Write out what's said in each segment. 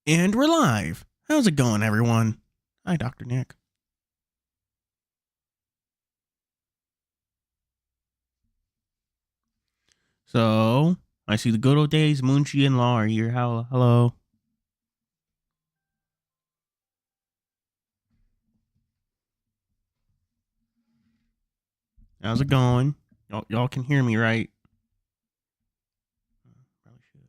And we're live. How's it going, everyone? Hi, Dr. Nick. So, I see the good old days. Munchie and Law are here. Hello. How's it going? Y'all can hear me, right? Probably should.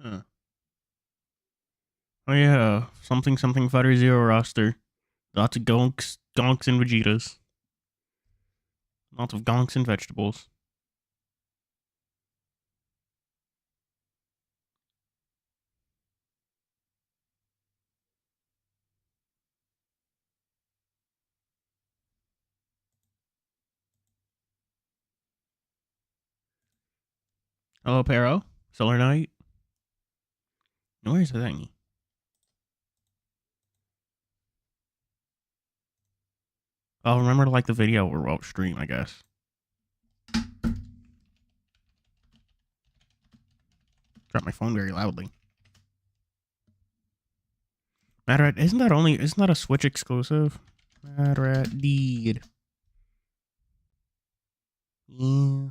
Huh. Oh yeah, something Fighter Zero roster. Lots of gonks, and Vegetas. Lots of gonks and vegetables. Hello, Pero. Solar Knight. Where's the thingy? I'll remember to like the video or we'll stream, I guess. Drop my phone very loudly. Mad Rat, isn't that a Switch exclusive? Mad Rat Deed. Yeah.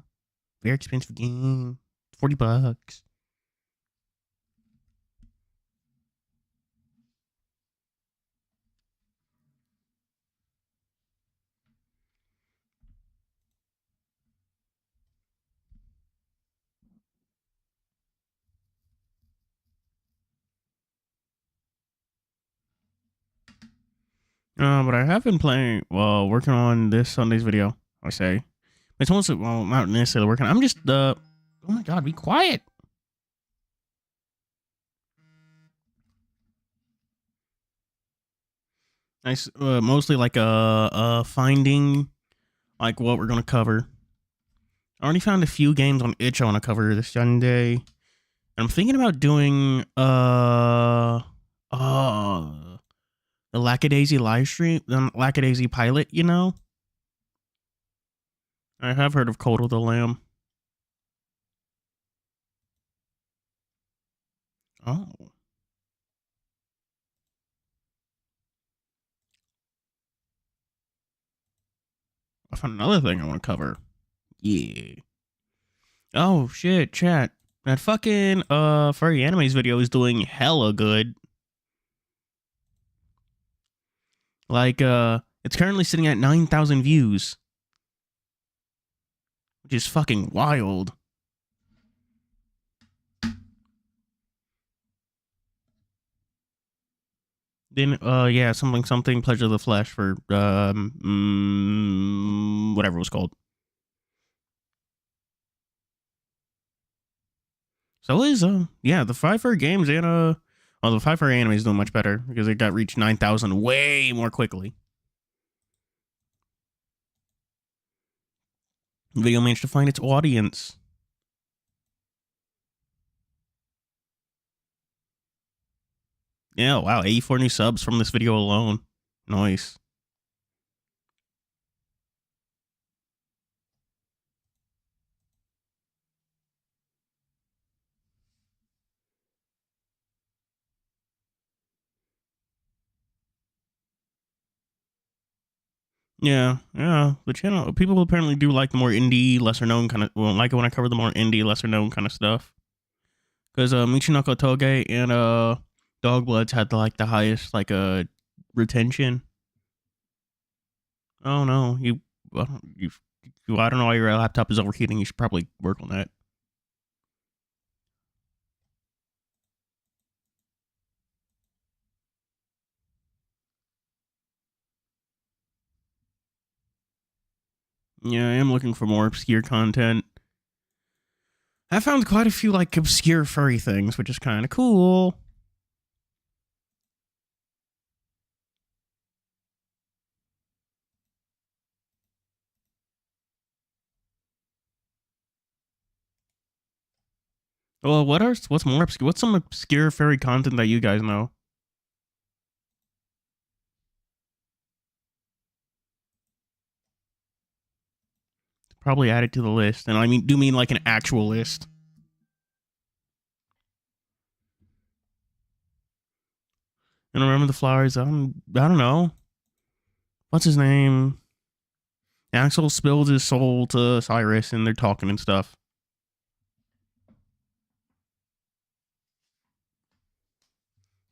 Very expensive game. $40. But I have been playing, working on this Sunday's video, I say. It's mostly, well, not necessarily working. I'm just, oh my god, be quiet. Nice, mostly like, finding, like, what we're gonna cover. I already found a few games on itch I want to cover this Sunday. And I'm thinking about doing, the Lackadaisy live stream, the Lackadaisy pilot, you know? I have heard of Cold with the Lamb. Oh. I found another thing I want to cover. Yeah. Oh shit, chat. That fucking furry animes video is doing hella good. Like it's currently sitting at 9,000 views. Which is fucking wild. Then yeah, something Pleasure of the Flesh for whatever it was called. So is yeah, the 5 fur games and the 5 fur anime is doing much better because it got reached 9,000 way more quickly. The video managed to find its audience. Yeah, wow, 84 new subs from this video alone. Nice. Yeah. The channel, people apparently do like the more indie, lesser known kind of, well, like it when I cover the more indie, lesser known kind of stuff. Because Michinoko Toge and Dogbloods had like the highest like retention. Oh no, I don't know why your laptop is overheating. You should probably work on that. Yeah, I am looking for more obscure content. I found quite a few like obscure furry things, which is kind of cool. Well, what's more obscure? What's some obscure fairy content that you guys know? Probably add it to the list, and I mean like an actual list. And remember the flowers? I don't know. What's his name? Axel spills his soul to Cyrus, and they're talking and stuff.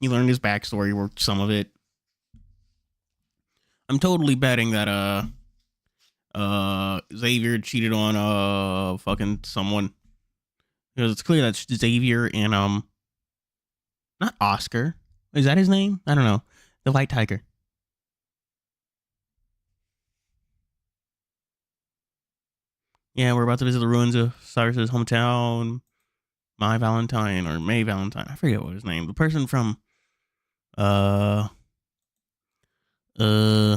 You learned his backstory, or some of it. I'm totally betting that Xavier cheated on fucking someone, because it's clear that Xavier and not Oscar. Is that his name? I don't know. The White Tiger. Yeah, we're about to visit the ruins of Cyrus's hometown. My Valentine or May Valentine. I forget what his name. The person from uh uh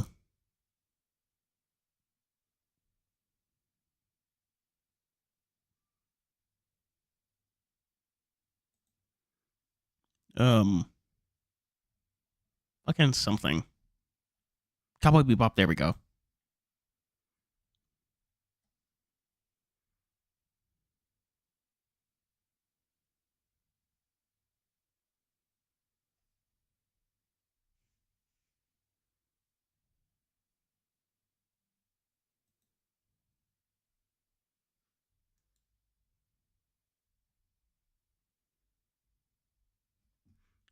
um fucking something. Cowboy Bebop. There we go.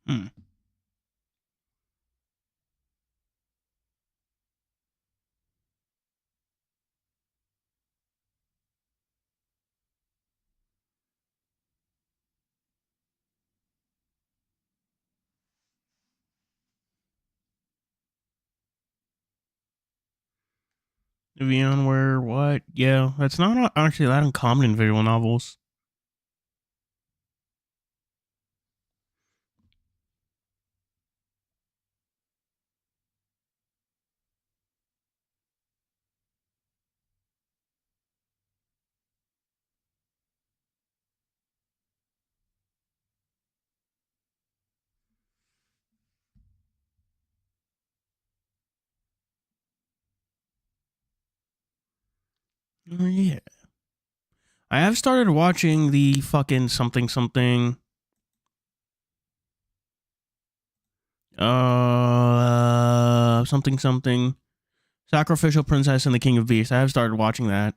Hmm. Vivian, where what? Yeah, that's not actually that uncommon in visual novels. Oh, yeah. I have started watching the fucking something something. Something something. Sacrificial Princess and the King of Beasts. I have started watching that.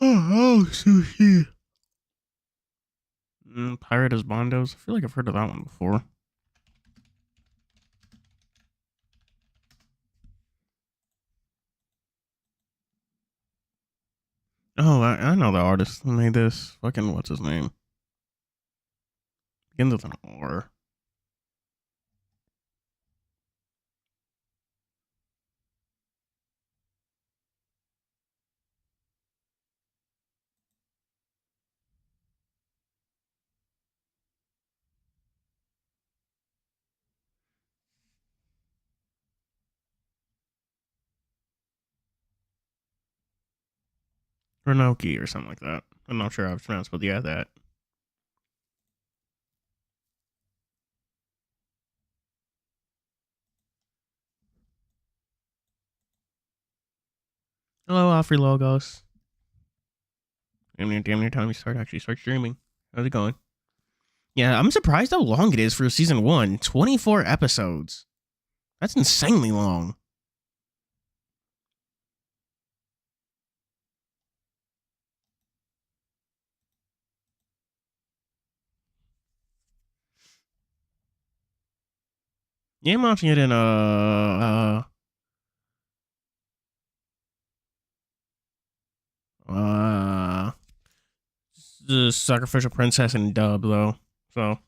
Oh, sushi. Pirate as Bondos. I feel like I've heard of that one before. Oh, I know the artist who made this. Fucking what's his name? Begins with an R. Renoki or something like that. I'm not sure how it's pronounced, but yeah, that. Hello, Alfred Logos. Damn near time we start streaming. How's it going? Yeah, I'm surprised how long it is for season 1. 24 episodes. That's insanely long. Yeah, I'm watching it in uh the Sacrificial Princess and dub though. So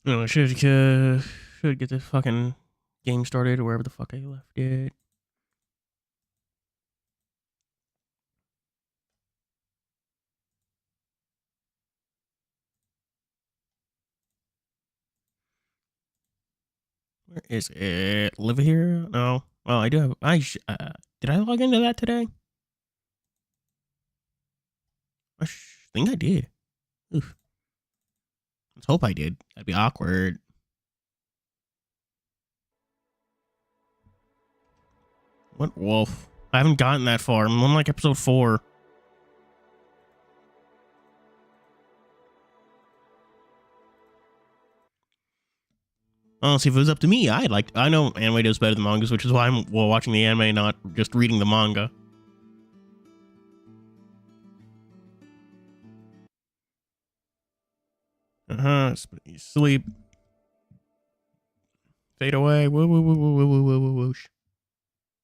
No, I should get this fucking game started or wherever the fuck I left it. Where is it? Live here? No. Well, I do have. Did I log into that today? I think I did. Oof. Let's hope I did. That'd be awkward. What wolf? I haven't gotten that far. I'm on like episode 4. Honestly, if it was up to me, I know anime does better than mangas, which is why I'm watching the anime, not just reading the manga. Sleep. Fade away. Woo woo woo woo woo woo woo woo whoosh.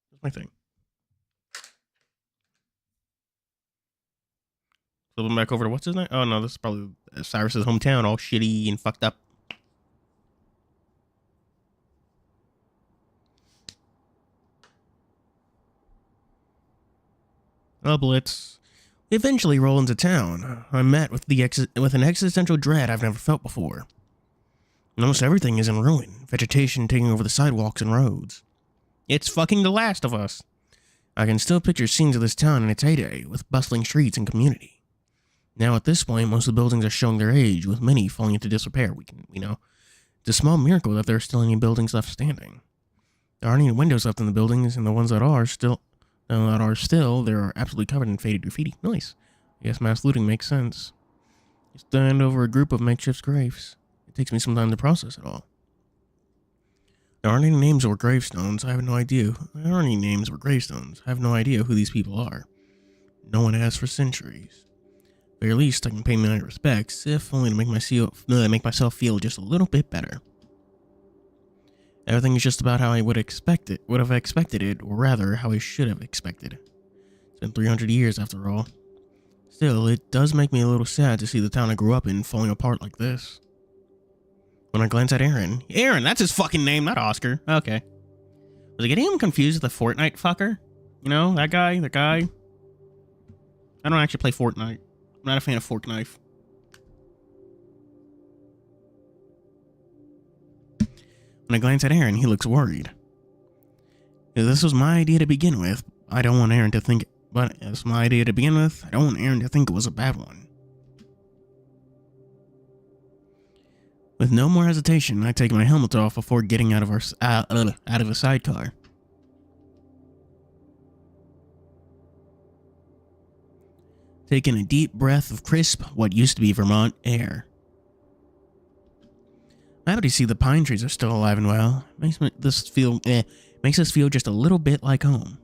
That's my thing. Flip him back over to what's his name? Oh no, this is probably Cyrus's hometown, all shitty and fucked up. Oh, Blitz. We eventually roll into town. I'm met with an existential dread I've never felt before. Almost everything is in ruin, vegetation taking over the sidewalks and roads. It's fucking The Last of Us. I can still picture scenes of this town in its heyday, with bustling streets and community. Now at this point, most of the buildings are showing their age, with many falling into disrepair. It's a small miracle that there are still any buildings left standing. There aren't any windows left in the buildings, and the ones that are still, they are absolutely covered in faded graffiti. Nice. I guess mass looting makes sense. You stand over a group of makeshift graves. It takes me some time to process it all. There aren't any names or gravestones. I have no idea. There aren't any names or gravestones. I have no idea who these people are. No one has for centuries. At the very least, I can pay my respects, if only to make myself feel just a little bit better. Everything is just about how I would have expected it, or rather, how I should have expected. It's been 300 years after all. Still, it does make me a little sad to see the town I grew up in falling apart like this. When I glance at Aaron, that's his fucking name, not Oscar. Okay. Was I getting him confused with the Fortnite fucker? You know, that guy? I don't actually play Fortnite. I'm not a fan of Fork Knife. When I glance at Aaron, he looks worried. If this was my idea to begin with, I don't want Aaron to think it was a bad one. With no more hesitation, I take my helmet off before getting out of a sidecar. Taking a deep breath of crisp, what used to be Vermont air. I'm happy to see the pine trees are still alive and well. Makes us feel just a little bit like home.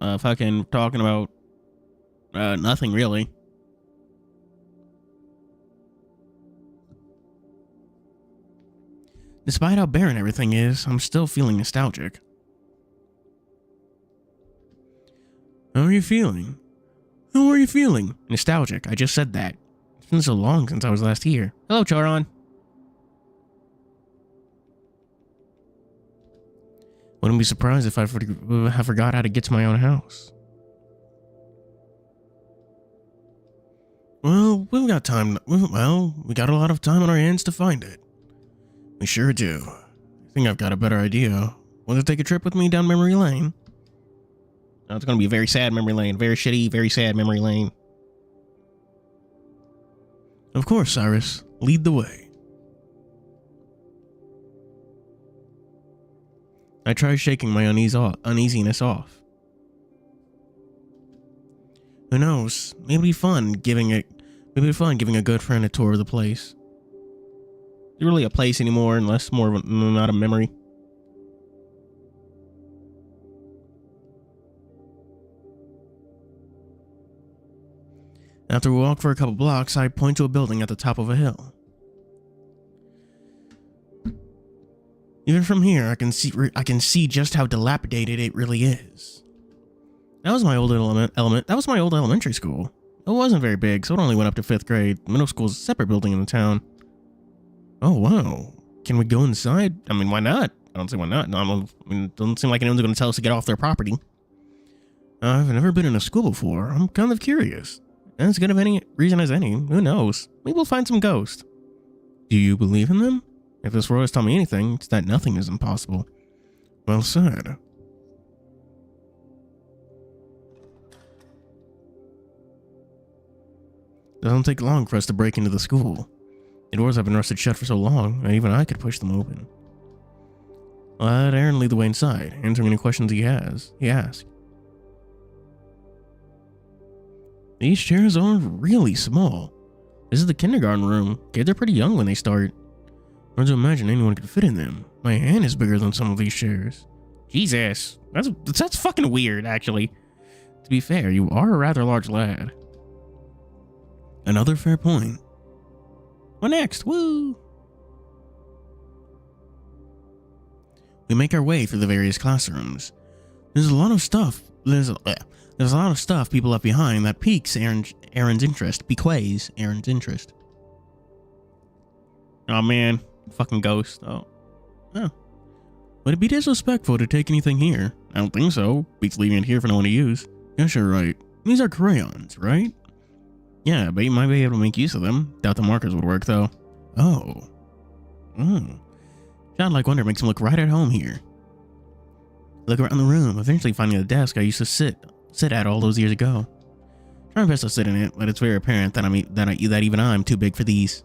Fucking talking about nothing really. Despite how barren everything is, I'm still feeling nostalgic. How are you feeling? Nostalgic. I just said that. It's been so long since I was last here. Hello, Charon. Wouldn't be surprised if I forgot how to get to my own house. Well, we got a lot of time on our hands to find it. We sure do. I think I've got a better idea. Want to take a trip with me down memory lane? Oh, it's going to be a very sad memory lane. Very shitty, very sad memory lane. Of course, Cyrus. Lead the way. I try shaking my uneasiness off. Who knows? Maybe it'd be fun giving a good friend a tour of the place. Is it really a place anymore, unless more of not a memory? After we walk for a couple blocks, I point to a building at the top of a hill. Even from here, I can see just how dilapidated it really is. That was my old elementary school. It wasn't very big, so it only went up to 5th grade. Middle school is a separate building in the town. Oh, wow. Can we go inside? I mean, why not? I don't see why not. No, I mean, it doesn't seem like anyone's going to tell us to get off their property. I've never been in a school before. I'm kind of curious. As good of any reason as any. Who knows? Maybe we'll find some ghosts. Do you believe in them? If this world has taught me anything, it's that nothing is impossible. Well said. Doesn't take long for us to break into the school. The doors have been rusted shut for so long that even I could push them open. Let Aaron lead the way inside, answering any questions he asks. These chairs are really small. This is the kindergarten room. Kids are pretty young when they start. Hard to imagine anyone could fit in them. My hand is bigger than some of these chairs. Jesus, that's fucking weird, actually. To be fair, you are a rather large lad. Another fair point. What next? Woo! We make our way through the various classrooms. There's a lot of stuff. There's a lot of stuff people left behind that piques Aaron's interest. Bequeaths Aaron's interest. Oh man, fucking ghost. Oh. Would it be disrespectful to take anything here? I don't think so. Beats leaving it here for no one to use. Yes, you're right. These are crayons, right? Yeah, but you might be able to make use of them. Doubt the markers would work, though. Oh. Childlike wonder makes him look right at home here. Look around the room, eventually finding the desk I used to sit at all those years ago. Try my best to sit in it, but it's very apparent that even I'm too big for these.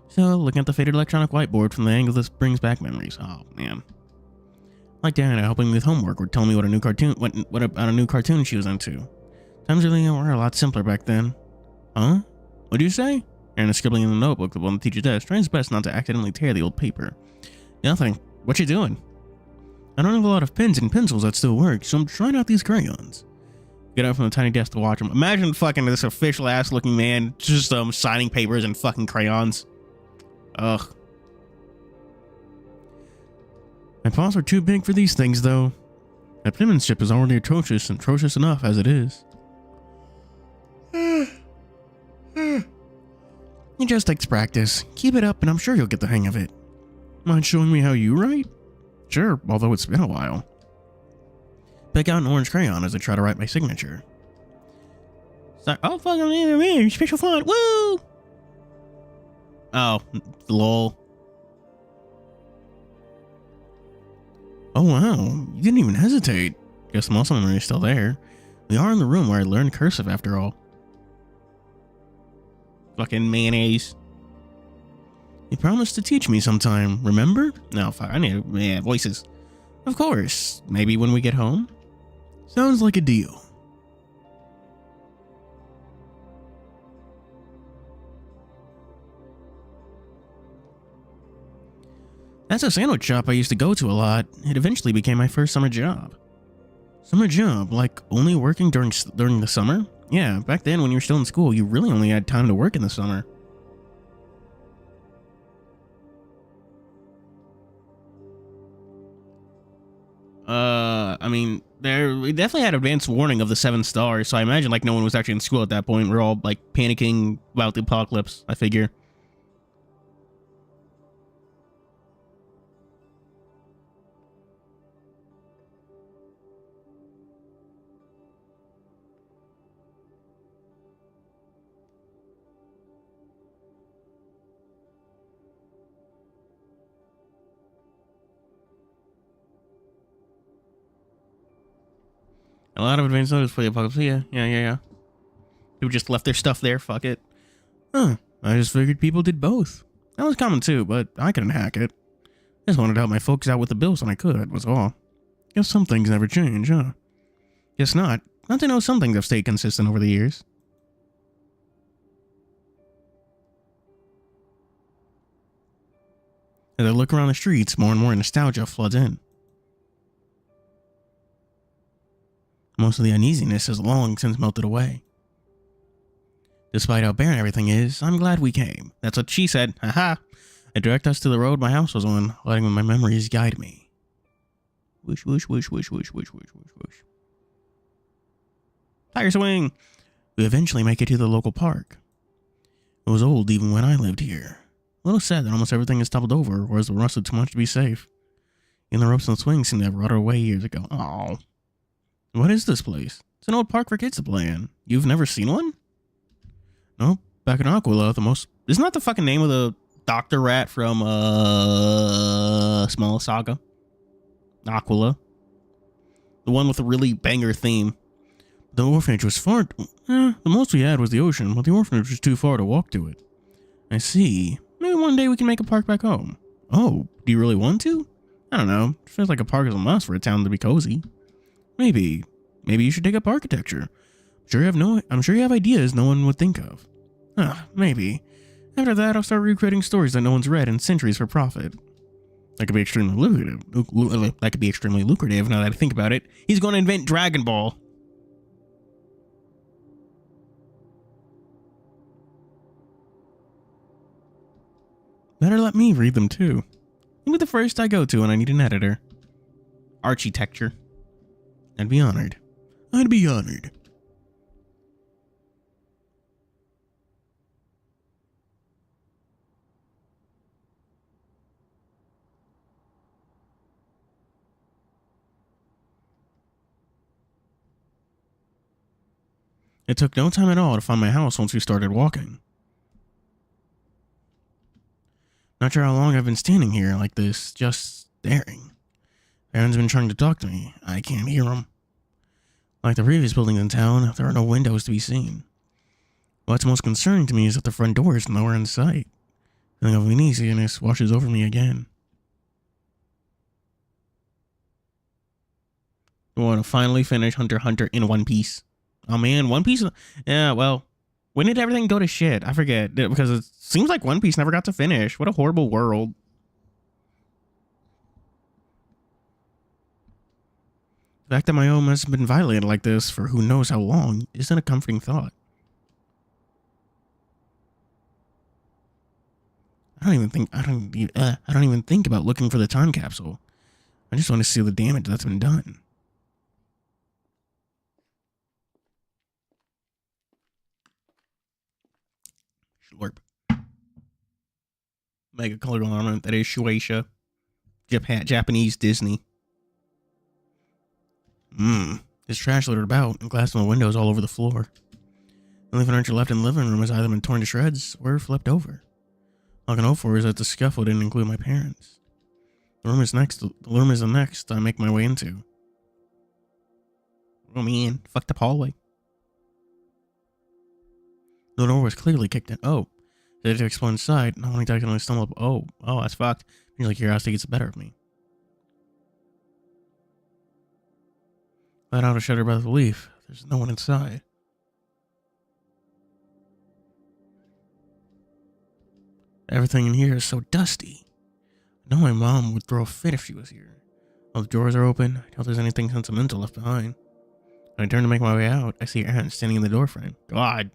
So, looking at the faded electronic whiteboard from the angle, this brings back memories. Oh, man. Like Diana helping me with homework or telling me what about a new cartoon she was into. Times really were a lot simpler back then. Huh? What'd you say? Aaron is scribbling in the notebook on the teacher's desk, trying his best not to accidentally tear the old paper. Nothing. What you doing? I don't have a lot of pens and pencils that still work, so I'm trying out these crayons. Get up from the tiny desk to watch him. Imagine fucking this official ass looking man just signing papers and fucking crayons. Ugh. My paws are too big for these things, though. My penmanship is already atrocious enough as it is. It just takes practice. Keep it up and I'm sure you'll get the hang of it. Mind showing me how you write? Sure, although it's been a while. Pick out an orange crayon as I try to write my signature. So, oh, fucking special font, woo! Oh, lol. Oh wow, you didn't even hesitate. Guess the muscle memory is still there. We are in the room where I learned cursive after all. Fucking mayonnaise. You promised to teach me sometime, remember? No, fuck, I need voices. Of course, maybe when we get home? Sounds like a deal. That's a sandwich shop I used to go to a lot. It eventually became my first summer job. Summer job? Like only working during the summer? Yeah, back then when you were still in school, you really only had time to work in the summer. I mean, we definitely had advance warning of the 7 stars, so I imagine like no one was actually in school at that point. We're all like panicking about the apocalypse, I figure. A lot of advanced notice for the apocalypse. Yeah. People just left their stuff there. Fuck it. Huh. I just figured people did both. That was common too, but I couldn't hack it. I just wanted to help my folks out with the bills when I could, was all. Guess some things never change, huh? Guess not. Not to know some things have stayed consistent over the years. As I look around the streets, more and more nostalgia floods in. Most of the uneasiness has long since melted away. Despite how barren everything is, I'm glad we came. That's what she said. Haha. It directed us to the road my house was on, letting my memories guide me. Whoosh, whoosh, whoosh, whoosh, whoosh, whoosh, whoosh, whoosh, whoosh. Tire swing! We eventually make it to the local park. It was old even when I lived here. A little sad that almost everything is toppled over, or has rusted too much to be safe. Even the ropes and swings seem to have rotted away years ago. Oh. What is this place? It's an old park for kids to play in. You've never seen one? Nope. Back in Aquila, the most... Isn't that the fucking name of the Dr. Rat from, Small Saga? Aquila. The one with a really banger theme. The orphanage was far... the most we had was the ocean, but the orphanage was too far to walk to it. I see. Maybe one day we can make a park back home. Oh, do you really want to? I don't know. It feels like a park is a must for a town to be cozy. Maybe you should take up architecture. I'm sure you have ideas no one would think of. Maybe. After that, I'll start recreating stories that no one's read in centuries for profit. That could be extremely lucrative. Now that I think about it. He's going to invent Dragon Ball. Better let me read them too. You'll be the first I go to when I need an editor. Architecture. I'd be honored. I'd be honored. It took no time at all to find my house once we started walking. Not sure how long I've been standing here like this, just staring. Aaron's been trying to talk to me. I can't hear him. Like the previous buildings in town, there are no windows to be seen. What's most concerning to me is that the front door is nowhere in sight. Feeling of uneasiness washes over me again. I want to finally finish Hunter x Hunter in One Piece. Oh man, One Piece? Yeah, well, when did everything go to shit? I forget, because it seems like One Piece never got to finish. What a horrible world. The fact that my home has been violated like this for who knows how long isn't a comforting thought. I don't even think about looking for the time capsule. I just want to see the damage that's been done. Slurp. Mega color ornament that is Shueisha. Japanese Disney. There's trash littered about and glass in the windows all over the floor. The only furniture left in the living room has either been torn to shreds or flipped over. All I can hope for is that the scuffle didn't include my parents. The room is the next I make my way into. Oh man, fucked up hallway. The door was clearly kicked in. Oh, did it explode inside? Not only did I can only stumble up. Oh, that's fucked. Feels like curiosity gets the better of me. Let out a shudder breath of relief. There's no one inside. Everything in here is so dusty. I know my mom would throw a fit if she was here. All the drawers are open. I doubt there's anything sentimental left behind. When I turn to make my way out, I see Aaron standing in the doorframe. God!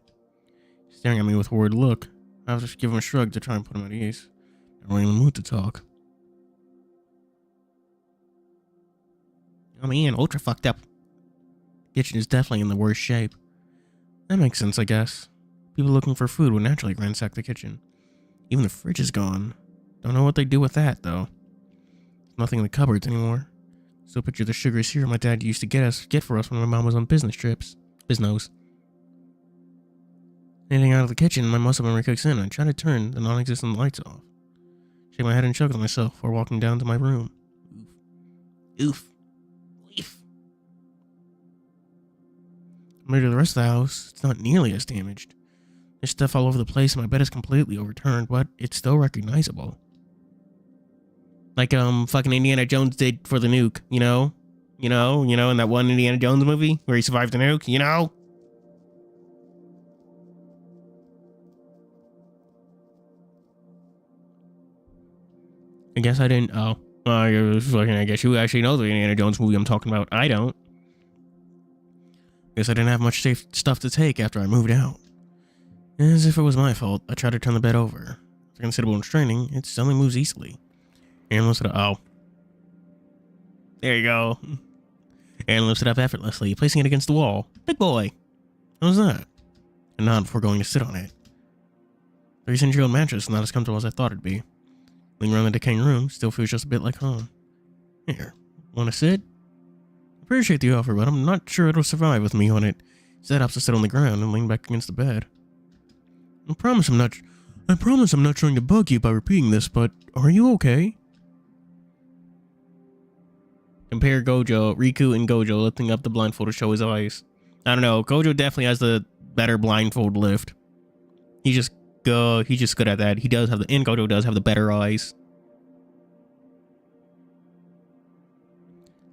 He's staring at me with a worried look. I have to just give him a shrug to try and put him at ease. I'm really in the mood to talk. Oh man, ultra fucked up. The kitchen is definitely in the worst shape. That makes sense, I guess. People looking for food would naturally ransack the kitchen. Even the fridge is gone. Don't know what they do with that, though. There's nothing in the cupboards anymore. Still picture the sugar syrup my dad used to get for us when my mom was on business trips. Biznos. Anything out of the kitchen, my muscle memory kicks in. I try to turn the non-existent lights off. Shake my head and chuckle to myself before walking down to my room. Oof. Oof. Compared to the rest of the house, it's not nearly as damaged. There's stuff all over the place and my bed is completely overturned, but it's still recognizable. Like, fucking Indiana Jones did for the nuke, you know? In that one Indiana Jones movie where he survived the nuke, you know? I guess I didn't, I guess you actually know the Indiana Jones movie I'm talking about. I don't. Guess I didn't have much safe stuff to take after I moved out. As if it was my fault, I tried to turn the bed over. After considerable straining, it suddenly moves easily. Aaron lifts it up. Oh. There you go. Aaron lifts it up effortlessly, placing it against the wall. Big boy. What was that? I nod before going to sit on it. 3-century-old mattress, not as comfortable as I thought it'd be. Laying around the decaying room still feels just a bit like home. Here, want to sit? Appreciate the offer, but I'm not sure it'll survive with me on it. Instead, opts to sit on the ground and lean back against the bed. I promise I'm not trying to bug you by repeating this, but are you okay? Compare Riku and Gojo lifting up the blindfold to show his eyes. I don't know. Gojo definitely has the better blindfold lift. He's just good at that. Gojo does have the better eyes.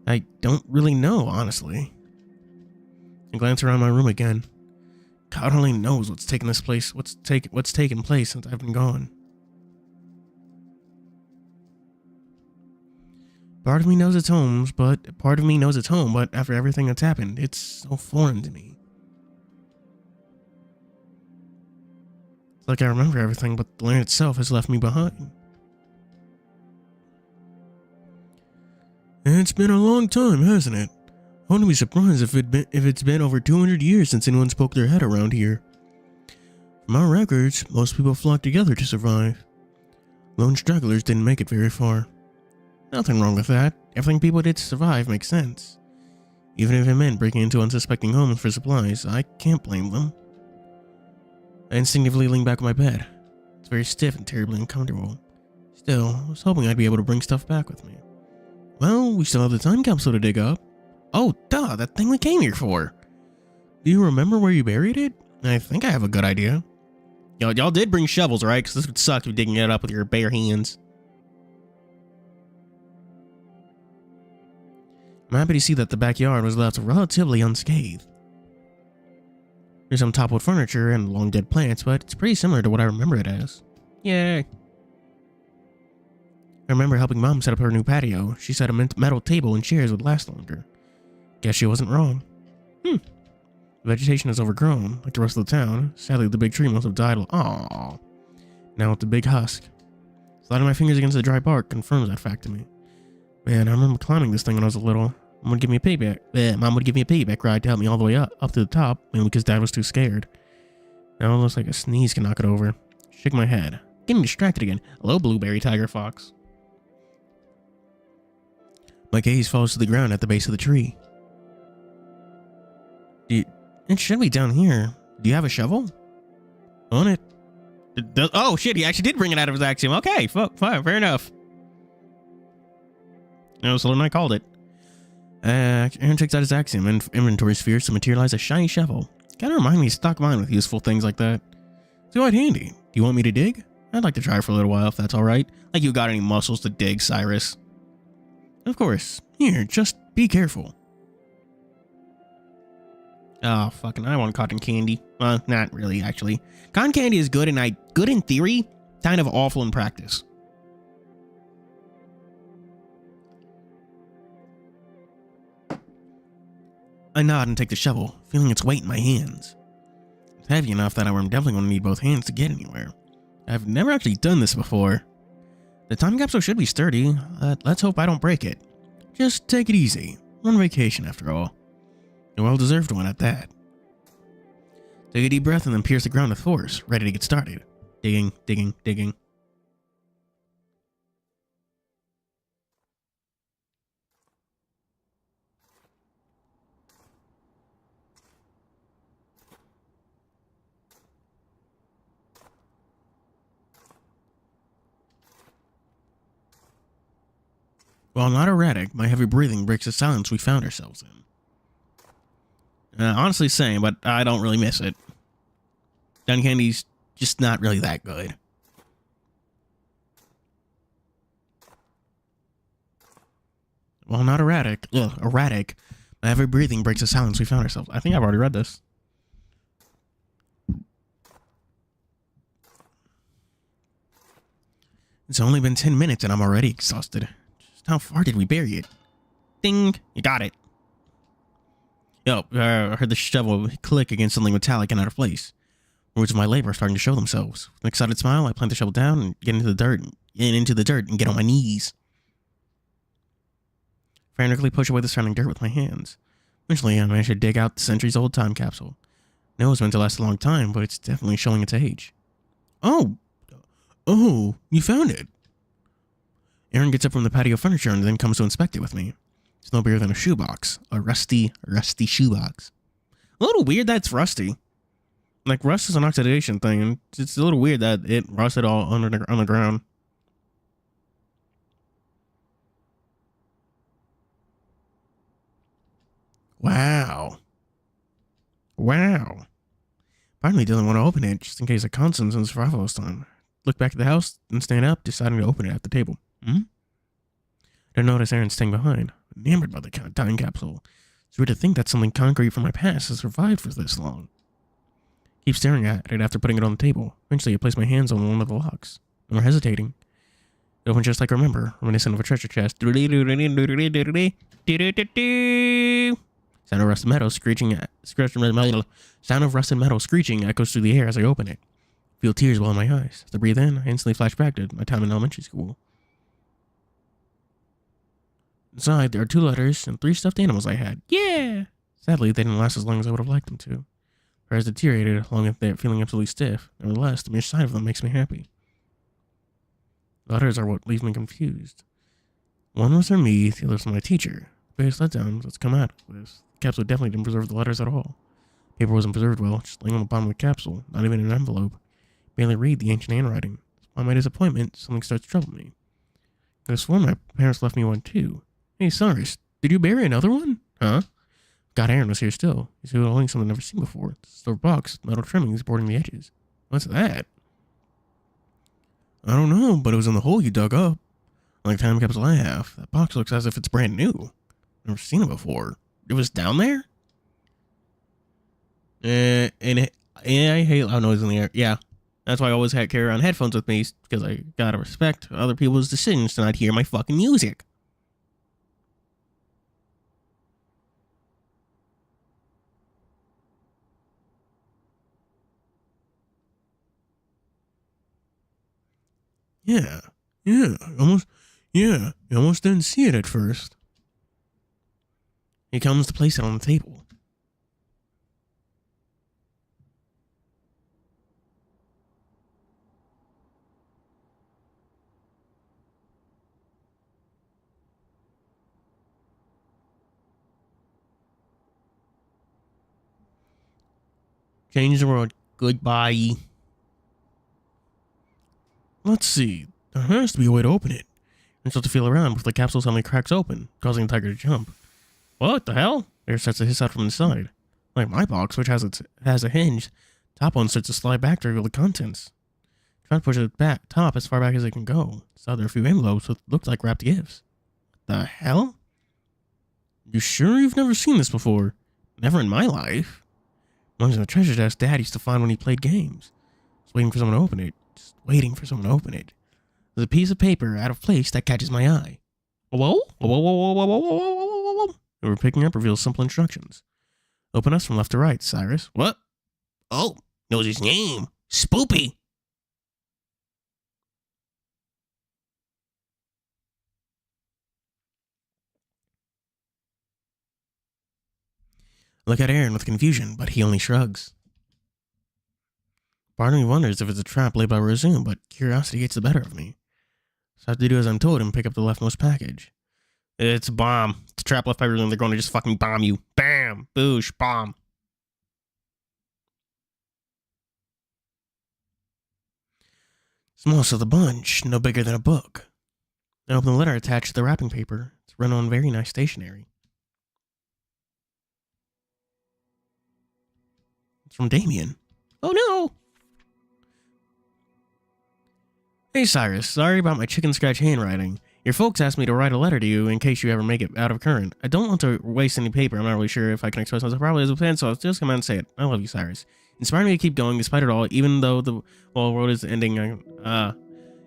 I don't really know, honestly. I glance around my room again. God only knows what's taken place since I've been gone. Part of me knows it's home, but after everything that's happened, it's so foreign to me. It's like I remember everything, but the land itself has left me behind. And it's been a long time, hasn't it? I wouldn't be surprised if it's been over 200 years since anyone's poked their head around here. From our records, most people flocked together to survive. Lone stragglers didn't make it very far. Nothing wrong with that. Everything people did to survive makes sense. Even if it meant breaking into unsuspecting homes for supplies, I can't blame them. I instinctively lean back on my bed. It's very stiff and terribly uncomfortable. Still, I was hoping I'd be able to bring stuff back with me. Well, we still have the time capsule to dig up. Oh, duh, that thing we came here for. Do you remember where you buried it? I think I have a good idea. Y'all did bring shovels, right? Because this would suck if you're digging it up with your bare hands. I'm happy to see that the backyard was left relatively unscathed. There's some toppled furniture and long dead plants, but it's pretty similar to what I remember it as. Yay. I remember helping Mom set up her new patio. She said a metal table and chairs would last longer. Guess she wasn't wrong. The vegetation is overgrown, like the rest of the town. Sadly, the big tree must have died. Aww. Now it's a big husk. Sliding my fingers against the dry bark confirms that fact to me. Man, I remember climbing this thing when I was little. Mom would give me a piggyback ride to help me all the way up to the top, mainly because Dad was too scared. Now it looks like a sneeze can knock it over. Shake my head. Getting distracted again. Hello, Blueberry Tiger Fox. My gaze falls to the ground at the base of the tree. It should be down here. Do you have a shovel? On it. Oh shit, he actually did bring it out of his axiom. Okay, fine, fair enough. No, so I called it. Aaron takes out his axiom and inventory spheres to materialize a shiny shovel. Kinda remind me to stock mine with useful things like that. It's quite handy. Do you want me to dig? I'd like to try for a little while if that's alright. Like you got any muscles to dig, Cyrus? Of course. Here, just be careful. Oh, fucking, I want cotton candy. Well, not really, actually. Cotton candy is good in theory, kind of awful in practice. I nod and take the shovel, feeling its weight in my hands. It's heavy enough that I'm definitely going to need both hands to get anywhere. I've never actually done this before. The time capsule should be sturdy. Let's hope I don't break it. Just take it easy. We're on vacation after all. A well-deserved one at that. Take a deep breath and then pierce the ground with force, ready to get started. Digging, digging, digging. While not erratic, my heavy breathing breaks the silence we found ourselves in. Honestly same, but I don't really miss it. Cotton candy's just not really that good. While not erratic, my heavy breathing breaks the silence we found ourselves. I think I've already read this. It's only been 10 minutes and I'm already exhausted. Just how far did we bury it? Ding! You got it. Yo, I heard the shovel click against something metallic and out of place. Words of my labor are starting to show themselves. With an excited smile, I plant the shovel down and get into the dirt and get on my knees. Frantically push away the surrounding dirt with my hands. Eventually, I managed to dig out the centuries-old time capsule. I know it was meant to last a long time, but it's definitely showing its age. Oh, oh, you found it. Aaron gets up from the patio furniture and then comes to inspect it with me. It's no bigger than a shoebox. A rusty shoebox. A little weird that it's rusty. Like, rust is an oxidation thing, and it's a little weird that it rusted all on the ground. Wow. Wow. Finally doesn't want to open it, just in case of Constance and survivalist time. Look back at the house and stand up, deciding to open it at the table. Don't notice Aaron staying behind, enamored by the time capsule. It's weird to think that something concrete from my past has survived for this long. Keep staring at it after putting it on the table. Eventually, I place my hands on one of the locks. No more hesitating. It opened just like I remember, reminiscent of a treasure chest. Sound of rusted metal screeching echoes through the air as I open it. Feel tears well in my eyes. As I breathe in, I instantly flash back to my time in elementary school. Inside, there are 2 letters and 3 stuffed animals I had. Yeah! Sadly, they didn't last as long as I would have liked them to. Prayers deteriorated, along with their feeling absolutely stiff. Nevertheless, the mere sight of them makes me happy. The letters are what leaves me confused. One was for me, the other was for my teacher. Biggest letdown, let's come out of this. The capsule definitely didn't preserve the letters at all. Paper wasn't preserved well, just laying on the bottom of the capsule, not even in an envelope. Barely read the ancient handwriting. By my disappointment, something starts to trouble me. I swore my parents left me one too. Hey, Cyrus, did you bury another one? Huh? God, Aaron was here still. He's holding something I've never seen before. It's a silver box, metal trimmings boarding the edges. What's that? I don't know, but it was in the hole you dug up. Like the time capsule I have. That box looks as if it's brand new. Never seen it before. It was down there? I hate loud noise in the air. Yeah. That's why I always carry around headphones with me, because I gotta respect other people's decisions to not hear my fucking music. Yeah, you almost didn't see it at first. He comes to place it on the table. Change the world. Goodbye. Let's see. There has to be a way to open it. I start to feel around before the capsule suddenly cracks open, causing the tiger to jump. What the hell? Air starts to hiss out from inside. Like my box, which has a hinge, top one starts to slide back to reveal the contents. Try to push it back top as far back as it can go. Saw there are a few envelopes with looked like wrapped gifts. The hell? You sure you've never seen this before? Never in my life. One's in the treasure chest Dad used to find when he played games. Just waiting for someone to open it. Just waiting for someone to open it. There's a piece of paper out of place that catches my eye. Whoa? And we're picking up reveals simple instructions. Open us from left to right, Cyrus. What? Oh, knows his name. Spoopy. Look at Aaron with confusion, but he only shrugs. Part of me wonders if it's a trap laid by Resume, but curiosity gets the better of me. So I have to do as I'm told and pick up the leftmost package. It's a bomb. It's a trap left by Resume. They're going to just fucking bomb you. Bam! Boosh! Bomb! Smallest of the bunch, no bigger than a book. I open the letter attached to the wrapping paper. It's run on very nice stationery. It's from Damien. Oh no! Hey Cyrus, sorry about my chicken scratch handwriting. Your folks asked me to write a letter to you in case you ever make it out of current. I don't want to waste any paper. I'm not really sure if I can express myself properly as a fan, so I'll just come out and say it. I love you, Cyrus. Inspire me to keep going despite it all, even though the world is ending. Fuck,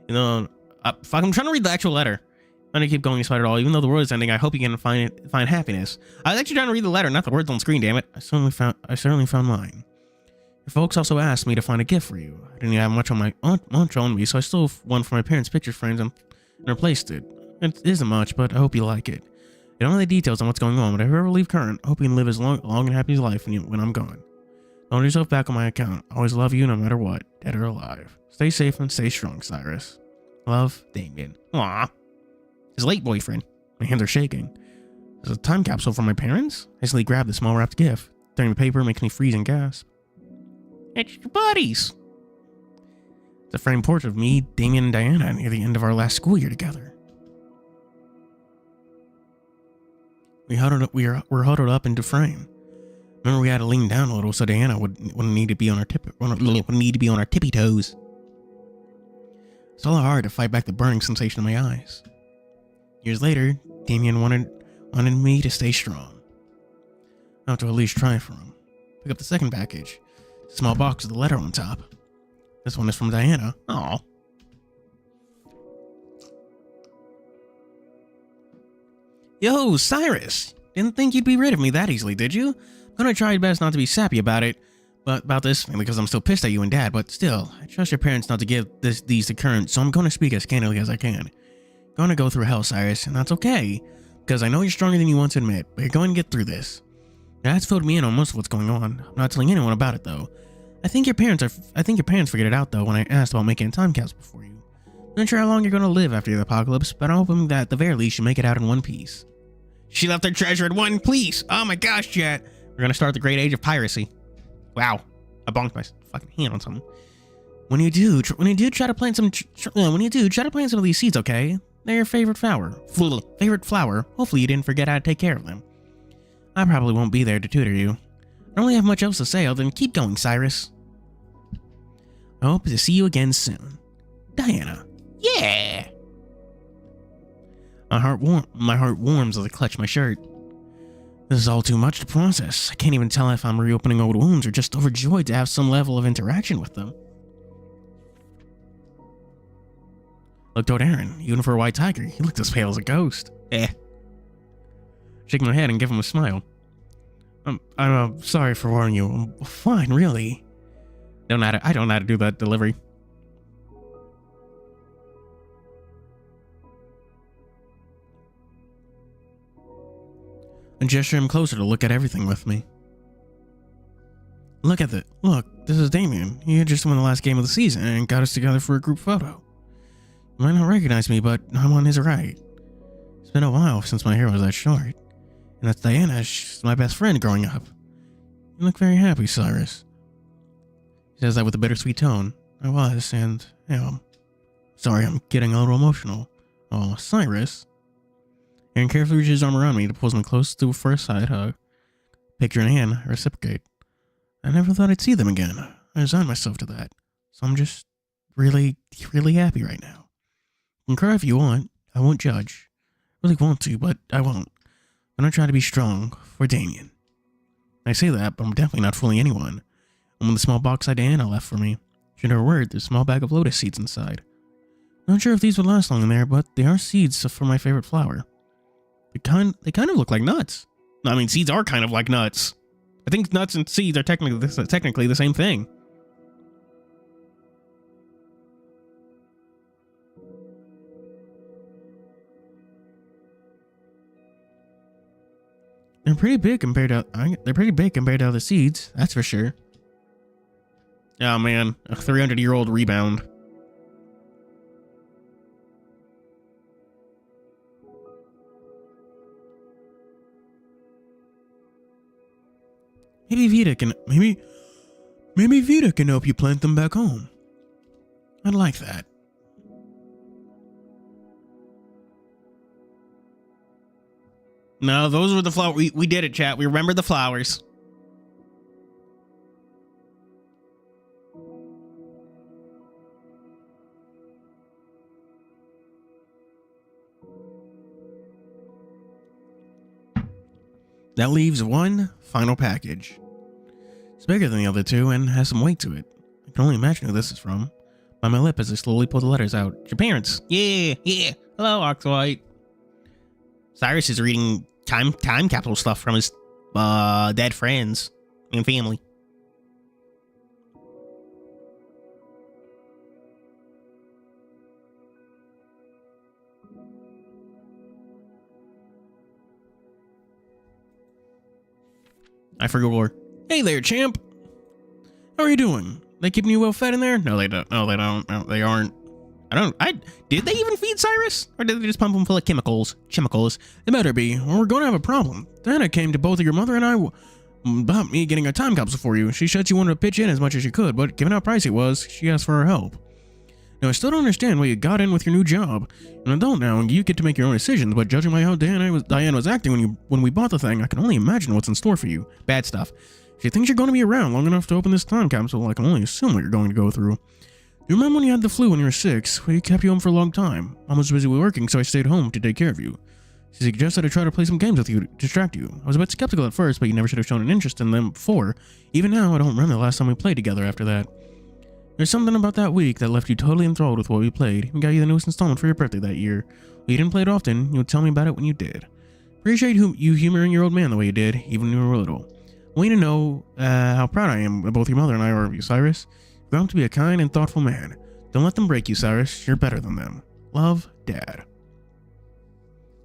I'm trying to read the actual letter. I'm gonna keep going despite it all, even though the world is ending. I hope you can find happiness. I was actually trying to read the letter, not the words on screen. Damn it! I certainly found mine. Your folks also asked me to find a gift for you. I didn't have much on me, so I stole one from my parents' picture frames and replaced it. It isn't much, but I hope you like it. I don't know the details on what's going on, but if I ever leave current, I hope you can live as long and happy as life when I'm gone. Load yourself back on my account. Always love you no matter what, dead or alive. Stay safe and stay strong, Cyrus. Love, Damien. Aww. His late boyfriend. My hands are shaking. There's a time capsule from my parents? I hastily grabbed the small wrapped gift. Tearing the paper makes me freeze and gasp. It's your buddies! It's a framed portrait of me, Damien, and Diana near the end of our last school year together. We're huddled up into frame. Remember, we had to lean down a little so Diana wouldn't need to be on our tippy toes. It's all hard to fight back the burning sensation in my eyes. Years later, Damien wanted me to stay strong. I have to at least try for him. Pick up the second package. Small box with a letter on top. This one is from Diana. Aw. Yo, Cyrus! Didn't think you'd be rid of me that easily, did you? I'm gonna try best not to be sappy about it, but about this, mainly because I'm still pissed at you and Dad, but still, I trust your parents not to give these to current, so I'm gonna speak as candidly as I can. Gonna go through hell, Cyrus, and that's okay, because I know you're stronger than you want to admit, but you're going to get through this. Dad's filled me in on most of what's going on. I'm not telling anyone about it, though. I think your parents figured it out, though, when I asked about making a time capsule for you. I'm not sure how long you're gonna live after the apocalypse, but I'm hoping that at the very least you make it out in one piece. She left her treasure in one piece! Oh my gosh, chat! We're gonna start the great age of piracy. Wow. I bonked my fucking hand on something. When you do, try to plant some of these seeds, okay? They're your favorite flower. Hopefully you didn't forget how to take care of them. I probably won't be there to tutor you. I don't really have much else to say other than keep going, Cyrus. I hope to see you again soon. Diana. Yeah! My heart warms as I clutch my shirt. This is all too much to process. I can't even tell if I'm reopening old wounds or just overjoyed to have some level of interaction with them. Looked toward Aaron, even for a white tiger. He looked as pale as a ghost. Shake my head and give him a smile. I'm sorry for warning you. I'm fine, really. I don't know how to do that delivery. I gesture him closer to look at everything with me. Look, this is Damien. He had just won the last game of the season and got us together for a group photo. You might not recognize me, but I'm on his right. It's been a while since my hair was that short. And that's Diana. She's my best friend growing up. You look very happy, Cyrus. He says that with a bittersweet tone. I was, and, sorry, I'm getting a little emotional. Oh, Cyrus. Aaron carefully reaches his arm around me to pulls me close to for a side hug. Picture in hand, I reciprocate. I never thought I'd see them again. I resigned myself to that. So I'm just really, really happy right now. You can cry if you want. I won't judge. I really want to, but I won't. I'm gonna try to be strong for Damien. I say that, but I'm definitely not fooling anyone. I'm in the small box that Diana left for me. She never word, there's a small bag of lotus seeds inside. Not sure if these would last long in there, but they are seeds for my favorite flower. They kind of look like nuts. I mean, seeds are kind of like nuts. I think nuts and seeds are technically the same thing. They're pretty big compared to other seeds, that's for sure. Oh man, a 300-year-old rebound. Maybe Vita can help you plant them back home. I'd like that. No, those were the flowers. We did it, chat. We remember the flowers. That leaves one final package. It's bigger than the other two and has some weight to it. I can only imagine who this is from. By my lip as I slowly pull the letters out. Your parents. Yeah. Hello, Oxwhite. Cyrus is reading time capsule stuff from his dead friends and family. I forgot. Hey there, champ. How are you doing? They keeping you well fed in there? No, they don't. No, they don't. No, they aren't. Did they even feed Cyrus? Or did they just pump him full of chemicals? It better be, or we're going to have a problem. Diana came to both of your mother and I about me getting a time capsule for you. She said she wanted to pitch in as much as she could, but given how pricey it was, she asked for our help. Now, I still don't understand why you got in with your new job. An adult now, and you get to make your own decisions, but judging by how Diane was acting when we bought the thing, I can only imagine what's in store for you. Bad stuff. She thinks you're going to be around long enough to open this time capsule. I can only assume what you're going to go through. Do you remember when you had the flu when you were 6? We kept you home for a long time. Mom was busy working, so I stayed home to take care of you. She suggested I try to play some games with you to distract you. I was a bit skeptical at first, but you never should have shown an interest in them before. Even now, I don't remember the last time we played together after that. There's something about that week that left you totally enthralled with what we played. We got you the newest installment for your birthday that year. Well, you didn't play it often. You would tell me about it when you did. Appreciate you humoring your old man the way you did, even when you were little. I want you to know how proud I am of both your mother and I are of you, Cyrus. You've grown to be a kind and thoughtful man. Don't let them break you, Cyrus. You're better than them. Love, Dad.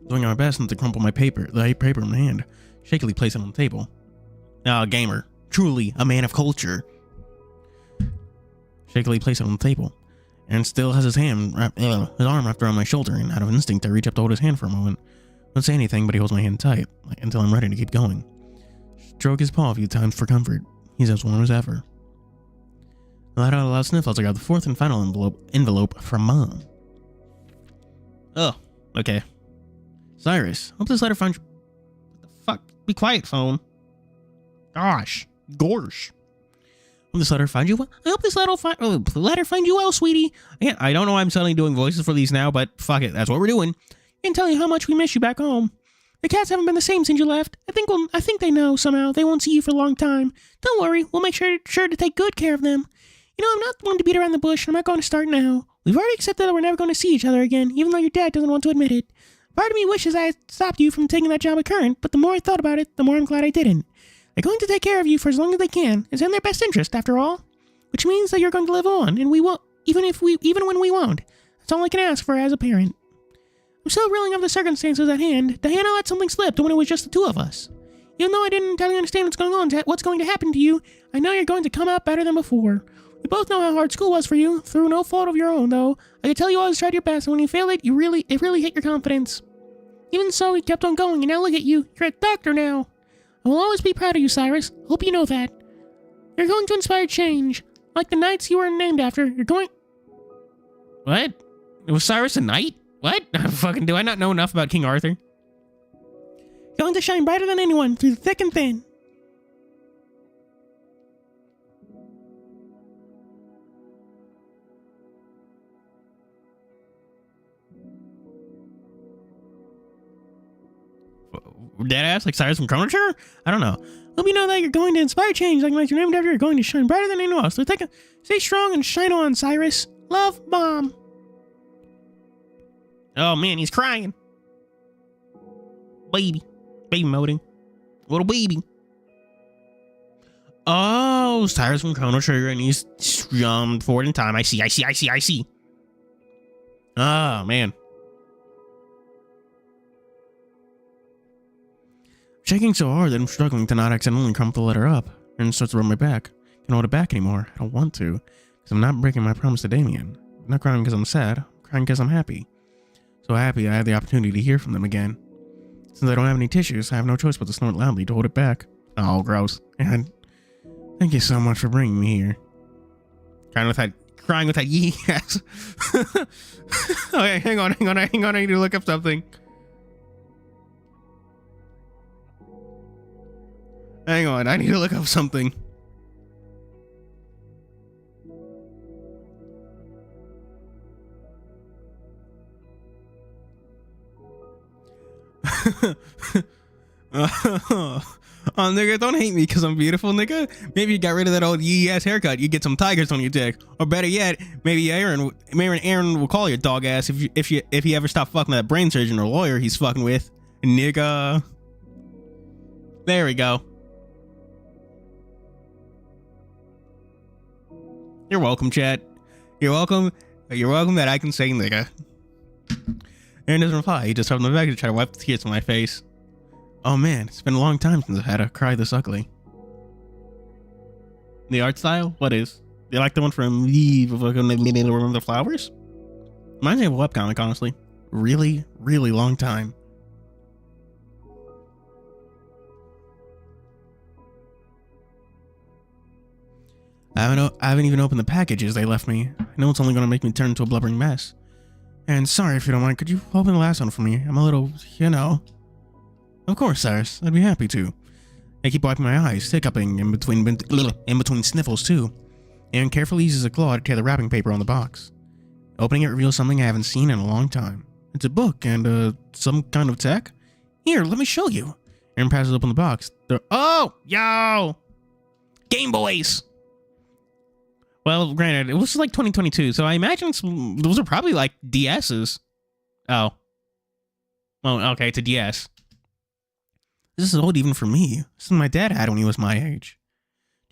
Doing my best not to crumple the paper in my hand. Shakily place it on the table. Gamer. Truly a man of culture. Shakily place it on the table. And still has his arm wrapped around my shoulder, and out of instinct I reach up to hold his hand for a moment. Don't say anything, but he holds my hand tight, until I'm ready to keep going. Stroke his paw a few times for comfort. He's as warm as ever. I let out a loud sniffle as I got the fourth and final envelope from Mom. Oh, okay. Cyrus, hope this letter finds you. What the fuck? Be quiet, phone. Gosh. Gorsh. Hope this letter finds you well. I hope this letter finds you well, sweetie. I don't know why I'm suddenly doing voices for these now, but fuck it. That's what we're doing. And tell you how much we miss you back home. The cats haven't been the same since you left. I think they know somehow. They won't see you for a long time. Don't worry. We'll make sure to take good care of them. You know, I'm not one to beat around the bush, and I'm not going to start now. We've already accepted that we're never going to see each other again, even though your dad doesn't want to admit it. Part of me wishes I had stopped you from taking that job at Current, but the more I thought about it, the more I'm glad I didn't. They're going to take care of you for as long as they can. It's in their best interest, after all. Which means that you're going to live on, and we won't, even when we won't. That's all I can ask for as a parent. I'm still reeling of the circumstances at hand. Diana let something slip when it was just the two of us. Even though I didn't entirely understand what's going to happen to you, I know you're going to come out better than before. We both know how hard school was for you, through no fault of your own, though. I can tell you always tried your best, and when you failed it, it really hit your confidence. Even so, you kept on going, and now look at you. You're a doctor now. I will always be proud of you, Cyrus. Hope you know that. You're going to inspire change. Like the knights you were named after, you're going... What? Was Cyrus a knight? What? Fucking do I not know enough about King Arthur? You're going to shine brighter than anyone, through thick and thin. Deadass like Cyrus from Chrono Trigger? I don't know. Hope you know that you're going to inspire change like you're named after. You're going to shine brighter than anyone else. So stay strong and shine on, Cyrus. Love, Mom. Oh man, he's crying. Baby moding. Little baby. Oh, Cyrus from Chrono Trigger, and he's forward in time. I see. Oh man. Shaking so hard that I'm struggling to not accidentally crumple the letter up, and it starts to rub my back. Can't hold it back anymore. I don't want to, because I'm not breaking my promise to Damien. I'm not crying because I'm sad. I'm crying because I'm happy. So happy I had the opportunity to hear from them again. Since I don't have any tissues, I have no choice but to snort loudly to hold it back. Oh, gross. And thank you so much for bringing me here. Crying with that yes. Okay, hang on. I need to look up something. Hang on, I need to look up something. Oh, nigga, don't hate me because I'm beautiful, nigga. Maybe you got rid of that old yee-ass haircut. You get some tigers on your dick. Or better yet, maybe Aaron will call you dog ass if you ever stop fucking that brain surgeon or lawyer he's fucking with. Nigga. There we go. You're welcome, chat. You're welcome that I can say nigga. Aaron doesn't reply. He just rubbed my back to try to wipe the tears from my face. Oh man, it's been a long time since I've had a cry this ugly. The art style? What is? They like the one from Remember the Flowers? Reminds me of a webcomic, honestly. Really, really long time. I haven't even opened the packages they left me. I know it's only going to make me turn into a blubbering mess. And sorry if you don't mind, could you open the last one for me? I'm a little, you know. Of course, Cyrus. I'd be happy to. I keep wiping my eyes, hiccuping in between sniffles too. And carefully uses a claw to tear the wrapping paper on the box. Opening it reveals something I haven't seen in a long time. It's a book and some kind of tech. Here, let me show you. Aaron passes open the box. Oh, yo, Game Boys. Well, granted, it was like 2022, so I imagine those are probably like DSs. Oh. Oh, okay, it's a DS. This is old even for me. This is what my dad had when he was my age.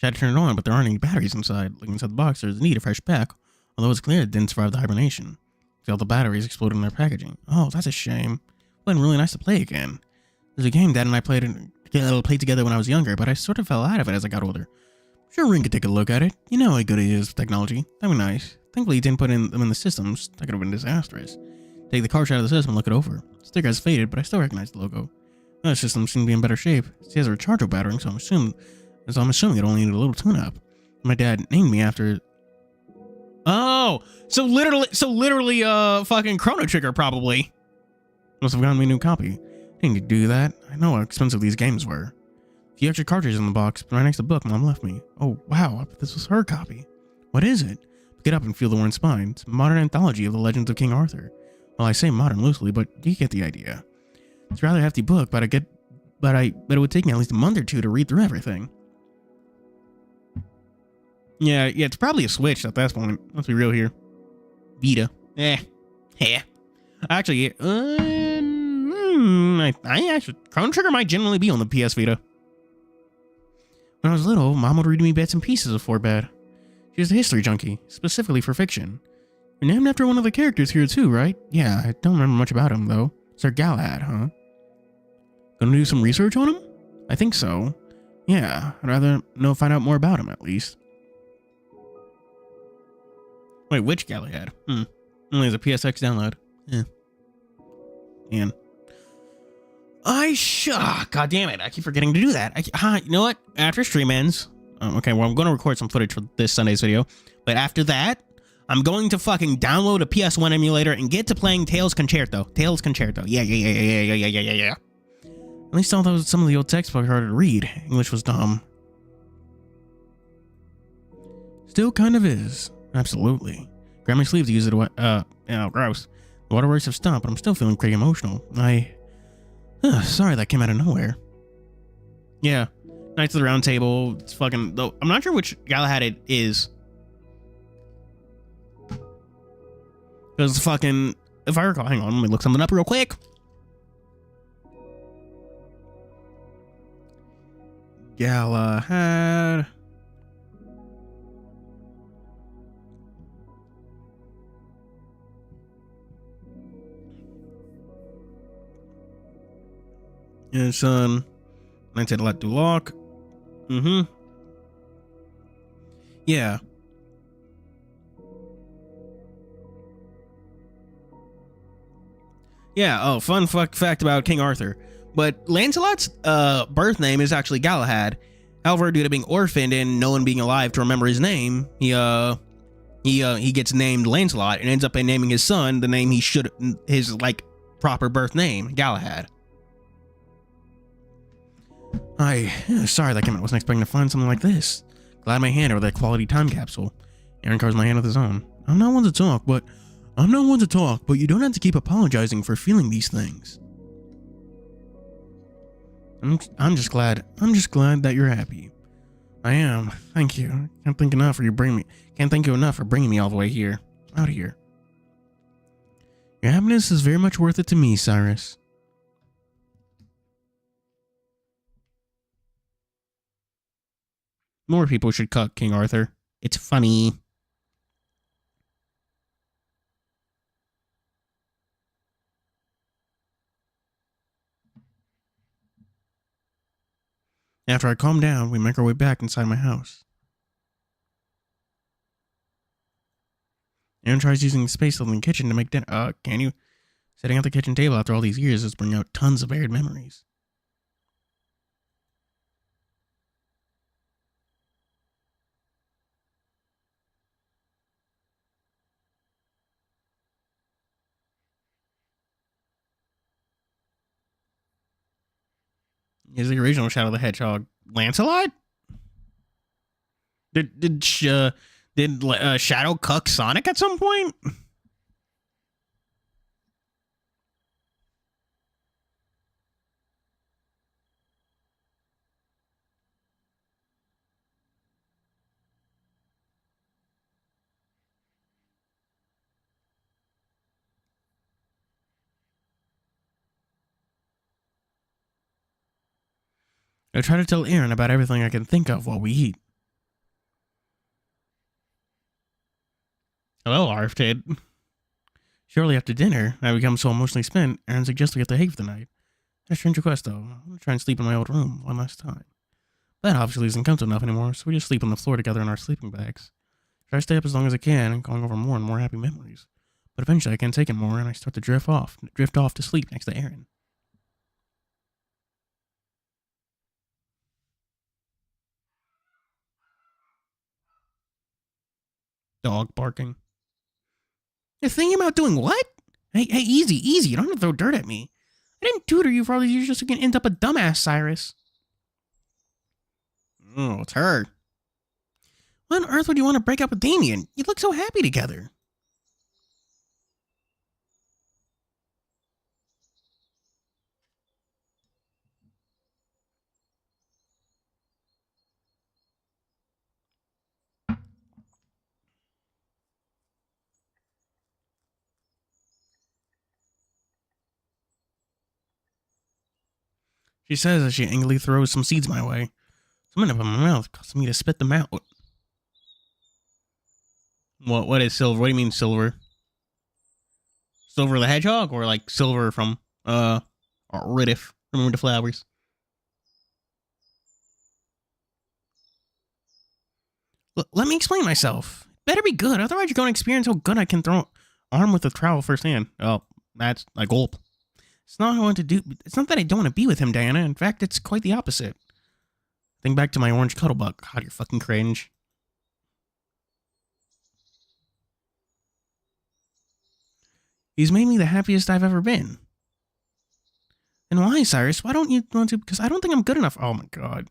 Tried to turn it on, but there aren't any batteries inside. Looking inside the box, there's a need a fresh pack. Although it's clear it didn't survive the hibernation. See all the batteries exploded in their packaging. Oh, that's a shame. It would been really nice to play again. There's a game Dad and I played together when I was younger, but I sort of fell out of it as I got older. Sure, Ring could take a look at it. You know how good he is with technology. That'd be nice. Thankfully, he didn't put them in the systems. That could have been disastrous. Take the cartridge out of the system and look it over. The sticker has faded, but I still recognize the logo. The system seems to be in better shape. It has a rechargeable battery, so I'm assuming it only needed a little tune-up. My dad named me after. Oh, so literally, fucking Chrono Trigger probably. Must have gotten me a new copy. Didn't need to do that. I know how expensive these games were. A few extra cartridges in the box, but right next to the book Mom left me. Oh, wow, this was her copy. What is it? Pick it up and feel the worn spine. It's a modern anthology of the legends of King Arthur. Well, I say modern loosely, but you get the idea. It's a rather hefty book, but it would take me at least a month or two to read through everything. Yeah, it's probably a Switch at that point. Let's be real here. Vita. Actually, I actually, Chrono Trigger might generally be on the PS Vita. When I was little, Mom would read me bits and pieces before bed. She was a history junkie, specifically for fiction. You're named after one of the characters here too, right? Yeah, I don't remember much about him though. Sir Galahad, huh? Gonna do some research on him? I think so. Yeah, I'd rather find out more about him at least. Wait, which Galahad? Only as a PSX download. Yeah. And God damn it, I keep forgetting to do that. You know what? After stream ends, okay, well, I'm going to record some footage for this Sunday's video, but after that, I'm going to fucking download a PS1 emulator and get to playing Tales Concerto. Tales Concerto. Yeah. At least although some of the old textbooks are harder to read, English was dumb. Still kind of is. Absolutely. Grab my sleeve to use it. Gross. The waterworks have stopped, but I'm still feeling pretty emotional. Sorry that came out of nowhere. Yeah. Knights of the Round Table. It's fucking. Though I'm not sure which Galahad it is. Because fucking. If I recall, hang on, let me look something up real quick. Galahad. It's Knights of the Lock. Yeah. Yeah, oh, fun fact about King Arthur. But Lancelot's birth name is actually Galahad. However, due to being orphaned and no one being alive to remember his name, he gets named Lancelot and ends up naming his son the name his proper birth name, Galahad. Sorry that came out. I wasn't expecting to find something like this. Glad my hand over that quality time capsule. Aaron covers my hand with his own. I'm not one to talk, but you don't have to keep apologizing for feeling these things. I'm just glad that you're happy. I am. Thank you. Can't thank you enough for bringing me all the way here. Out here. Your happiness is very much worth it to me, Cyrus. More people should cut King Arthur. It's funny. After I calm down, we make our way back inside my house. Aaron tries using the space in the kitchen to make dinner. Can you? Sitting at the kitchen table after all these years is bringing out tons of varied memories. Is the original Shadow the Hedgehog Lancelot? Did Shadow cuck Sonic at some point? I try to tell Aaron about everything I can think of while we eat. Hello, Arftid. Shortly after dinner, I become so emotionally spent, Aaron suggests we get the hay for the night. A strange request, though. I'm gonna try and sleep in my old room one last time. That obviously isn't comfortable enough anymore, so we just sleep on the floor together in our sleeping bags. Try to stay up as long as I can, going over more and more happy memories. But eventually I can't take it more, and I start to drift off to sleep next to Aaron. Dog barking. You're thinking about doing what? Hey, easy. You don't have to throw dirt at me. I didn't tutor you for all these years just so you can end up a dumbass, Cyrus. Oh, it's her. Why on earth would you want to break up with Damien? You look so happy together. She says as she angrily throws some seeds my way. Something up in my mouth caused me to spit them out. What is silver? What do you mean silver? Silver the Hedgehog, or like silver from Riddif from the Flowers? Let me explain myself. Better be good, otherwise you're going to experience how good I can throw arm with a trowel firsthand. Oh, that's a gulp. It's not what I want to do. It's not that I don't want to be with him, Diana. In fact, it's quite the opposite. Think back to my orange cuddlebuck. God, you're fucking cringe. He's made me the happiest I've ever been. And why, Cyrus? Why don't you want to? Because I don't think I'm good enough. Oh my god.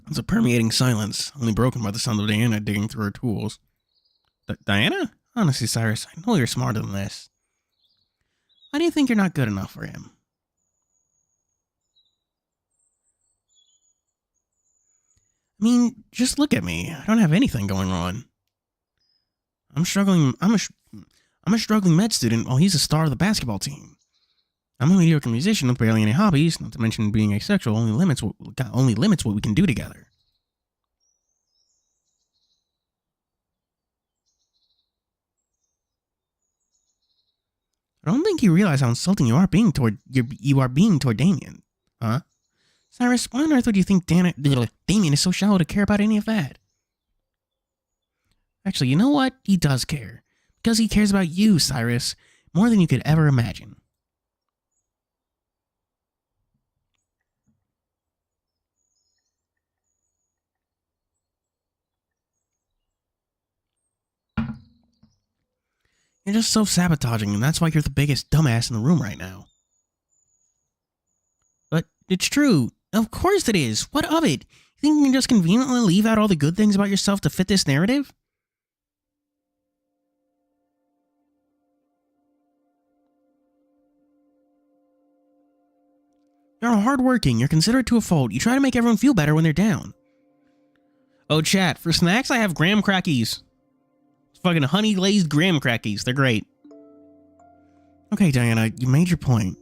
It's a permeating silence, only broken by the sound of Diana digging through her tools. Diana? Honestly, Cyrus, I know you're smarter than this. Why do you think you're not good enough for him? I mean, just look at me. I don't have anything going on. I'm struggling. I'm a struggling med student while he's a star of the basketball team. I'm a mediocre musician with barely any hobbies, not to mention being asexual only limits what we can do together. I don't think you realize how insulting you are being toward Damien, huh? Cyrus, why on earth would you think Damien is so shallow to care about any of that? Actually, you know what? He does care. Because he cares about you, Cyrus, more than you could ever imagine. You're just self-sabotaging, and that's why you're the biggest dumbass in the room right now. But it's true. Of course it is. What of it? You think you can just conveniently leave out all the good things about yourself to fit this narrative? You're hardworking, you're considerate to a fault, you try to make everyone feel better when they're down. Oh, chat, for snacks I have graham crackies. It's fucking honey glazed graham crackies, they're great. Okay, Diana, you made your point.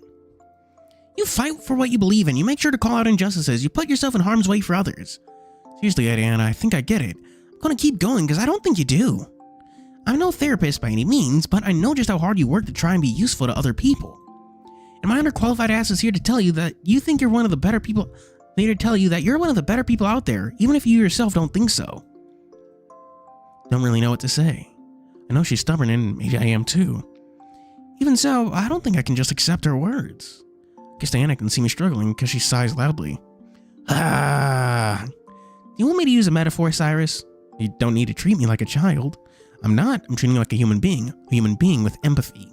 You fight for what you believe in, you make sure to call out injustices, you put yourself in harm's way for others. Seriously, Diana, I think I get it. I'm gonna keep going because I don't think you do. I'm no therapist by any means, but I know just how hard you work to try and be useful to other people. And my underqualified ass is here to tell you that you think you're one of the better people. Here to tell you that you're one of the better people out there, even if you yourself don't think so. Don't really know what to say. I know she's stubborn and maybe I am too. Even so, I don't think I can just accept her words. Guess Diana can see me struggling because she sighs loudly. Ah. Do you want me to use a metaphor, Cyrus? You don't need to treat me like a child. I'm not. I'm treating you like a human being with empathy.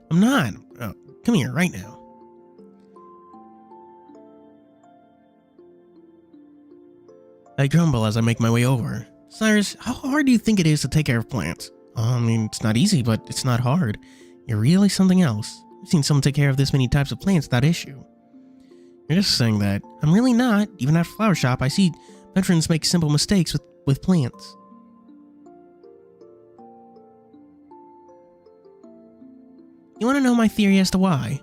I'm not. Oh, come here right now. I grumble as I make my way over. Cyrus, how hard do you think it is to take care of plants? I mean, it's not easy, but it's not hard. You're really something else. I've seen someone take care of this many types of plants without issue. You're just saying that. I'm really not. Even at a flower shop, I see veterans make simple mistakes with plants. You want to know my theory as to why?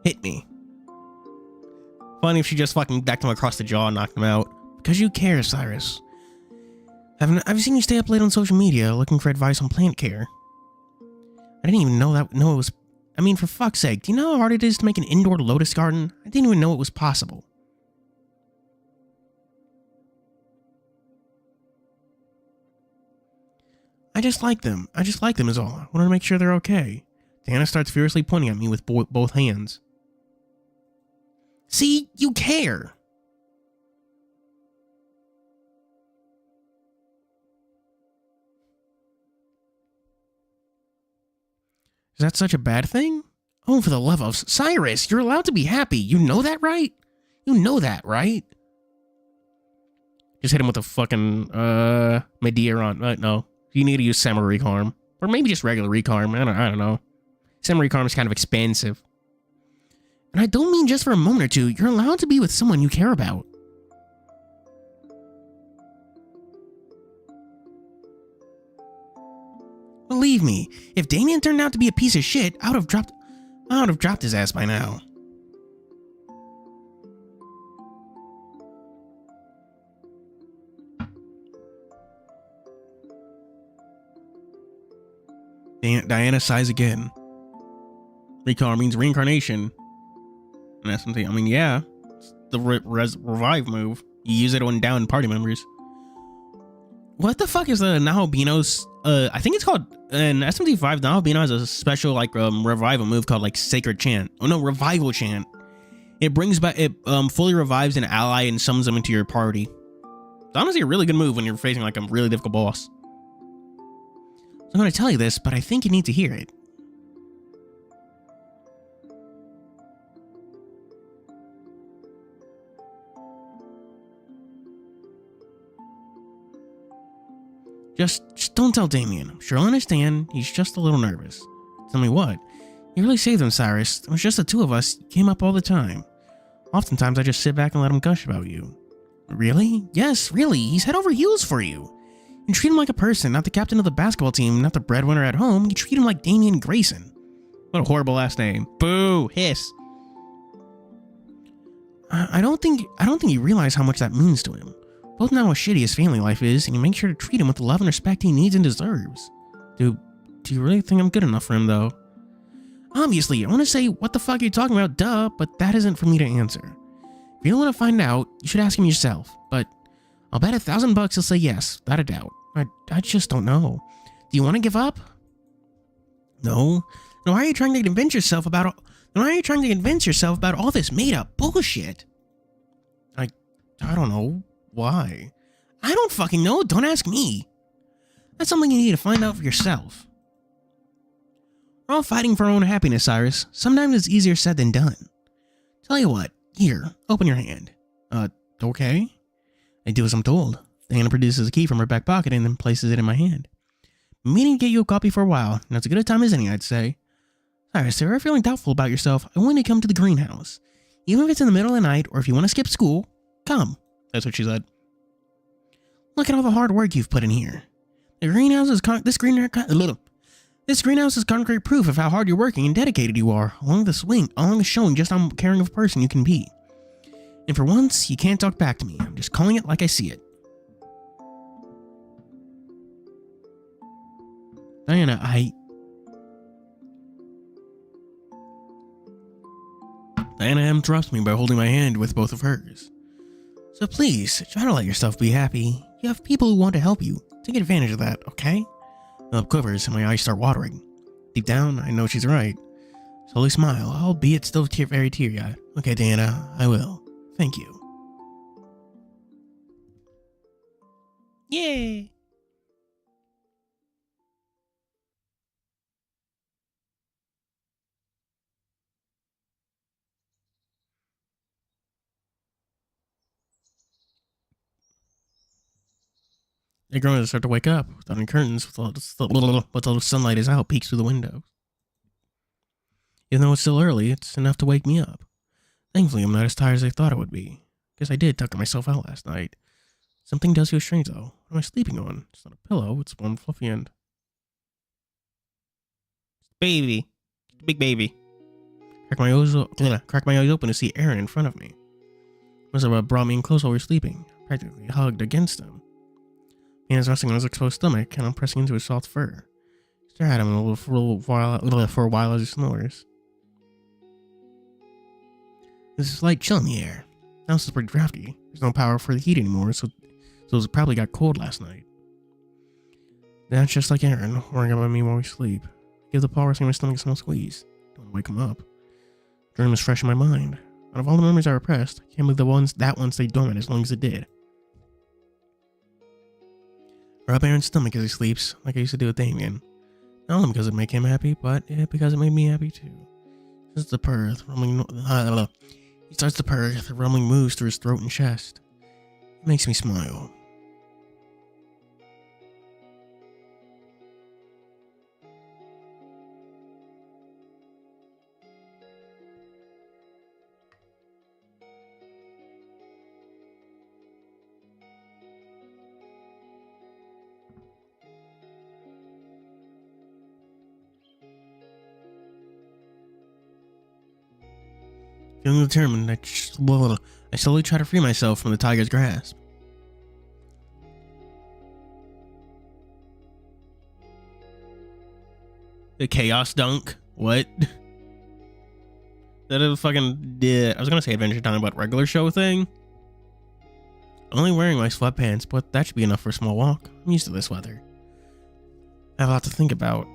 Hit me. Funny if she just fucking decked him across the jaw and knocked him out. Because you care, Cyrus. I've seen you stay up late on social media looking for advice on plant care. I didn't even know it was... I mean, for fuck's sake, do you know how hard it is to make an indoor lotus garden? I didn't even know it was possible. I just like them. I just like them is all. I wanted to make sure they're okay. Diana starts furiously pointing at me with both hands. See? You care! Is that such a bad thing? Oh, for the love of... Cyrus, you're allowed to be happy. You know that, right? You know that, right? Just hit him with a fucking, Medea no. You need to use Samurai Recarm. Or maybe just regular Recarm. I don't know. Samurai Recarm is kind of expensive. And I don't mean just for a moment or two. You're allowed to be with someone you care about. Believe me, if Damien turned out to be a piece of shit, I would have dropped his ass by now. Diana sighs again. Recar means reincarnation. And that's something, I mean, yeah. It's the revive move. You use it on down party members. What the fuck is the Nahobinos? I think it's called, in SMT5, Nahabino has a special, like, revival move called, like, Sacred Chant. Oh, no, Revival Chant. It brings back, it fully revives an ally and summons them into your party. It's honestly a really good move when you're facing, like, a really difficult boss. So I'm going to tell you this, but I think you need to hear it. Just don't tell Damien. I'm sure he'll understand. He's just a little nervous. Tell me what? You really saved him, Cyrus. It was just the two of us. You came up all the time. Oftentimes, I just sit back and let him gush about you. Really? Yes, really. He's head over heels for you. You treat him like a person, not the captain of the basketball team, not the breadwinner at home. You treat him like Damien Grayson. What a horrible last name. Boo! Hiss. I don't think you realize how much that means to him. Both know how shitty his family life is, and you make sure to treat him with the love and respect he needs and deserves. Do you really think I'm good enough for him, though? Obviously, I want to say, what the fuck are you talking about, duh, but that isn't for me to answer. If you don't want to find out, you should ask him yourself, but I'll bet $1,000 he'll say yes, without a doubt. I just don't know. Do you want to give up? No. Then why are you trying to convince yourself about all this made-up bullshit? I don't know. Why? I don't fucking know. Don't ask me. That's something you need to find out for yourself. We're all fighting for our own happiness, Cyrus. Sometimes it's easier said than done. Tell you what. Here, open your hand. Okay? I do as I'm told. Diana produces a key from her back pocket and then places it in my hand. I'm meaning to get you a copy for a while. Now it's as good a time as any, I'd say. Cyrus, if you're feeling doubtful about yourself, I want you to come to the greenhouse. Even if it's in the middle of the night, or if you want to skip school, come. That's what she said. Look at all the hard work you've put in here. This greenhouse is concrete proof of how hard you're working and dedicated you are, along the showing just how caring of a person you can be. And for once, you can't talk back to me. I'm just calling it like I see it. Diana, Diana interrupts me by holding my hand with both of hers. So please, try to let yourself be happy. You have people who want to help you. Take advantage of that, okay? My lip quivers and my eyes start watering. Deep down, I know she's right. Slowly smile, albeit still very teary-eyed. Okay, Diana, I will. Thank you. Yay! The girls start to wake up, without any curtains, but the sunlight is out, peeks through the window. Even though it's still early, it's enough to wake me up. Thankfully, I'm not as tired as I thought I would be. Guess I did tuck myself out last night. Something does feel strange, though. What am I sleeping on? It's not a pillow, it's one fluffy end. Baby. Big baby. Crack my eyes open to see Aaron in front of me. Must have brought me in close while we were sleeping, practically hugged against him. Hands resting on his exposed stomach, and I'm pressing into his soft fur. Stare at him for a while as he snores. There's a slight chill in the air. The house is pretty drafty. There's no power for the heat anymore, so it probably got cold last night. That's just like Aaron, worrying about me while we sleep. Give the paw resting on my stomach a small squeeze. Don't wake him up. Dream is fresh in my mind. Out of all the memories I repressed, I can't believe that one stayed dormant as long as it did. I rub Aaron's stomach as he sleeps, like I used to do with Damien. Not only because it made him happy, but because it made me happy too. He starts to purr, the rumbling moves through his throat and chest. It makes me smile. Feeling determined, I slowly try to free myself from the tiger's grasp. The chaos dunk? What? That is fucking... I was gonna say Adventure Time, but regular show thing? Only wearing my sweatpants, but that should be enough for a small walk. I'm used to this weather. I have a lot to think about.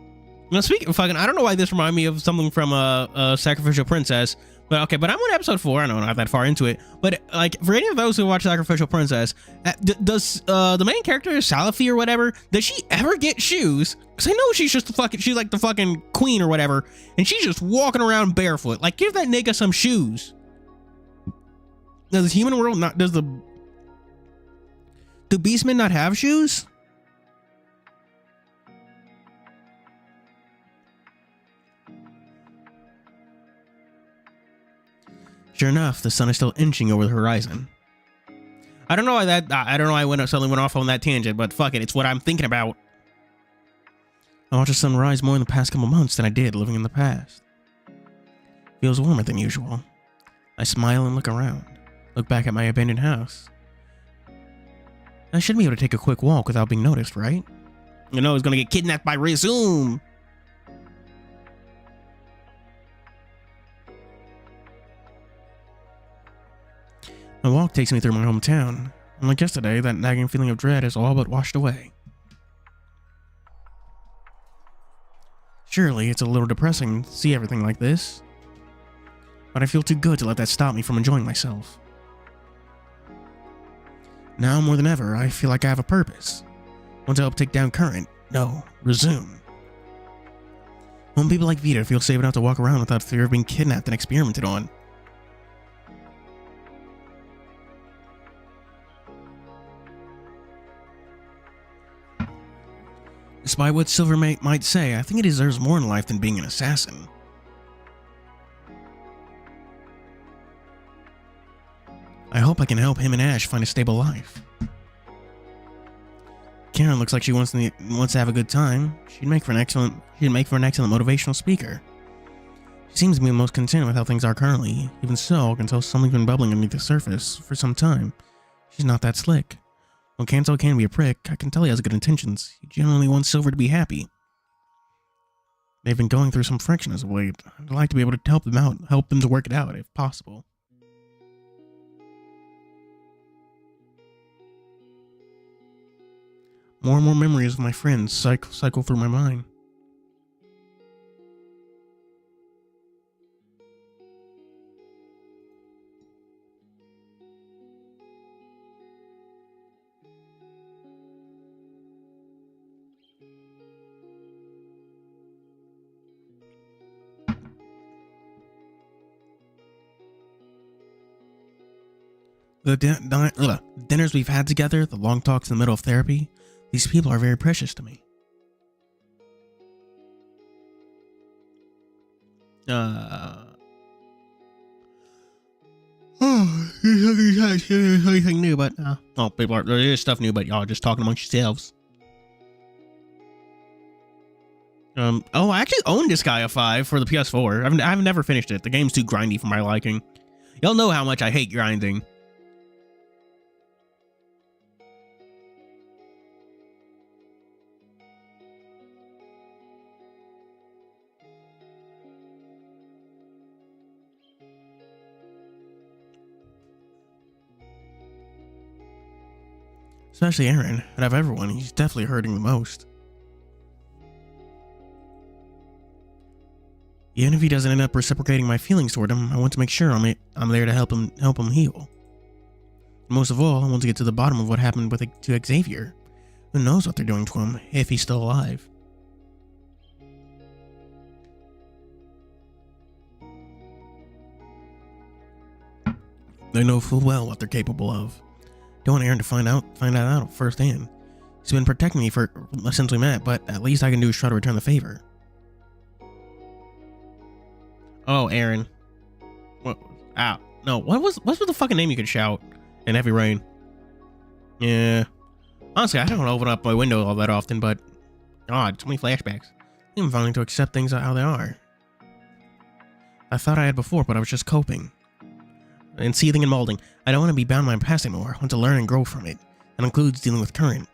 Now, speaking of fucking... I don't know why this reminded me of something from a Sacrificial Princess. But okay, but I'm on episode 4. I know I'm not that far into it. But like, for any of those who watch Sacrificial Princess, does the main character, Salafi or whatever, does she ever get shoes? Because I know she's just she's like the fucking queen or whatever, and she's just walking around barefoot. Like, give that nigga some shoes. Does the human world not? Do beastmen not have shoes? Sure enough, the sun is still inching over the horizon. I don't know why I suddenly went off on that tangent, but fuck it, it's what I'm thinking about. I watched the sun rise more in the past couple months than I did living in the past. Feels warmer than usual. I smile and look around. Look back at my abandoned house. I should be able to take a quick walk without being noticed, right? You know, he's gonna get kidnapped by Resume. My walk takes me through my hometown. Unlike yesterday, that nagging feeling of dread is all but washed away. Surely, it's a little depressing to see everything like this. But I feel too good to let that stop me from enjoying myself. Now more than ever, I feel like I have a purpose. Want to help take down Current. No, Resume. I want people like Vita feel safe enough to walk around without fear of being kidnapped and experimented on. Despite what Silver might say, I think it deserves more in life than being an assassin. I hope I can help him and Ash find a stable life. Karen looks like she wants to have a good time. She'd make for an excellent motivational speaker. She seems to be most content with how things are currently. Even so, I can tell something's been bubbling underneath the surface for some time. She's not that slick. While Cancel can be a prick, I can tell he has good intentions. He genuinely wants Silver to be happy. They've been going through some friction as of late. I'd like to be able to help them to work it out if possible. More and more memories of my friends cycle through my mind. The dinners we've had together, the long talks in the middle of therapy, these people are very precious to me. Anything new, but there is stuff new, but y'all are just talking amongst yourselves. I actually own Disgaea 5 for the PS4. I've never finished it. The game's too grindy for my liking. Y'all know how much I hate grinding. Especially Aaron. Out of everyone, he's definitely hurting the most. Even if he doesn't end up reciprocating my feelings toward him, I want to make sure I'm there to help him heal. Most of all, I want to get to the bottom of what happened to Xavier. Who knows what they're doing to him, if he's still alive. They know full well what they're capable of. Don't want Aaron to find out firsthand. He's been protecting me since we met, but at least I can do is try to return the favor. Oh, Aaron. What? Ow. No, what's the fucking name you could shout in heavy rain? Yeah. Honestly, I don't open up my window all that often, but God, so many flashbacks. I'm finally to accept things how they are. I thought I had before, but I was just coping. And seething and molding. I don't want to be bound by my past anymore. I want to learn and grow from it. That includes dealing with current.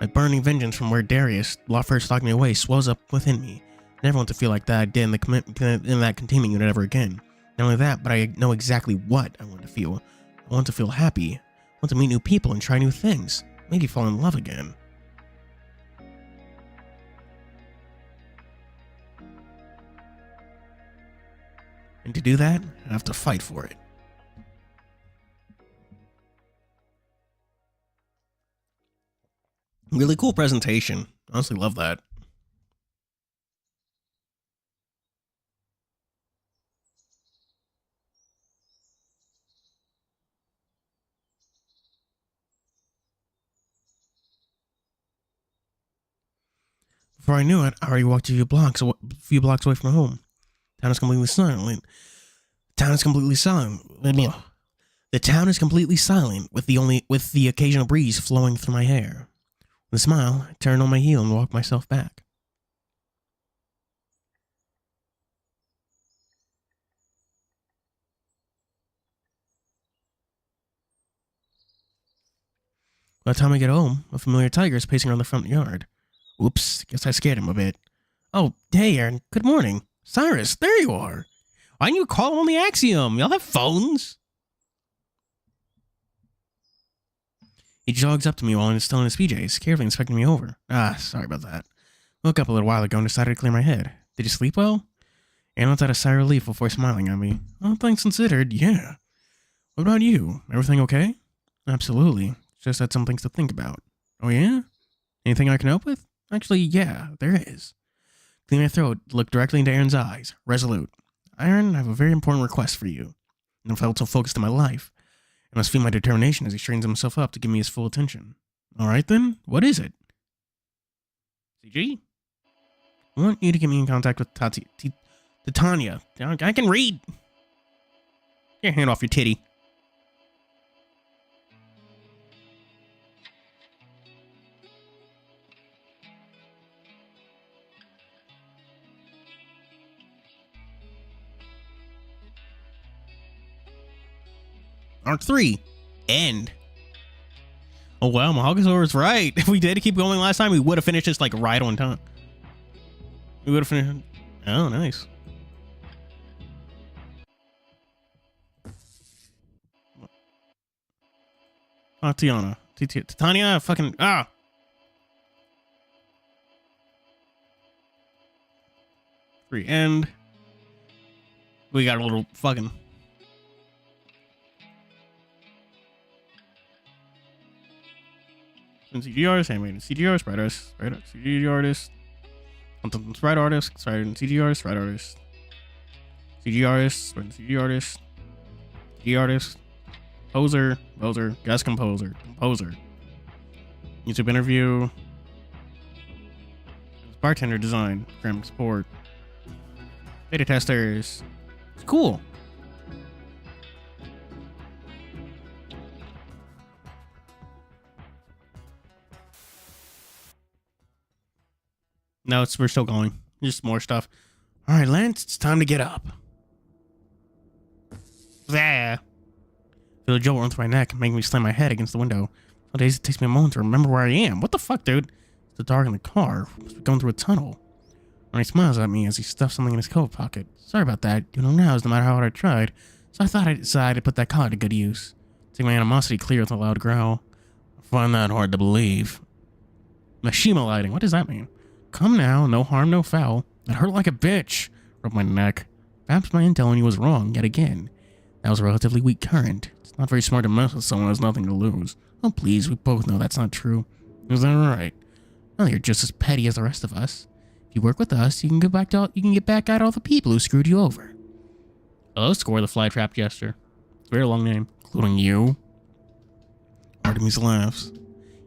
My burning vengeance from where Darius first locked me away swells up within me. I never want to feel like that I did in that containment unit ever again. Not only that, but I know exactly what I want to feel. I want to feel happy. I want to meet new people and try new things. Maybe fall in love again. And to do that, I have to fight for it. Really cool presentation. Honestly, love that. Before I knew it, I already walked a few blocks away from home. The town is completely silent. The town is completely silent with the occasional breeze flowing through my hair. With a smile, I turned on my heel and walked myself back. By the time I get home, a familiar tiger is pacing around the front yard. Oops, guess I scared him a bit. Oh, hey Aaron, good morning. Cyrus, there you are. Why didn't you call on the Axiom? Y'all have phones? He jogs up to me while I'm still in his PJs, carefully inspecting me over. Sorry about that. Woke up a little while ago and decided to clear my head. Did you sleep well? Aaron let out a sigh of relief before smiling at me. All things considered, yeah. What about you? Everything okay? Absolutely. Just had some things to think about. Oh yeah? Anything I can help with? Actually, yeah, there is. Clearing my throat, looked directly into Aaron's eyes, resolute. Aaron, I have a very important request for you. I've felt so focused in my life. I must feel my determination as he strains himself up to give me his full attention. Alright then, what is it? CG? I want you to get me in contact with Titania. I can read. Get your hand off your titty. Arc 3. End. Oh wow, Mahagasaur was right. If we did keep going last time, we would have finished this like right on time. We would have finished. Oh, nice. Oh, Tiana. Titania, fucking. Ah! Free end. We got a little fucking. CG artist, animated CG artist, sprite artist, CG artist, sprite artist, CG artist, sprite artist, CG artist, CG artist, CG artist, poser, guest composer, YouTube interview, bartender design, graphic support, beta testers. It's cool. No, we're still going. Just more stuff. All right, Lance, it's time to get up. Yeah. Feel a jolt run through my neck, making me slam my head against the window. Some days it takes me a moment to remember where I am. What the fuck, dude? It's the dark in the car. Must be going through a tunnel. Ronnie smiles at me as he stuffs something in his coat pocket. Sorry about that. You know now is no matter how hard I tried. So I thought I'd decide to put that collar to good use. Take my animosity clear with a loud growl. I find that hard to believe. Mashima lighting. What does that mean? Come now, no harm, no foul. It hurt like a bitch. Rubbed my neck. Perhaps my intel on you was wrong, yet again. That was a relatively weak current. It's not very smart to mess with someone who has nothing to lose. Oh please, we both know that's not true. Is that right? Well, you're just as petty as the rest of us. If you work with us, you can get back at all the people who screwed you over. Oh, score the flytrap gesture. It's a very long name, including you. Artemis laughs.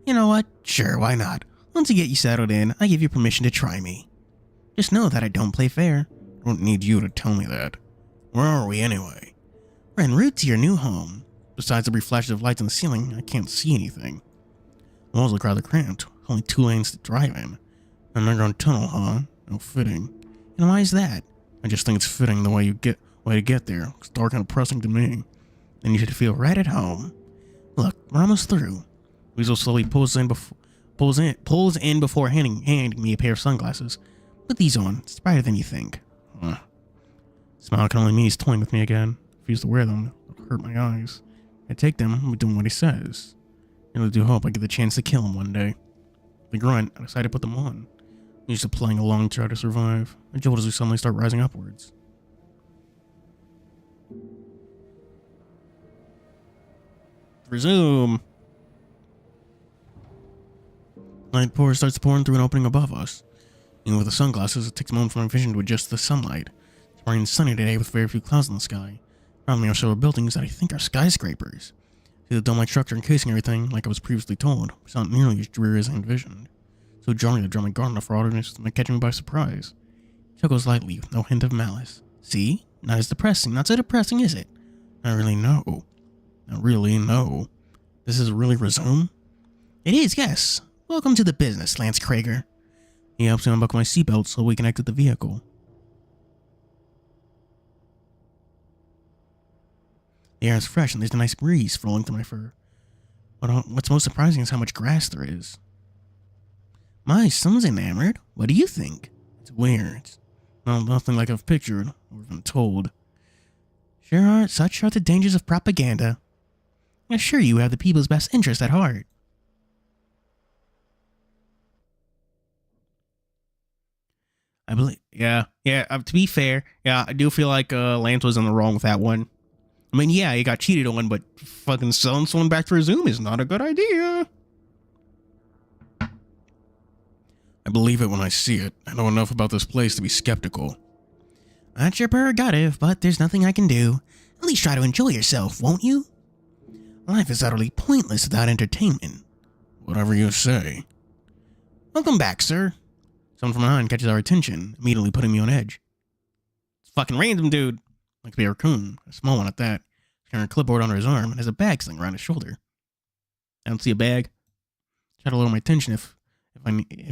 You know what? Sure, why not? Once I get you settled in, I give you permission to try me. Just know that I don't play fair. I don't need you to tell me that. Where are we anyway? We're en route to your new home. Besides the brief flashes of lights on the ceiling, I can't see anything. The walls look rather cramped, only 2 lanes to drive in. An underground tunnel, huh? No fitting. And why is that? I just think it's fitting the way to get there. It's dark and oppressing to me. Then you should feel right at home. Look, we're almost through. Weasel slowly pulls in before handing me a pair of sunglasses. Put these on. It's brighter than you think. Smile can only mean he's toying with me again. If he used to wear them, it'll hurt my eyes. I take them and doing what he says. And I do hope I get the chance to kill him one day. The grunt, I decide to put them on. I'm used to playing along to try to survive. I jolt as we suddenly start rising upwards. Resume. Light starts pouring through an opening above us. Even with the sunglasses, it takes a moment for my vision to adjust to the sunlight. It's bright and sunny today with very few clouds in the sky. Around me are several buildings that I think are skyscrapers. See the dome-like structure encasing everything, like I was previously told. It's not nearly as dreary as I envisioned. So jarring to draw my guard enough for others to catch me by surprise. He chuckles lightly with no hint of malice. See? Not as depressing. Not so depressing, is it? Not really, no. Not really, no. This is really resume? It is, yes. Welcome to the business, Lance Krager. He helps me unbuckle my seatbelt so we can exit the vehicle. The air is fresh and there's a nice breeze flowing through my fur. But what's most surprising is how much grass there is. My son's enamored. What do you think? It's weird. Well, nothing like I've pictured or been told. Such are the dangers of propaganda. I assure you have the people's best interest at heart. I believe, yeah. To be fair, yeah, I do feel like Lance was in the wrong with that one. I mean, yeah, he got cheated on, but fucking selling someone back to resume is not a good idea. I believe it when I see it. I know enough about this place to be skeptical. That's your prerogative, but there's nothing I can do. At least try to enjoy yourself, won't you? Life is utterly pointless without entertainment. Whatever you say. Welcome back, sir. Someone from behind catches our attention, immediately putting me on edge. It's fucking random, dude. Like to be a raccoon, a small one at that. He's carrying a clipboard under his arm and has a bag slung around his shoulder. I don't see a bag. Try to lower my tension if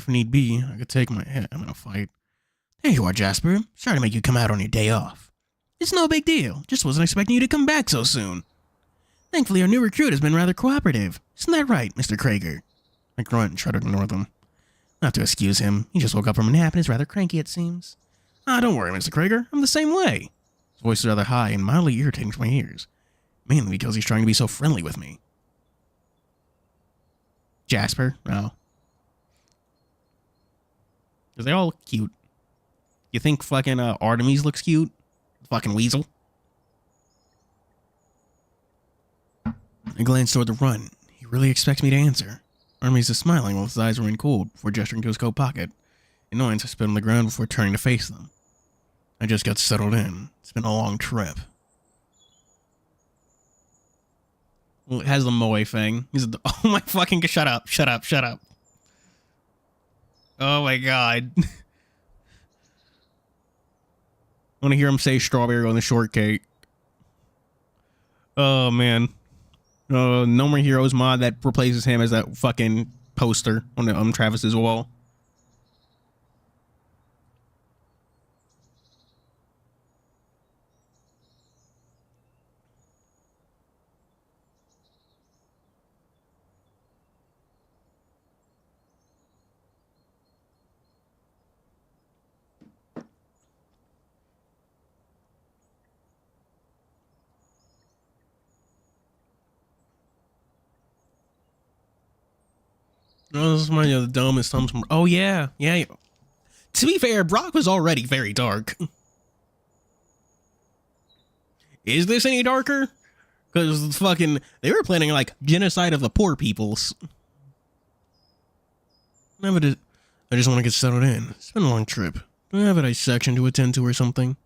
need be. I could take my head. I'm in a fight. There you are, Jasper. Sorry to make you come out on your day off. It's no big deal. Just wasn't expecting you to come back so soon. Thankfully, our new recruit has been rather cooperative. Isn't that right, Mr. Krager? I grunt and try to ignore them. Not to excuse him. He just woke up from a nap and is rather cranky, it seems. Ah, don't worry, Mr. Krager. I'm the same way. His voice is rather high and mildly irritating to my ears. Mainly because he's trying to be so friendly with me. Jasper? Oh. Because they're all cute. You think fucking Artemis looks cute? Fucking weasel. I glance toward the run. He really expects me to answer. Artemis is smiling while his eyes remain cold before gesturing to his coat pocket. Annoyance, I spit on the ground before turning to face them. I just got settled in. It's been a long trip. Well, it has the moe thing. Oh my fucking... Shut up. Shut up. Shut up. Oh my god. I want to hear him say strawberry on the shortcake. Oh man. No More Heroes mod that replaces him as that fucking poster on Travis's wall. Oh, this is one of the dumbest thumbs from... Oh, yeah. Yeah. To be fair, Brock was already very dark. Is this any darker? Because fucking... They were planning, like, genocide of the poor peoples. I just want to get settled in. It's been a long trip. Do I have a dissection to attend to or something?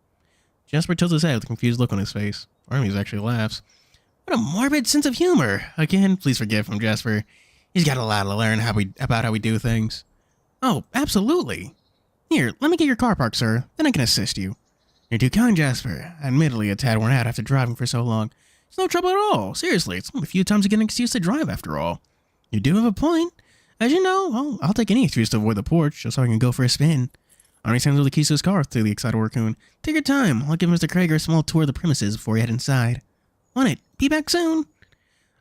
Jasper tilts his head with a confused look on his face. Artemis actually laughs. What a morbid sense of humor. Again, please forgive him, Jasper. He's got a lot to learn about how we do things. Oh, absolutely. Here, let me get your car parked, sir. Then I can assist you. You're too kind, Jasper. Admittedly, a tad worn out after driving for so long. It's no trouble at all. Seriously, it's only a few times to get an excuse to drive after all. You do have a point. As you know, I'll take any excuse to avoid the porch just so I can go for a spin. Arnie hands over the keys to his car to the excited raccoon. Take your time. I'll give Mr. Krager a small tour of the premises before you head inside. On it. Be back soon.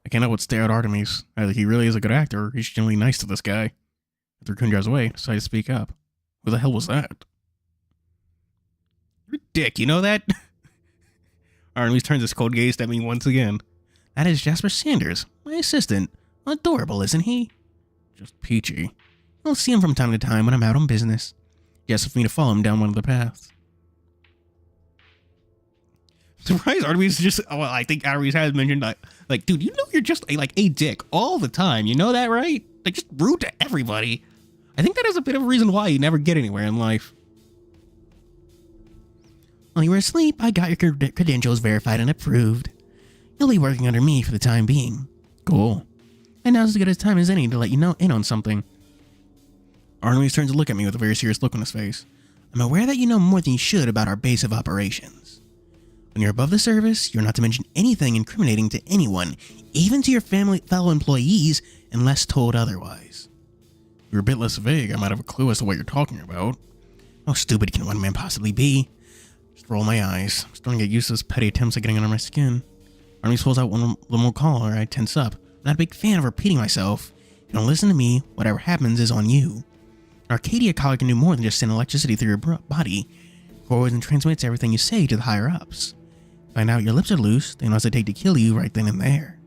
I can't help but stare at Artemis. Either he really is a good actor, or he's genuinely nice to this guy. After Raccoon drives away, I decide to speak up. Who the hell was that? You're a dick, you know that? Artemis turns his cold gaze at me once again. That is Jasper Sanders, my assistant. Adorable, isn't he? Just peachy. I'll see him from time to time when I'm out on business. He asks for me to follow him down one of the paths. Surprise, Artemis just... Well, I think Artemis has mentioned that... Like, dude, you know you're just a dick all the time. You know that, right? Like, just rude to everybody. I think that is a bit of a reason why you never get anywhere in life. While you were asleep, I got your credentials verified and approved. You'll be working under me for the time being. Cool. And now's as good a time as any to let you know in on something. Artemis turns to look at me with a very serious look on his face. I'm aware that you know more than you should about our base of operations. When you're above the service, you're not to mention anything incriminating to anyone, even to your fellow employees, unless told otherwise. If you're a bit less vague, I might have a clue as to what you're talking about. How stupid can one man possibly be? Just roll my eyes. I'm starting to get used to this petty attempts at getting under my skin. Artemis pulls out one little more collar, I tense up. I'm not a big fan of repeating myself. If you don't listen to me, whatever happens is on you. An Arcadia collar can do more than just send electricity through your body. It forwards and transmits everything you say to the higher-ups. Find out your lips are loose, they know what it takes to kill you right then and there.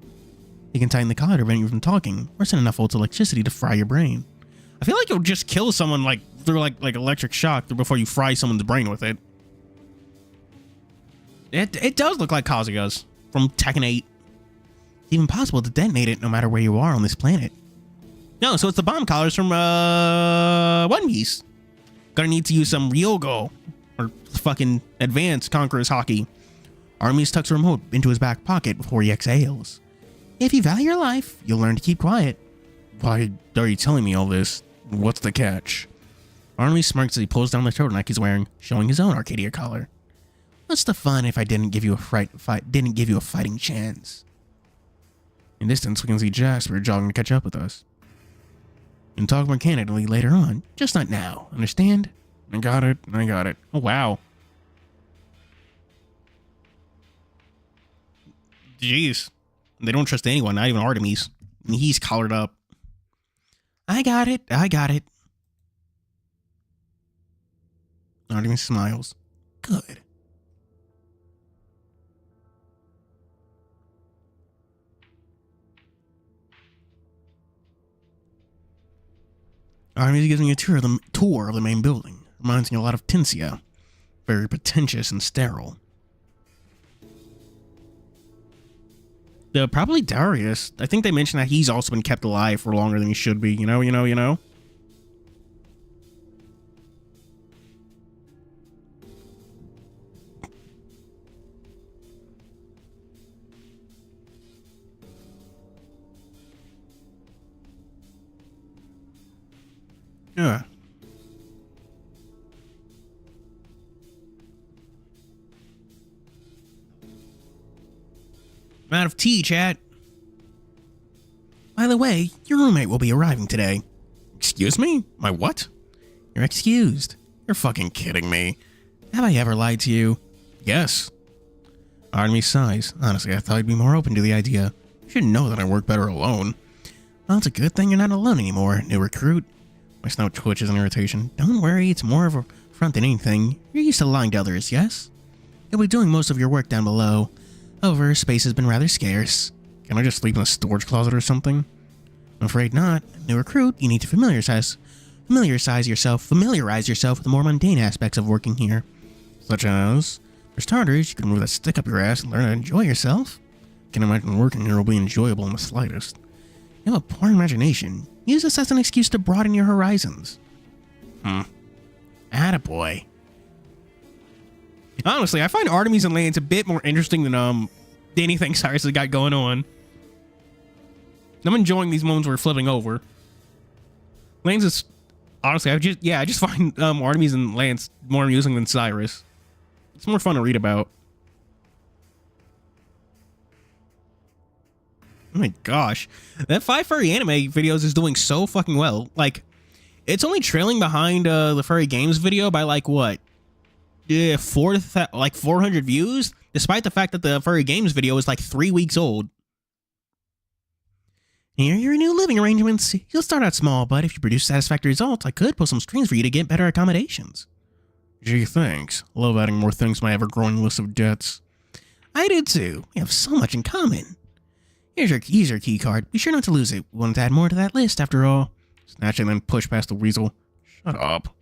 You can tighten the collar to prevent you from talking, or send enough volts of electricity to fry your brain. I feel like you'll just kill someone through like electric shock before you fry someone's brain with it. It does look like Kazuya's from Tekken 8. It's even possible to detonate it no matter where you are on this planet. No, so it's the bomb collars from One Piece. Gonna need to use some Ryogo or fucking advanced Conqueror's Hockey. Artemis tucks a remote into his back pocket before he exhales. If you value your life, you'll learn to keep quiet. Why are you telling me all this? What's the catch? Artemis smirks as he pulls down the turtleneck he's wearing, showing his own Arcadia collar. What's the fun if I didn't give you a fighting chance? In distance, we can see Jasper jogging to catch up with us. We can talk more candidly later on, just not now. Understand? I got it. Oh, wow. Jeez. They don't trust anyone, not even Artemis. And he's collared up. I got it. Artemis smiles. Good. Artemis gives me a tour of the main building. Reminds me a lot of Tinsia. Very pretentious and sterile. Probably Darius. I think they mentioned that he's also been kept alive for longer than he should be. You know. Yeah. I'm out of tea, chat. By the way, your roommate will be arriving today. Excuse me? My what? You're excused. You're fucking kidding me. Have I ever lied to you? Yes. Artemis sighs. Honestly, I thought you'd be more open to the idea. You should know that I work better alone. Well, it's a good thing you're not alone anymore, new recruit. My snout twitches in irritation. Don't worry, it's more of a front than anything. You're used to lying to others, yes? You'll be doing most of your work down below. However, space has been rather scarce. Can I just sleep in a storage closet or something? I'm afraid not. New recruit, you need to familiarize yourself with the more mundane aspects of working here. Such as, for starters, you can move that stick up your ass and learn to enjoy yourself. Can't imagine working here will be enjoyable in the slightest. You have a poor imagination. Use this as an excuse to broaden your horizons. Attaboy. Honestly, I find Artemis and Lance a bit more interesting than anything Cyrus has got going on. I'm enjoying these moments where we're flipping over. Lance is honestly, I just find Artemis and Lance more amusing than Cyrus. It's more fun to read about. Oh my gosh, that 5 furry anime videos is doing so fucking well. Like, it's only trailing behind the furry games video by like what? 400 views, despite the fact that the furry games video is like 3 weeks old. Here are your new living arrangements. You'll start out small, but if you produce satisfactory results, I could post some strings for you to get better accommodations. Gee, thanks. Love adding more things to my ever-growing list of debts. I do too. We have so much in common. Here's your key card. Be sure not to lose it. We want to add more to that list, after all. Snatch it and then push past the weasel. Shut up.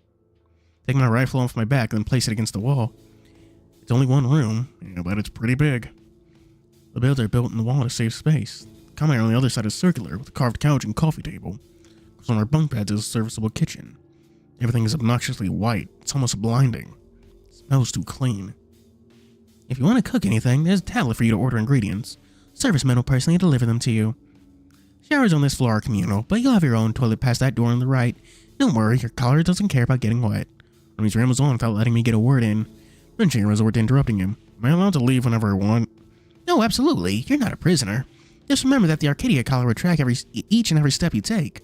Take my rifle off my back and then place it against the wall. It's only one room, but it's pretty big. The beds are built in the wall to save space. The common area on the other side is circular, with a carved couch and coffee table. On our bunk beds is a serviceable kitchen. Everything is obnoxiously white. It's almost blinding. It smells too clean. If you want to cook anything, there's a tablet for you to order ingredients. Servicemen will personally deliver them to you. Showers on this floor are communal, but you'll have your own toilet past that door on the right. Don't worry, your collar doesn't care about getting wet. He's rambles on without letting me get a word in. Eventually I resort to interrupting him. Am I allowed to leave whenever I want? No, absolutely. You're not a prisoner. Just remember that the Arcadia collar will track each and every step you take.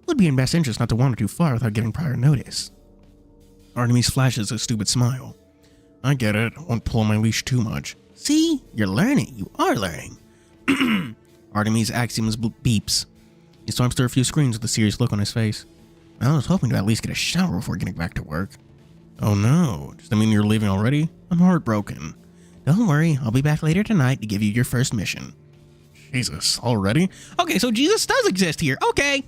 Would be in best interest not to wander too far without giving prior notice. Artemis flashes a stupid smile. I get it. I won't pull on my leash too much. See? You're learning. You are learning. Artemis' axioms beeps. He storms through a few screens with a serious look on his face. I was hoping to at least get a shower before getting back to work. Oh no, does that mean you're leaving already? I'm heartbroken. Don't worry, I'll be back later tonight to give you your first mission. Jesus, already? Okay, so Jesus does exist here, okay!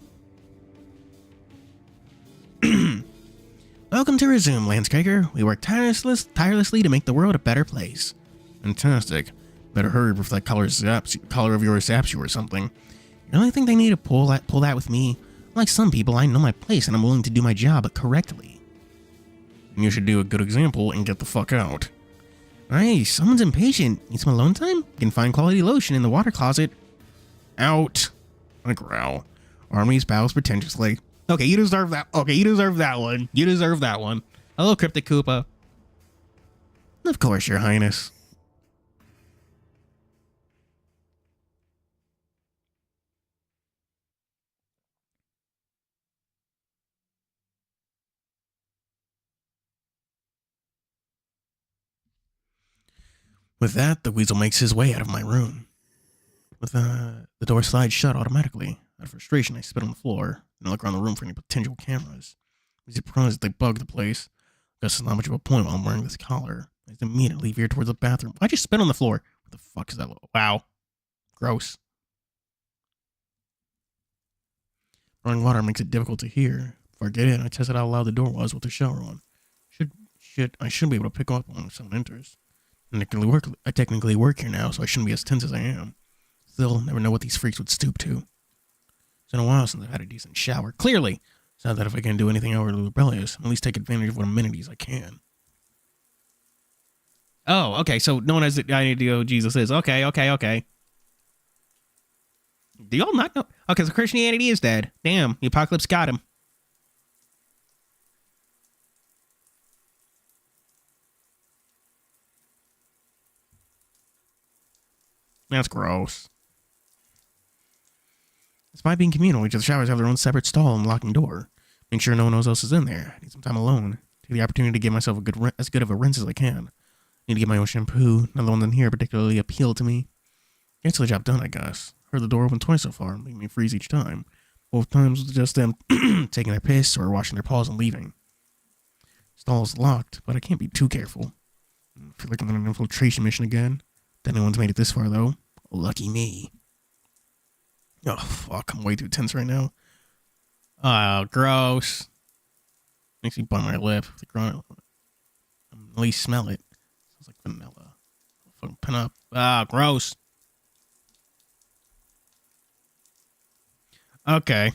Welcome to Resume, Lancecracker. We work tirelessly to make the world a better place. Fantastic. Better hurry before that collar of yours zaps you or something. You really think they need to pull that with me? Like some people, I know my place and I'm willing to do my job correctly. And you should do a good example and get the fuck out. Hey, someone's impatient. Need some alone time? You can find quality lotion in the water closet. Out. I growl. Artemis bows pretentiously. Okay, you deserve that. Okay, you deserve that one. You deserve that one. Hello, Cryptic Koopa. Of course, Your Highness. With that, the weasel makes his way out of my room. With the door slides shut automatically. Out of frustration, I spit on the floor and I look around the room for any potential cameras. I'm surprised they bug the place. Guess it's not much of a point while I'm wearing this collar. I just immediately veer towards the bathroom. Why'd you spit on the floor? What the fuck is that? Wow. Gross. Running water makes it difficult to hear. Before I get in, I tested how loud the door was with the shower on. I should be able to pick up on if someone enters. I technically work here now, so I shouldn't be as tense as I am. Still, never know what these freaks would stoop to. It's been a while since I've had a decent shower. Clearly! It's not that if I can't do anything overly rebellious, at least take advantage of what amenities I can. Oh, okay, so no one has the idea who Jesus is. Okay. Do y'all not know? Okay, so Christianity is dead. Damn, the apocalypse got him. That's gross. Despite being communal, each of the showers have their own separate stall and locking door. Make sure no one else is in there. I need some time alone. Take the opportunity to give myself as good of a rinse as I can. Need to get my own shampoo. None of the ones in here particularly appeal to me. Gets the job done, I guess. Heard the door open twice so far, making me freeze each time. Both times was just them taking their piss or washing their paws and leaving. Stall's locked, but I can't be too careful. I feel like I'm on an infiltration mission again. If anyone's made it this far, though. Lucky me. Oh, fuck. I'm way too tense right now. Oh, gross. Makes me bite my lip. At least smell it. Smells like vanilla. Fucking pin up. Ah, gross. Okay.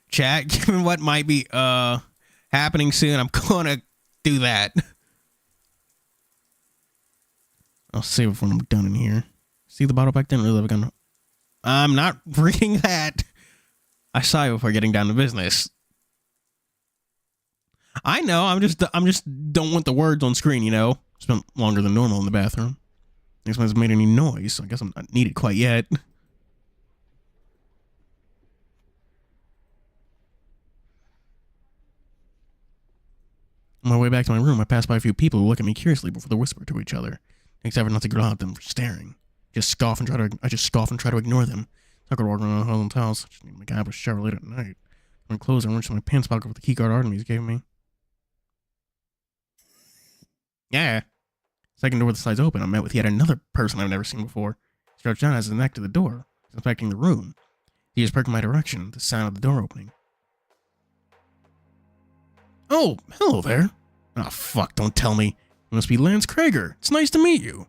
Chat, given what might be happening soon, I'm gonna do that. I'll save it when I'm done in here. See the bottle back then? Really, I'm not reading that. I saw it before getting down to business. I know. I'm just don't want the words on screen. You know, spent longer than normal in the bathroom. This one's made any noise. So I guess I'm not needed quite yet. On my way back to my room, I passed by a few people who look at me curiously before they whisper to each other. Takes effort not to growl at them for staring. I just scoff and try to ignore them. I could walk around the hall and towels. Just need to make a habit shower late at night. When clothes, I reached in my pants pocket with the keycard Artemis gave me. Yeah. Second door that slides open, I'm met with yet another person I've never seen before. He stretched out his neck to the door, inspecting the room. He just perked in my direction at the sound of the door opening. Oh, hello there. Oh, fuck, don't tell me. You must be Lance Krager. It's nice to meet you.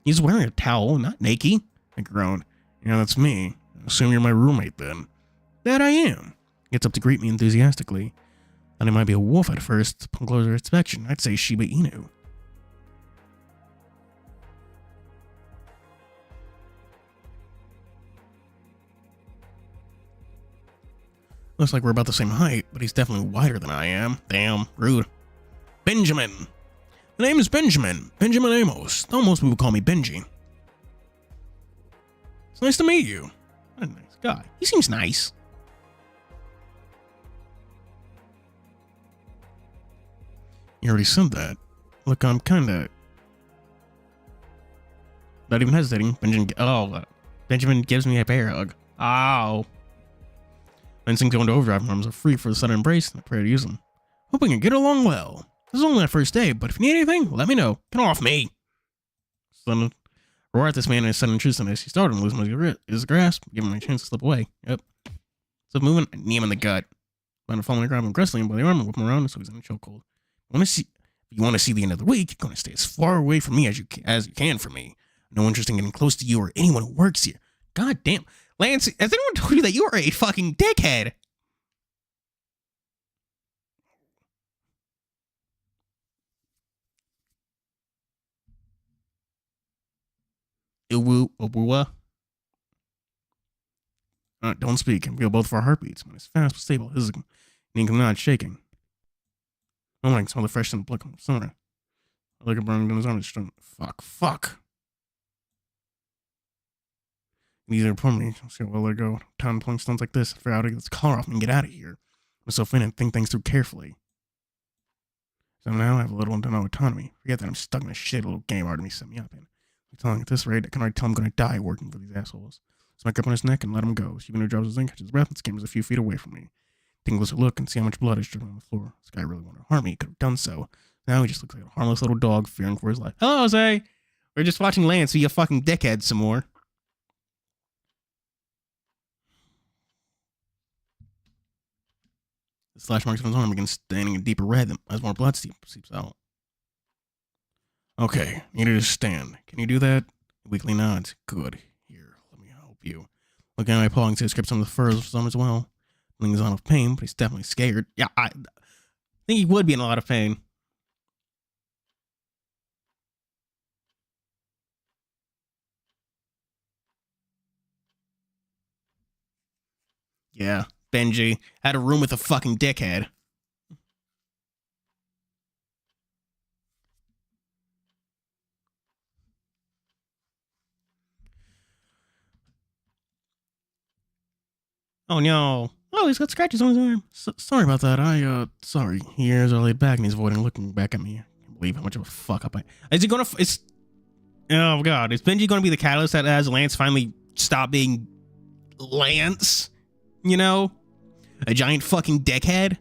He's wearing a towel, not naked. I groaned. Yeah, that's me. I assume you're my roommate then. That I am. Gets up to greet me enthusiastically. Thought he might be a wolf at first. Upon closer inspection, I'd say Shiba Inu. Looks like we're about the same height, but he's definitely wider than I am. Damn, rude. Benjamin. The name is Benjamin. Benjamin Amos. Though most people call me Benji. It's nice to meet you. What a nice guy. He seems nice. You already said that. Look, I'm kinda... Not even hesitating. Benjamin gives me a bear hug. Ow. My instincts go into overdrive. Arms are free for the sudden embrace, and I pray to use them. Hoping we can get along well. This is only our first day, but if you need anything, let me know. Get off me. Sudden roar at this man and his sudden intrusiveness. He started to lose his grasp, giving me a chance to slip away. Yep. So moving, I knee him in the gut. I'm to fall and grab him aggressively by the arm and whip him around so he's in a chokehold. If you want to see the end of the week, you're going to stay as far away from me as you can from me. No interest in getting close to you or anyone who works here. God damn. Lance, has anyone told you that you are a fucking dickhead? Don't speak and feel both of our heartbeats. When it's fast but stable, his ink not shaking. Oh, I can smell the fresh scent of blood from summer. I like a burning down his arm. Fuck. Easier for me. See how well I go. Town pulling stones like this. Figure out how to get this collar off and get out of here. I'm so fin and think things through carefully. So now I have a little to no autonomy. Forget that I'm stuck in a shitty little game Artemis set me up in. I'm telling you, at this rate, I can already tell I'm gonna die working for these assholes. Smack up on his neck and let him go. She even drops his ink, catches his breath, and skims a few feet away from me. Take a closer look and see how much blood is dripping on the floor. This guy really wanted to harm me. He could have done so. Now he just looks like a harmless little dog fearing for his life. Hello, Jose. We're just watching Lance be a fucking dickhead some more. The slash marks on his arm begin staining a deeper red as more blood seeps out. Okay, needed to stand. Can you do that? Weakly nods. Good. Here, let me help you. Looking at my paw and see scrape some of the furs of some as well. He's on of pain, but he's definitely scared. Yeah, I think he would be in a lot of pain. Yeah, Benji had a room with a fucking dickhead. Oh no. Oh, he's got scratches on his arm. Sorry about that. Sorry. He ears are laid back and he's avoiding looking back at me. I can't believe how much of a fuck up I... Is he gonna... Oh god. Is Benji gonna be the catalyst that has Lance finally stop being Lance? You know? A giant fucking dickhead?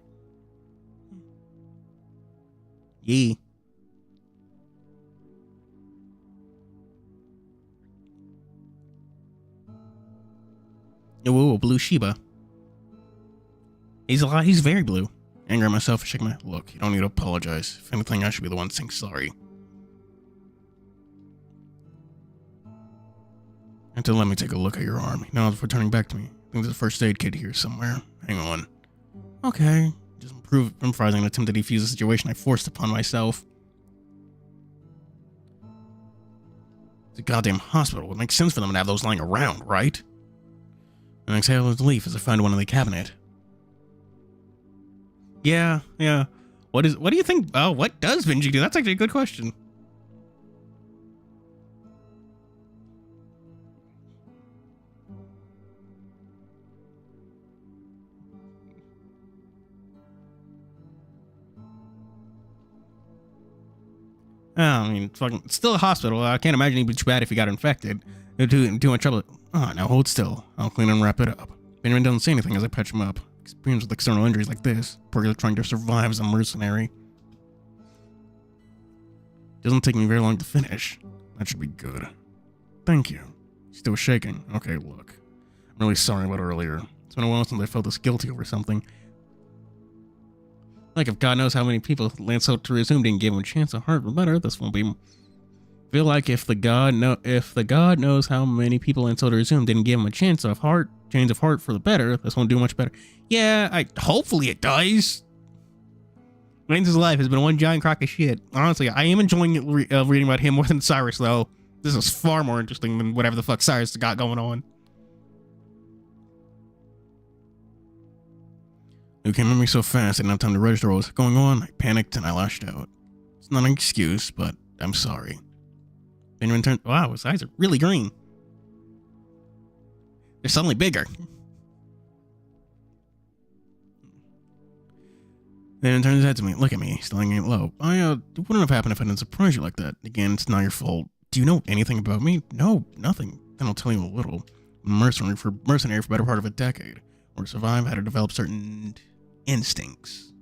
Yeah. Whoa, blue Shiba. He's very blue. Angry at myself for shaking my... Look, you don't need to apologize. If anything, I should be the one saying sorry. Until let me take a look at your arm. Now it's returning back to me. I think there's a first aid kit here somewhere. Hang on. Okay. Just improvising an attempt to defuse the situation I forced upon myself. It's a goddamn hospital. It makes sense for them to have those lying around, right? An exhale of relief as I find one in the cabinet. Yeah. What do you think? Oh, what does Benji do? That's actually a good question. I mean, fucking, it's still a hospital. I can't imagine it'd be too bad if he got infected. Too much trouble. Oh, now hold still. I'll clean and wrap it up. Benjamin doesn't say anything as I patch him up. Experience with external injuries like this. Poor guy trying to survive as a mercenary. Doesn't take me very long to finish. That should be good. Thank you. Still shaking. Okay, look. I'm really sorry about earlier. It's been a while since I felt this guilty over something. Like if God knows how many people Lance hoped to resume didn't give him a chance of heart for better, this won't be... Feel like if the God knows how many people Lance hoped to resume didn't give him a chance of heart for the better, this won't do much better. Yeah, hopefully it does. Lance's life has been one giant crock of shit. Honestly, I am enjoying reading about him more than Cyrus, though. This is far more interesting than whatever the fuck Cyrus got going on. It came at me so fast, I didn't have time to register what was going on. I panicked and I lashed out. It's not an excuse, but I'm sorry. Benjamin turned... Wow, his eyes are really green. They're suddenly bigger. Then turns his head to me. Look at me, still hanging low. It wouldn't have happened if I didn't surprise you like that. Again, it's not your fault. Do you know anything about me? No, nothing. Then I'll tell you a little. Mercenary for better part of a decade. Or survive, had to develop certain instincts.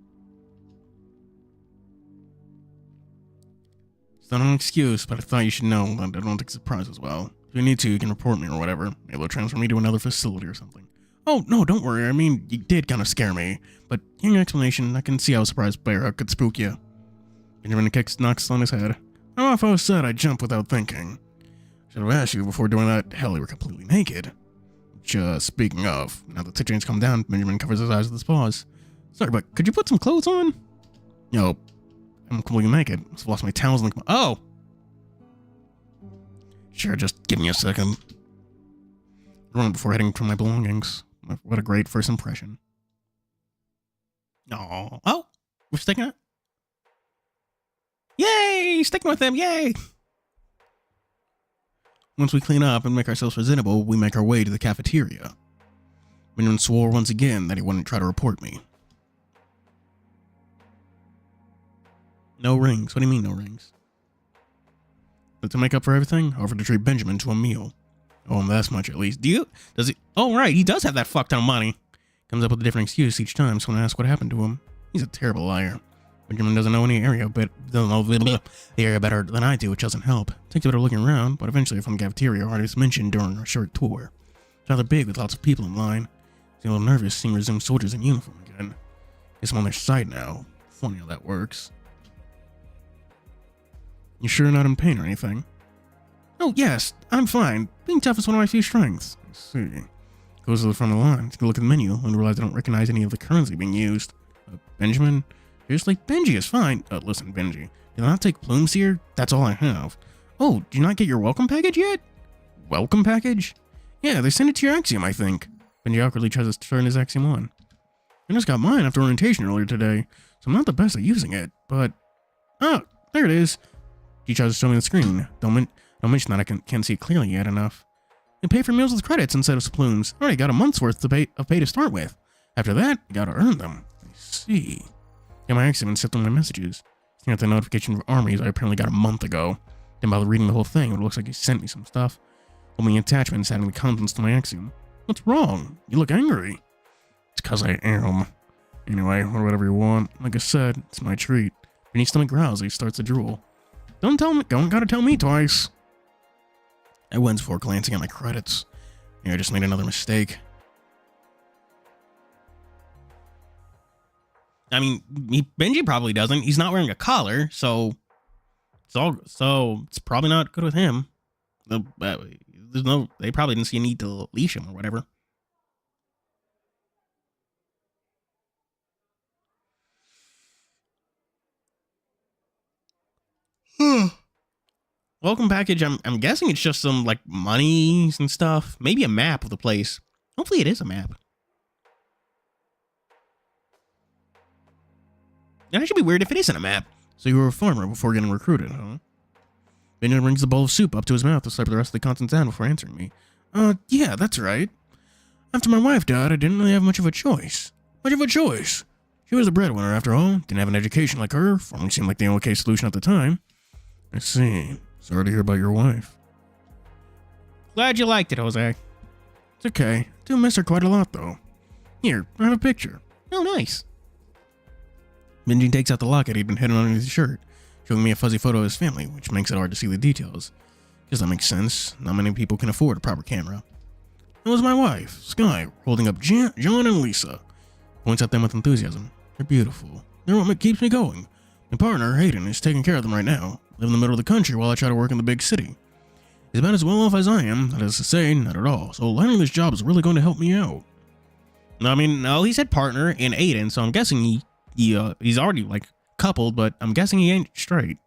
It's not an excuse, but I thought you should know that I don't take surprises well. If you need to, you can report me or whatever. Maybe they'll transfer me to another facility or something. Oh, no, don't worry. I mean, you did kind of scare me. But hearing your explanation, I can see how a surprise player could spook you. Benjamin knocks on his head. Oh, if I was sad, I'd jump without thinking. Should have asked you before doing that. Hell, you were completely naked. Just speaking of, now that the situation's calmed down, Benjamin covers his eyes with his paws. Sorry, but could you put some clothes on? No, I'm completely naked. I've lost my towels and oh! Sure, just give me a second. Run before heading for my belongings. What a great first impression. Aww. Oh, we're sticking it? Yay! Sticking with him, yay! Once we clean up and make ourselves presentable, we make our way to the cafeteria. Benjamin swore once again that he wouldn't try to report me. No rings? What do you mean, no rings? But to make up for everything, I offered to treat Benjamin to a meal. Oh, that's much at least. Does he? Oh, right, he does have that fuck ton of money. Comes up with a different excuse each time, so when I ask what happened to him, he's a terrible liar. Benjamin doesn't know any area, but doesn't know the area better than I do, which doesn't help. Takes a bit of looking around, but eventually I found the cafeteria artist mentioned during our short tour. It's rather big with lots of people in line. He's a little nervous seeing resumed soldiers in uniform again. Guess I'm on their side now. Funny how that works. You sure you're not in pain or anything? Oh, yes, I'm fine. Being tough is one of my few strengths. I see. Goes to the front of the line, take a look at the menu, and realize I don't recognize any of the currency being used. Benjamin? Seriously? Benji is fine. Listen, Benji. Did I not take plumes here? That's all I have. Oh, did you not get your welcome package yet? Welcome package? Yeah, they sent it to your Axiom, I think. Benji awkwardly tries to turn his Axiom on. I just got mine after orientation earlier today, so I'm not the best at using it, but... Oh, there it is. He tries to show me the screen. Don't mention that I can't see it clearly yet enough. You pay for meals with credits instead of plumes. Already got a month's worth of pay to start with. After that, you gotta earn them. I see. Get my Axiom and set them my messages. Seeing at the notification for armies I apparently got a month ago. Didn't bother reading the whole thing, but it looks like he sent me some stuff. Only attachments adding the contents to my Axiom. What's wrong? You look angry. It's 'cause I am. Anyway, or whatever you want. Like I said, it's my treat. When his stomach growls, he starts to drool. Don't gotta tell me twice. I went before glancing at my credits. Yeah, I just made another mistake. I mean, Benji probably doesn't. He's not wearing a collar, so it's probably not good with him. They probably didn't see a need to leash him or whatever. Welcome package. I'm guessing it's just some like monies and stuff. Maybe a map of the place. Hopefully it is a map. That should be weird if it isn't a map. So you were a farmer before getting recruited, huh? Benjamin brings the bowl of soup up to his mouth to slurp the rest of the contents down before answering me. Yeah, that's right. After my wife died, I didn't really have much of a choice. She was the breadwinner after all. Didn't have an education like her. Farming seemed like the only solution at the time. I see. Sorry to hear about your wife. Glad you liked it, Jose. It's okay. Do miss her quite a lot, though. Here, I have a picture. Oh, nice. Benji takes out the locket he'd been hidden under his shirt, showing me a fuzzy photo of his family, which makes it hard to see the details. Guess that makes sense. Not many people can afford a proper camera. That was my wife, Sky, holding up John and Lisa. Points at them with enthusiasm. They're beautiful. They're what keeps me going. My partner, Hayden, is taking care of them right now. Live in the middle of the country while I try to work in the big city. He's about as well off as I am, that is to say, not at all. So learning this job is really going to help me out. I mean, no, he said partner and Aiden, so I'm guessing he's already like coupled, but I'm guessing he ain't straight.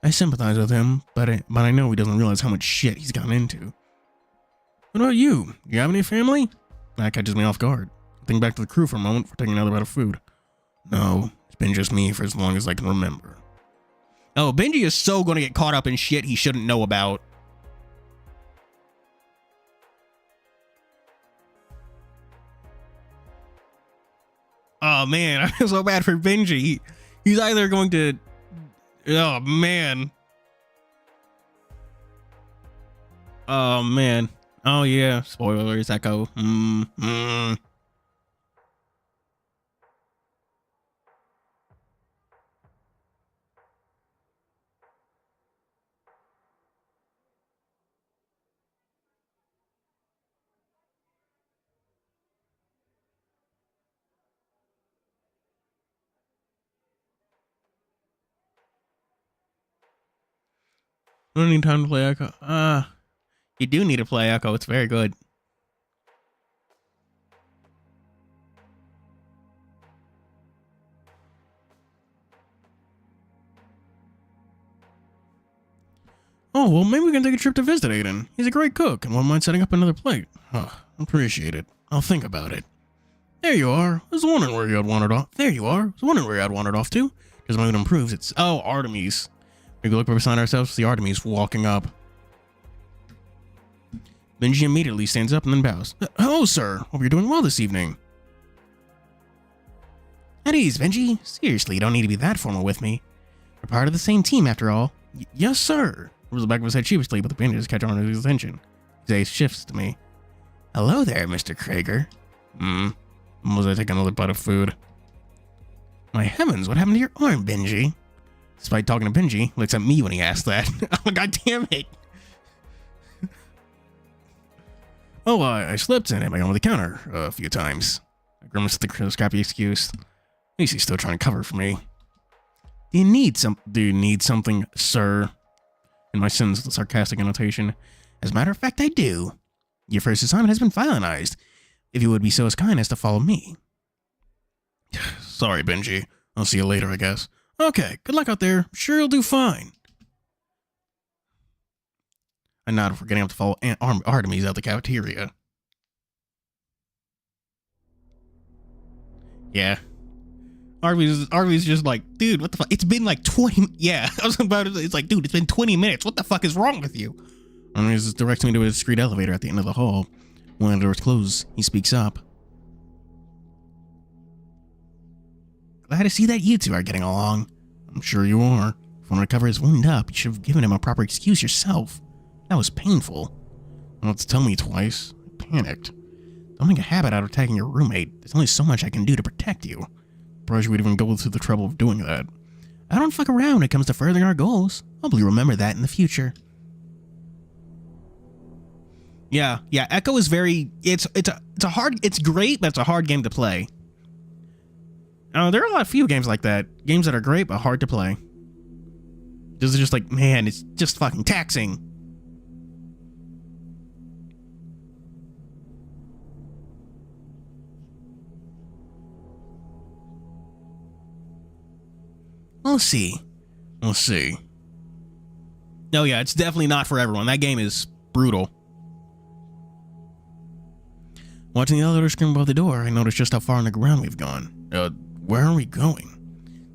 I sympathize with him, but I know he doesn't realize how much shit he's gotten into. What about you? Do you have any family? That catches me off guard. I think back to the crew for a moment for taking another bite of food. No, it's been just me for as long as I can remember. Oh, Benji is so going to get caught up in shit he shouldn't know about. Oh man, I feel so bad for Benji. He's either going to... Oh man. Oh man. Oh yeah, spoilers, Echo. I don't need time to play Echo. You do need to play Echo. It's very good. Oh, well, maybe we can take a trip to visit Aiden. He's a great cook and won't mind setting up another plate. Appreciate it. I'll think about it. There you are. I was wondering where you had wandered off. There you are. I was wondering where you had wandered off to. As my mood improves, it's... Oh, Artemis. We look beside ourselves to see Artemis walking up. Benji immediately stands up and then bows. Hello, sir. Hope you're doing well this evening. At ease, Benji. Seriously, you don't need to be that formal with me. We're part of the same team, after all. Yes, sir. Rolls the back of his head sheepishly, but the bandages catch on to his attention. His gaze shifts to me. Hello there, Mr. Krieger. Was I take another bite of food? My heavens, what happened to your arm, Benji? Despite talking to Benji, looks at me when he asks that. Oh, God damn it. Oh, I slipped and hit my arm with the counter a few times. I grimaced at the scrappy excuse. At least he's still trying to cover for me. Do you need something, sir? In my sins, the sarcastic annotation. As a matter of fact, I do. Your first assignment has been finalized. If you would be so kind as to follow me. Sorry, Benji. I'll see you later, I guess. Okay, good luck out there. Sure you'll do fine. I nodded for getting up to follow Artemis out the cafeteria. Yeah. Artemis just like, dude, what the fuck? It's been like 20... Yeah, I was about to... It's like, dude, it's been 20 minutes. What the fuck is wrong with you? Artemis directs me to a discreet elevator at the end of the hall. When the doors close, he speaks up. Glad to see that you two are getting along. I'm sure you are. If you want to cover his wound up, you should have given him a proper excuse yourself. That was painful. You don't have to tell me twice. I panicked. Don't make a habit out of attacking your roommate. There's only so much I can do to protect you. Surprised you would even go through the trouble of doing that. I don't fuck around when it comes to furthering our goals. Hopefully remember that in the future. Yeah, Echo is very... It's great, but it's a hard game to play. There are a lot of few games like that. Games that are great, but hard to play. This is just like, man, it's just fucking taxing. We'll see. No, yeah, it's definitely not for everyone. That game is brutal. Watching the elevator screen above the door, I noticed just how far on the ground we've gone. Where are we going?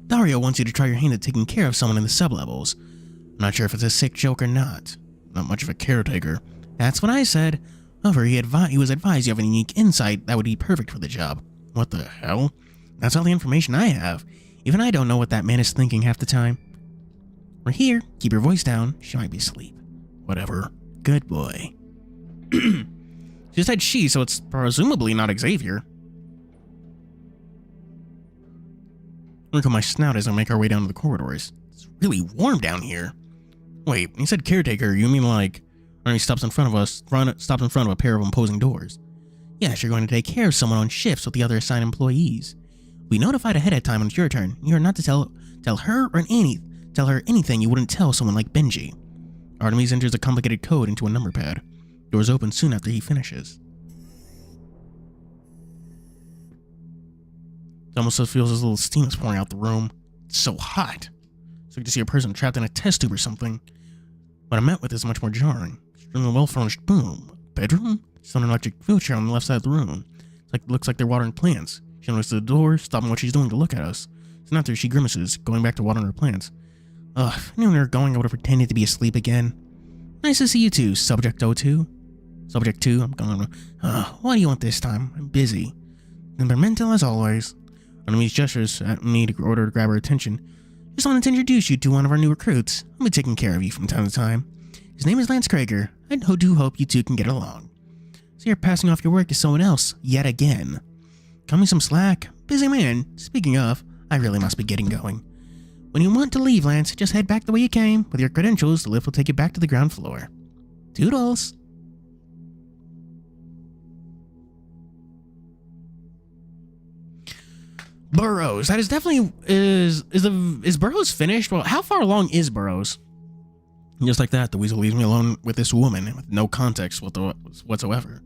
Dario wants you to try your hand at taking care of someone in the sublevels. I'm not sure if it's a sick joke or not. Not much of a caretaker. That's what I said. However, he was advised you have a unique insight that would be perfect for the job. What the hell? That's all the information I have. Even I don't know what that man is thinking half the time. We're here. Keep your voice down. She might be asleep. Whatever. Good boy. She said she, so it's presumably not Xavier. I wrinkle my snout as I make our way down to the corridors. It's really warm down here. Wait, you said caretaker, you mean like... Arnie stops in front of a pair of imposing doors. Yes, you're going to take care of someone on shifts with the other assigned employees. We notified ahead of time when it's your turn. You are not to tell her anything you wouldn't tell someone like Benji. Artemis enters a complicated code into a number pad. Doors open soon after he finishes. It almost feels as little steam is pouring out the room. It's so hot. So you can see a person trapped in a test tube or something. What I'm met with is much more jarring. From a well-furnished bedroom? There's an electric wheelchair on the left side of the room. Looks like they're watering plants. She notices the door, stopping what she's doing to look at us. Soon after, she grimaces, going back to watering her plants. Ugh, if I knew we were going, I would have pretended to be asleep again. Nice to see you too, Subject 02. Subject 2, I'm going. What do you want this time? I'm busy. Temperamental as always. Artemis gestures at me to order to grab her attention. Just wanted to introduce you to one of our new recruits. I'll be taking care of you from time to time. His name is Lance Krieger. I do hope you two can get along. So you're passing off your work to someone else, yet again. Cut me some slack. Busy man. Speaking of, I really must be getting going. When you want to leave, Lance, just head back the way you came. With your credentials, the lift will take you back to the ground floor. Toodles. Burrows. That is definitely... Is Burrows finished? Well, how far along is Burrows? Just like that, the weasel leaves me alone with this woman with no context whatsoever.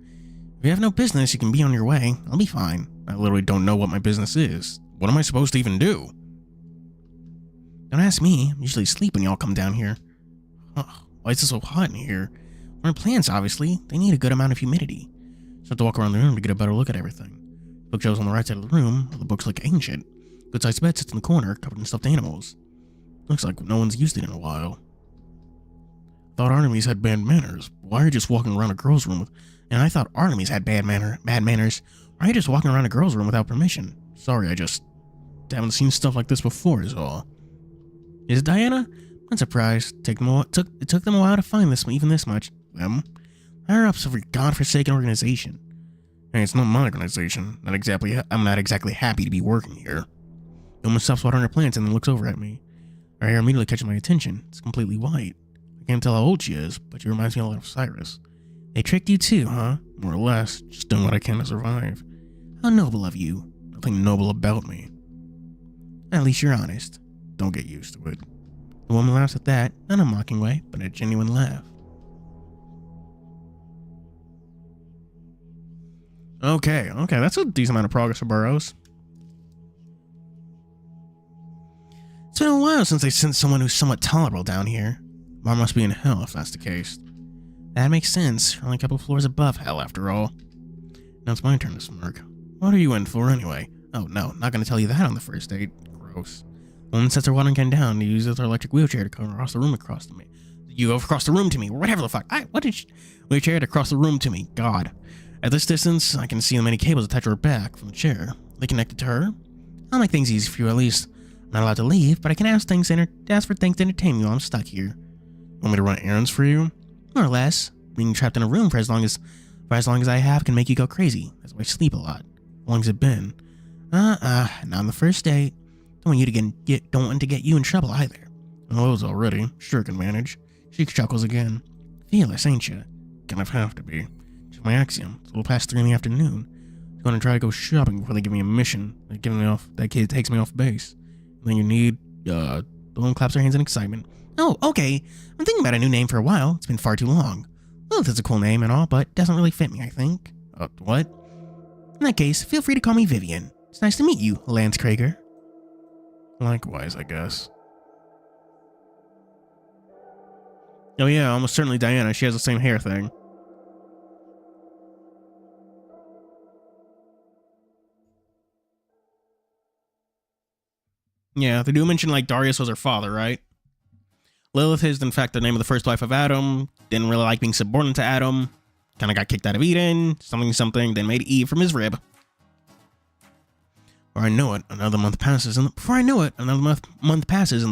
If you have no business, you can be on your way. I'll be fine. I literally don't know what my business is. What am I supposed to even do? Don't ask me. I'm usually asleep when y'all come down here. Why is it so hot in here? We're in plants, obviously. They need a good amount of humidity. So I have to walk around the room to get a better look at everything. Bookshelves on the right side of the room. The books look ancient. Good-sized bed sits in the corner, covered in stuffed animals. Looks like no one's used it in a while. Thought Artemis had bad manners. Why are you just walking around a girl's room And I thought Artemis had bad manners. Why are you just walking around a girl's room without permission? Sorry, I just... haven't seen stuff like this before is all. Is it Diana? I'm surprised. It took them a while to find even this much. Them? Higher ups of a godforsaken organization. Hey, it's not my organization. I'm not exactly happy to be working here. The woman stops watering her plants and then looks over at me. Her hair immediately catches my attention. It's completely white. I can't tell how old she is, but she reminds me a lot of Cyrus. They tricked you too, huh? More or less. Just doing what I can to survive. How noble of you. Nothing noble about me. At least you're honest. Don't get used to it. The woman laughs at that, not in a mocking way, but a genuine laugh. Okay, that's a decent amount of progress for Burroughs. It's been a while since they sent someone who's somewhat tolerable down here. Mom must be in hell if that's the case. That makes sense. We're only a couple floors above hell, after all. Now it's my turn to smirk. What are you in for, anyway? Oh, no, not gonna tell you that on the first date. Gross. The woman sets her watering can down and uses her electric wheelchair to come across the room to me. You go across the room to me, whatever the fuck. Wheelchair to cross the room to me. God. At this distance, I can see the many cables attached to her back from the chair. They connected to her? I'll make things easy for you, at least. I'm not allowed to leave, but I can ask for things to entertain me while I'm stuck here. You want me to run errands for you? More or less. Being trapped in a room for as long as I have can make you go crazy. That's why I sleep a lot. How long's it been? Not on the first date. Don't want to get you in trouble either. Oh, those already. Sure can manage. She chuckles again. Fearless, ain't you? Kind of have to be. Just my axiom. It's a little past 3 in the afternoon. I'm gonna try to go shopping before they give me a mission. That kid takes me off base. And then you need, the woman claps her hands in excitement. Oh, okay. I'm thinking about a new name for a while. It's been far too long. Well, that's a cool name and all, but doesn't really fit me, I think. What? In that case, feel free to call me Vivian. It's nice to meet you, Lance Krager. Likewise, I guess. Oh yeah, almost certainly Diana. She has the same hair thing. Yeah, they do mention like Darius was her father, right? Lilith is in fact the name of the first wife of Adam. Didn't really like being subordinate to Adam. Kind of got kicked out of Eden. Something. Then made Eve from his rib. Before I know it, another month passes in the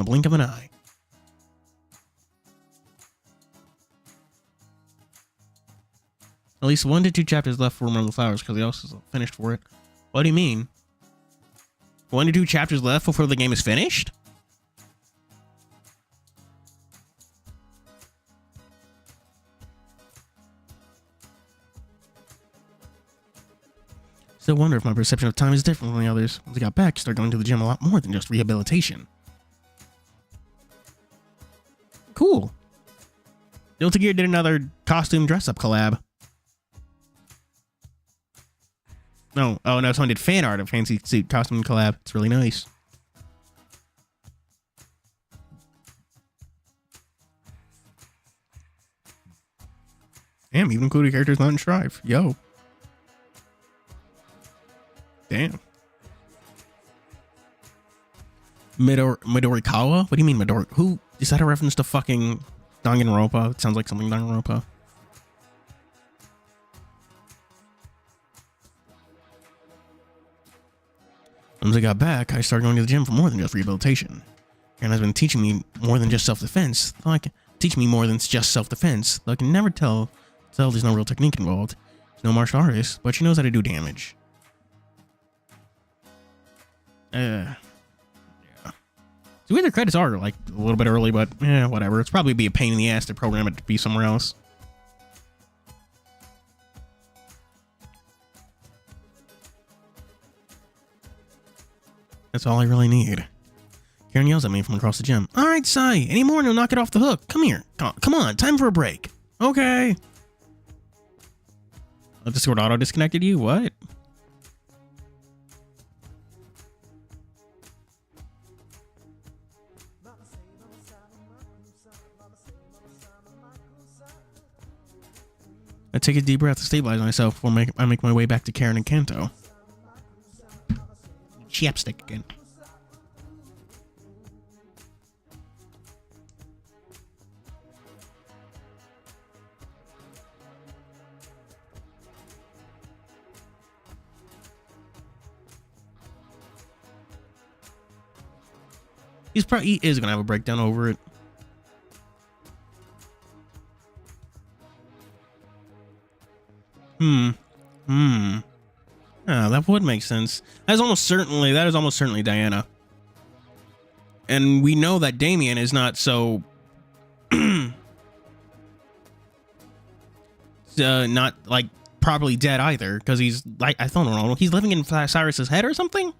blink of an eye. At least 1 to 2 chapters left for Remember the Flowers because he also finished for it. What do you mean? 1 to 2 chapters left before the game is finished? Still wonder if my perception of time is different from the others. Once I got back, I started going to the gym a lot more than just rehabilitation. Cool. Delta Gear did another costume dress-up collab. No, someone did fan art of Fancy Suit costume collab. It's really nice. Damn, even included characters not in Strive. Yo. Damn. Midorikawa? What do you mean Midori? Who? Is that a reference to fucking Danganronpa? It sounds like something Danganronpa. Once I got back, I started going to the gym for more than just rehabilitation. Karen has been teaching me more than just self-defense. Though I can never tell there's no real technique involved. She's no martial artist, but she knows how to do damage. Yeah. So either credits are like a little bit early, but whatever. It's probably be a pain in the ass to program it to be somewhere else. That's all I really need. Karen yells at me from across the gym. All right, Sai. Any more and you'll knock it off the hook. Come here. Come on. Time for a break. Okay. Oh, Discord auto disconnected you? What? I take a deep breath to stabilize myself before I make my way back to Karen and Kanto. Chapstick again. He is gonna have a breakdown over it. Yeah, that would make sense. That is almost certainly Diana. And we know that Damien is not so not like properly dead either, because he's like, I don't know, he's living in Cyrus's head or something.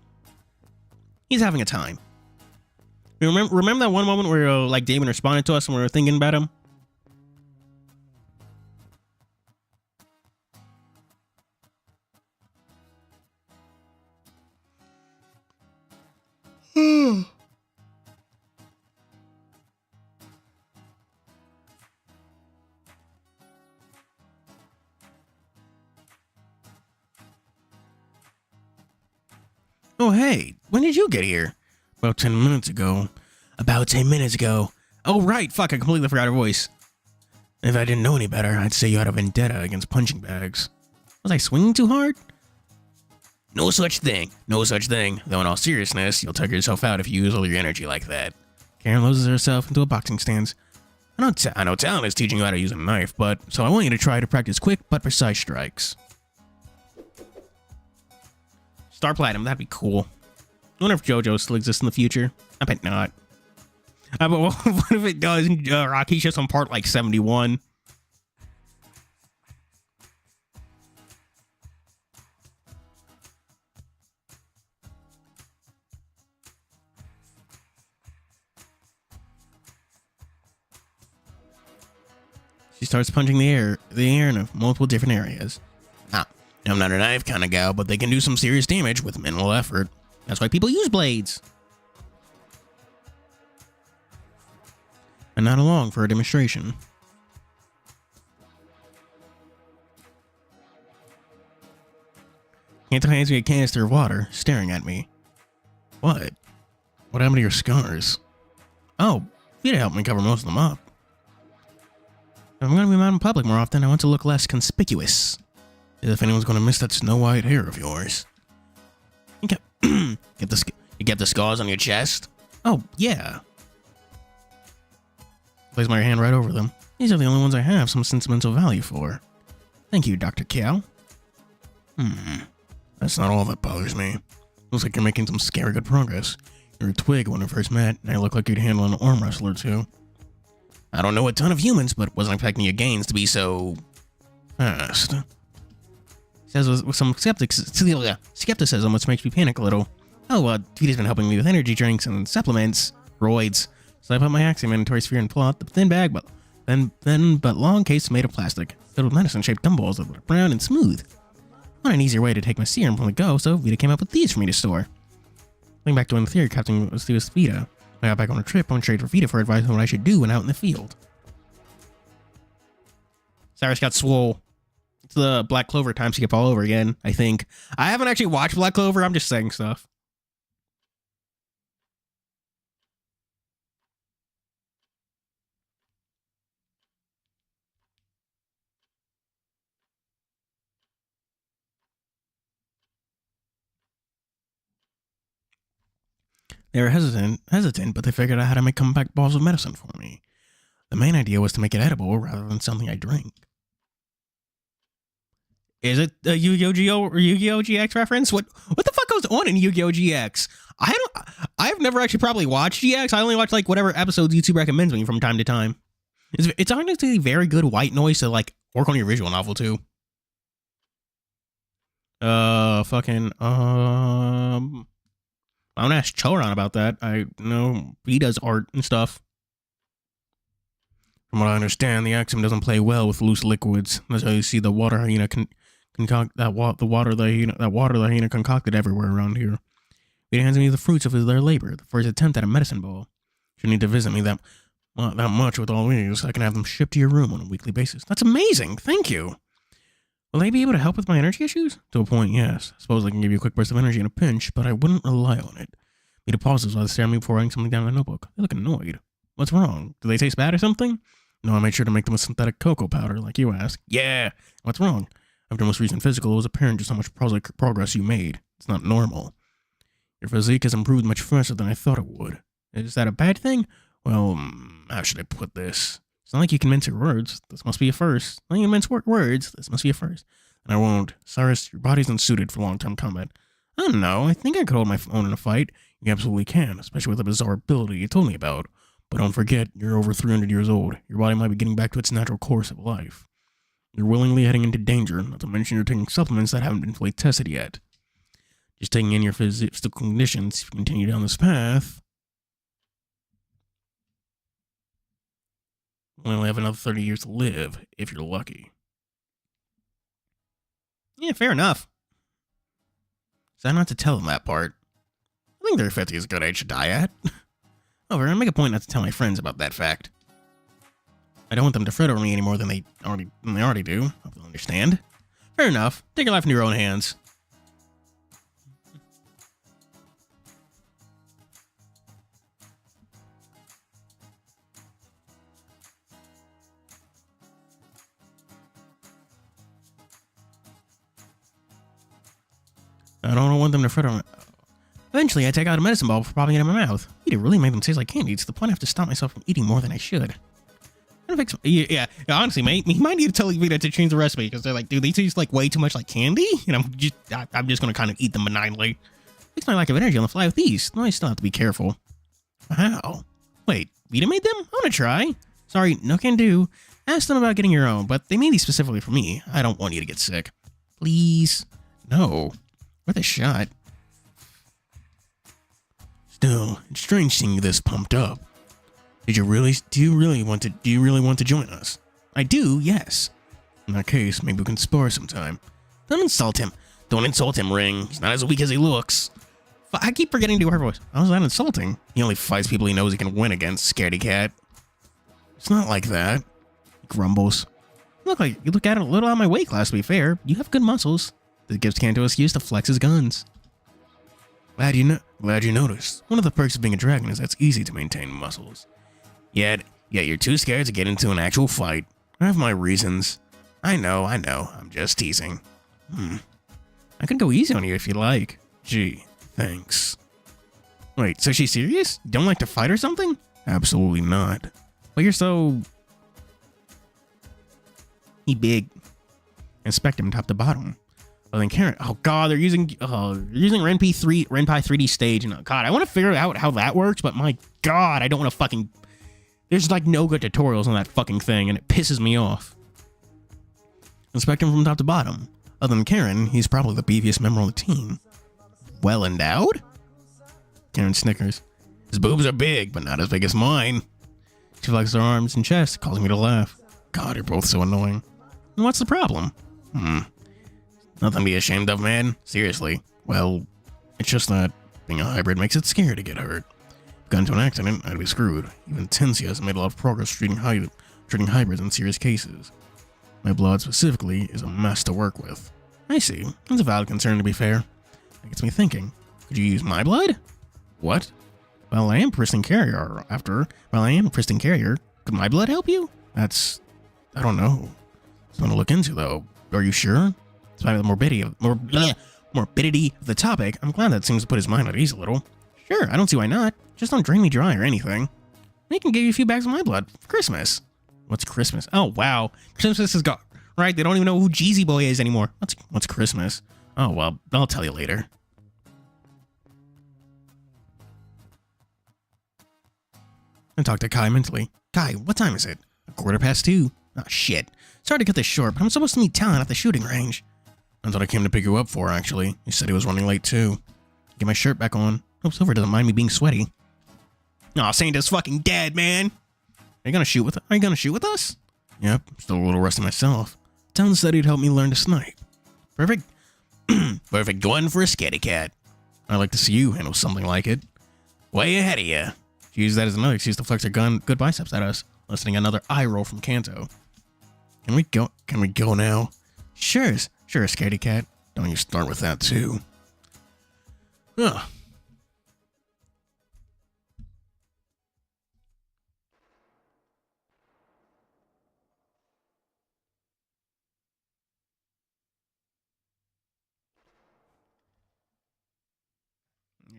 He's having a time. Remember that one moment where like Damien responded to us and we were thinking about him? Oh, hey, when did you get here? About 10 minutes ago. About 10 minutes ago. Oh, right, fuck, I completely forgot her voice. If I didn't know any better, I'd say you had a vendetta against punching bags. Was I swinging too hard? No such thing. No such thing. Though in all seriousness, you'll tug yourself out if you use all your energy like that. Karen loses herself into a boxing stance. I know talent is teaching you how to use a knife, but so I want you to try to practice quick but precise strikes. Star Platinum, that'd be cool. I wonder if JoJo still exists in the future. I bet not. But what if it does? Rocky's just on part like 71. She starts punching the air in multiple different areas. I'm not a knife kind of gal, but they can do some serious damage with minimal effort. That's why people use blades. And not along for a demonstration. Kanto hands me a canister of water, staring at me. What? What happened to your scars? Oh, Vita helped me cover most of them up. If I'm going to be out in public more often, I want to look less conspicuous. As if anyone's going to miss that snow white hair of yours. You get the scars on your chest? Oh, yeah. Place my hand right over them. These are the only ones I have some sentimental value for. Thank you, Dr. Cal. That's not all that bothers me. Looks like you're making some scary good progress. You're a twig when we first met, and you look like you'd handle an arm wrestler too. I don't know a ton of humans, but wasn't expecting your gains to be so fast. Says with some skepticism, which makes me panic a little. Oh, Vita's been helping me with energy drinks and supplements, roids. So I put my axiom inventory sphere and pull out the thin bag, but long case made of plastic, filled with medicine-shaped gumballs that were brown and smooth. I want an easier way to take my serum from the go, so Vita came up with these for me to store. Going back to when the theory captain was with Vita, I got back on a trip, I went straight for Vita for advice on what I should do when out in the field. Cyrus got swole. It's the Black Clover time skip all over again, I think. I haven't actually watched Black Clover, I'm just saying stuff. They were hesitant, but they figured out how to make compact balls of medicine for me. The main idea was to make it edible rather than something I drink. Is it a Yu-Gi-Oh! Or Yu-Gi-Oh! GX reference? What the fuck goes on in Yu-Gi-Oh! GX? I've never actually probably watched GX. I only watch like whatever episodes YouTube recommends me from time to time. It's honestly very good white noise to like work on your visual novel too. I'm gonna ask Choron about that. I know he does art and stuff. From what I understand, the axiom doesn't play well with loose liquids. That's how you see the water hyena concoct the water the hyena concocted everywhere around here. It hands me the fruits of their labor, the first attempt at a medicine ball. You need to visit me that much with all these. I can have them shipped to your room on a weekly basis. That's amazing. Thank you. Will they be able to help with my energy issues? To a point, yes. I suppose I can give you a quick burst of energy in a pinch, but I wouldn't rely on it. Vita pauses while they stare at me before writing something down in the notebook. They look annoyed. What's wrong? Do they taste bad or something? No, I made sure to make them with synthetic cocoa powder, like you asked. Yeah! What's wrong? After your most recent physical, it was apparent just how much progress you made. It's not normal. Your physique has improved much faster than I thought it would. Is that a bad thing? Well, how should I put this? It's not like you can mince your words. This must be a first. Not you can mince words. This must be a first. And I won't. Cyrus, your body's unsuited for long-term combat. I don't know. I think I could hold my own in a fight. You absolutely can, especially with the bizarre ability you told me about. But don't forget, you're over 300 years old. Your body might be getting back to its natural course of life. You're willingly heading into danger, not to mention you're taking supplements that haven't been fully tested yet. Just taking in your physical conditions, if you continue down this path, you'll only have another 30 years to live, if you're lucky. Yeah, fair enough. So I not to tell them that part. I think 50 is a good age to die at. However, I make a point not to tell my friends about that fact. I don't want them to fret over me any more than they already do. Hope they'll understand. Fair enough. Take your life into your own hands. I don't want them to fret over me. Eventually, I take out a medicine ball before popping it in my mouth. It really made them taste like candy. It's the point I have to stop myself from eating more than I should. Yeah, honestly, mate, you might need to tell Vivian to change the recipe because they're like, dude, they taste like way too much like candy, and I'm just gonna kind of eat them benignly. Fix my lack of energy on the fly with these. No, I still have to be careful. Wow. Wait, Vita made them? I wanna try. Sorry, no can do. Ask them about getting your own, but they made these specifically for me. I don't want you to get sick. Please. No. Worth a shot. Still, it's strange seeing you this pumped up. Do you really want to join us? I do, yes. In that case, maybe we can spar sometime. Don't insult him. Don't insult him, Ring. He's not as weak as he looks. I keep forgetting to do her voice. How's that insulting? He only fights people he knows he can win against, scaredy cat. It's not like that. He grumbles. You look at it a little out of my weight class, to be fair. You have good muscles. This gives Kanto an excuse to flex his guns. Glad you noticed. One of the perks of being a dragon is that it's easy to maintain muscles. Yet you're too scared to get into an actual fight. I have my reasons. I know. I'm just teasing. I could go easy on you if you like. Gee, thanks. Wait, so she's serious? You don't like to fight or something? Absolutely not. But you're so... He big. Inspect him top to bottom. Oh, then Karen. Oh god, they're using Ren'Py 3D stage, and god, I want to figure out how that works, but my god, I don't want to fucking. There's like no good tutorials on that fucking thing, and it pisses me off. Inspect him from top to bottom. Other than Karen, he's probably the beefiest member on the team. Well endowed? Karen snickers. His boobs are big, but not as big as mine. She flexes her arms and chest, causing me to laugh. God, you're both so annoying. And what's the problem? Nothing to be ashamed of, man. Seriously. Well, it's just that being a hybrid makes it scary to get hurt. If I got into an accident, I'd be screwed. Even Tensia has made a lot of progress treating hybrids in serious cases. My blood, specifically, is a mess to work with. I see. That's a valid concern, to be fair. That gets me thinking. Could you use my blood? What? Well, I am a pristine carrier. Could my blood help you? I don't know. Something to look into, though. Are you sure? Despite the morbidity of the topic, I'm glad that seems to put his mind at ease a little. Sure, I don't see why not. Just don't drain me dry or anything. I can give you a few bags of my blood for Christmas. What's Christmas? Oh, wow. Christmas is gone. Right, they don't even know who Jeezy Boy is anymore. What's Christmas? Oh, well, I'll tell you later. I talked to Kai mentally. Kai, what time is it? 2:15. Oh, shit. Sorry to cut this short, but I'm supposed to meet Talon at the shooting range. That's what I came to pick you up for, actually. He said he was running late, too. Get my shirt back on. Hope Silver doesn't mind me being sweaty. Aw, Saint is fucking dead, man. Are you gonna shoot with us? Yep, still a little rusty myself. Talon said he'd help me learn to snipe. Perfect. Perfect gun for a scaredy cat. I'd like to see you handle something like it. Way ahead of you. She used that as another excuse to flex her good biceps at us, listening another eye roll from Kanto. Can we go now? Sure, scaredy cat. Don't you start with that too. Ugh.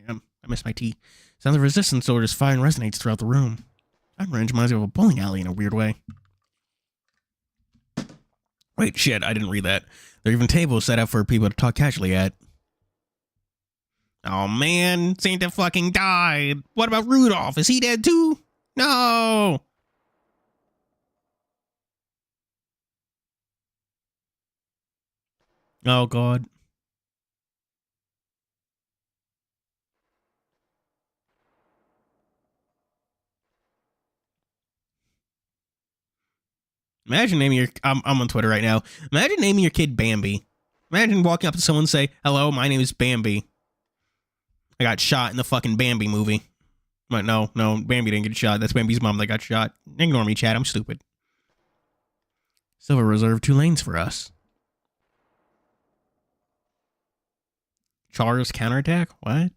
Yeah, missed my tea. Sound of resistance orders fire and resonates throughout the room. That range reminds me of a bowling alley in a weird way. Wait, shit, I didn't read that. There are even tables set up for people to talk casually at. Oh man, Santa fucking died. What about Rudolph? Is he dead too? No! Oh god. Imagine naming your... I'm on Twitter right now. Imagine naming your kid Bambi. Imagine walking up to someone and say, hello, my name is Bambi. I got shot in the fucking Bambi movie. But no, Bambi didn't get shot. That's Bambi's mom that got shot. Ignore me, chat. I'm stupid. Silver reserved 2 lanes for us. Char's counterattack? What?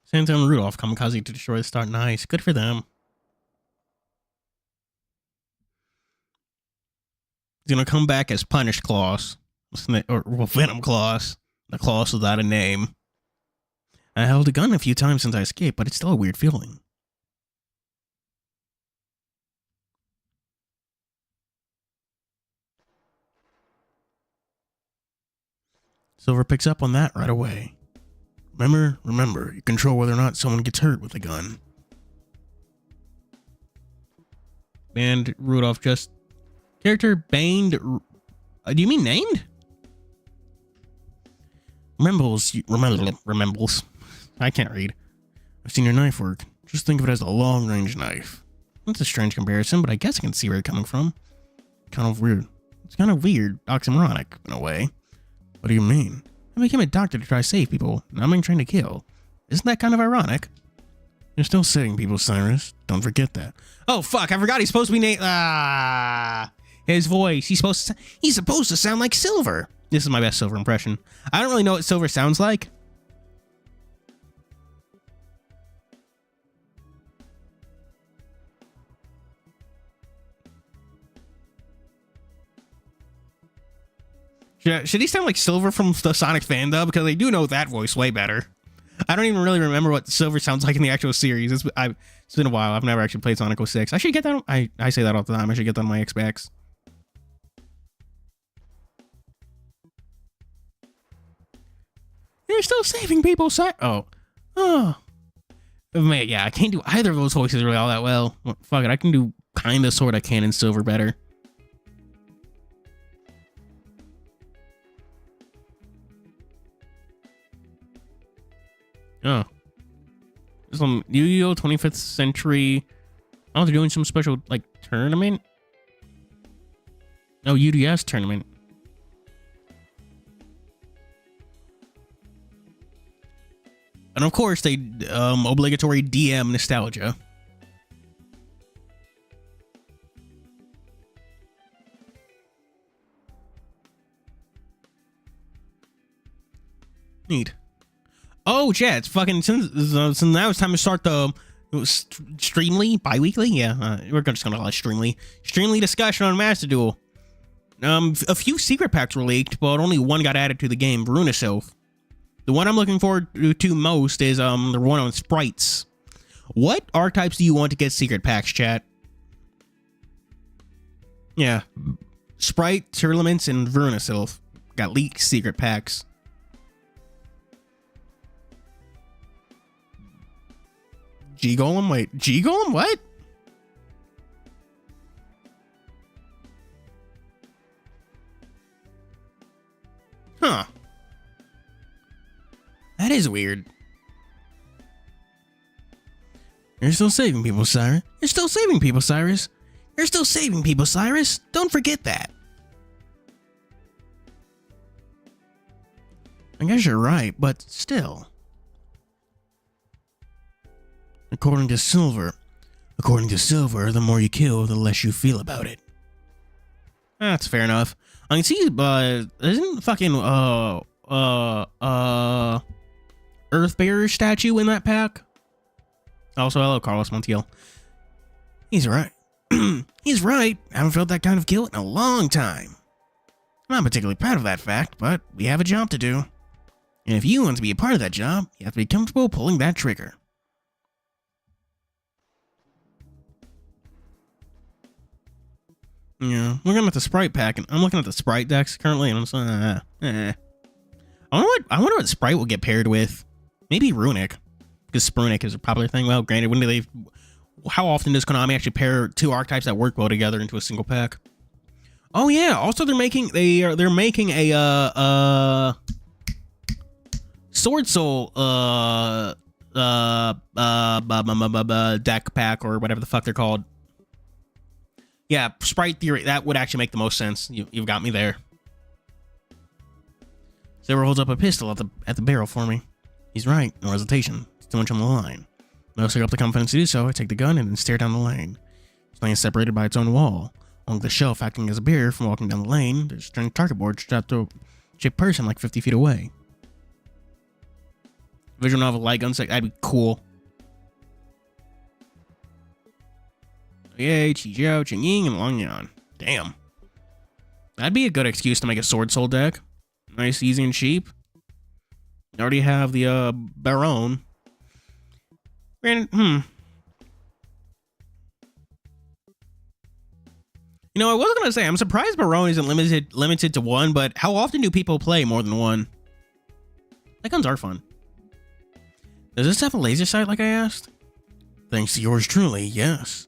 Santa and Rudolph kamikaze to destroy the start. Nice. Good for them. He's gonna come back as Punish Claus. Or Venom Claus. The Claus without a name. I held a gun a few times since I escaped, but it's still a weird feeling. Silver picks up on that right away. Remember, you control whether or not someone gets hurt with a gun. Banned Rudolph just... Character banned... do you mean named? Remembles. I can't read. I've seen your knife work. Just think of it as a long-range knife. That's a strange comparison, but I guess I can see where it's coming from. Kind of weird. It's kind of weird, oxymoronic, in a way. What do you mean? I became a doctor to try to save people. Now I'm being trained to kill. Isn't that kind of ironic? You're still saving people, Cyrus. Don't forget that. Oh, fuck. I forgot he's supposed to be named... His voice. He's supposed to sound like Silver. This is my best Silver impression. I don't really know what Silver sounds like. Should he sound like Silver from the Sonic fan dub? Because I do know that voice way better. I don't even really remember what Silver sounds like in the actual series. It's been a while. I've never actually played Sonic 06. I should get that. I say that all the time. I should get that on my Xbox. You're still saving people, Oh. Man, yeah, I can't do either of those voices really all that well. Fuck it, I can do kinda, sorta, Canon Silver better. Oh. Some Yu-Gi-Oh! 25th Century. Oh, they're doing some special, like, tournament? Oh, UDS tournament. And of course, they, obligatory DM nostalgia. Neat. Oh, yeah, it's fucking, since now it's time to start the Streamly, bi-weekly? Yeah, we're just gonna call it Streamly. Streamly discussion on Master Duel. A few secret packs were leaked, but only one got added to the game, Veruna Sylph. The one I'm looking forward to most is the one on sprites. What archetypes do you want to get secret packs, chat? Yeah. Sprite, Tournaments, and Veruna Sylph got leaked secret packs. G-Golem? Wait, G-Golem? What? Huh. That is weird. You're still saving people, Cyrus. You're still saving people, Cyrus. You're still saving people, Cyrus. Don't forget that. I guess you're right, but still. According to Silver, the more you kill, the less you feel about it. That's fair enough. I can see, isn't fucking, Earthbearer statue in that pack? Also, hello, Carlos Montiel. He's right. He's right. I haven't felt that kind of guilt in a long time. I'm not particularly proud of that fact, but we have a job to do. And if you want to be a part of that job, you have to be comfortable pulling that trigger. Yeah, we're looking at the Sprite pack, and I'm looking at the Sprite decks currently, and I'm just I wonder what Sprite will get paired with. Maybe Runic, because Sprunic is a popular thing. Well, granted, when do they? How often does Konami actually pair two archetypes that work well together into a single pack? Oh yeah. Also, they're making a Sword Soul deck pack or whatever the fuck they're called. Yeah, Sprite Theory, that would actually make the most sense. You've got me there. Silver holds up a pistol at the barrel for me. He's right, no hesitation. It's too much on the line. Mostly up the confidence to do so, I take the gun and then stare down the lane. This lane is separated by its own wall. Along the shelf acting as a barrier from walking down the lane, there's a string target board strapped to a chipped person like 50 feet away. Visual novel light gun set, that'd be cool. Yay, Chijiao, Chingying, and Long Yan. Damn. That'd be a good excuse to make a Sword Soul deck. Nice, easy, and cheap. You already have the Baron. You know, I was gonna say, I'm surprised Baron isn't limited to one, but how often do people play more than one? Like, guns are fun. Does this have a laser sight like I asked? Thanks to yours truly, yes.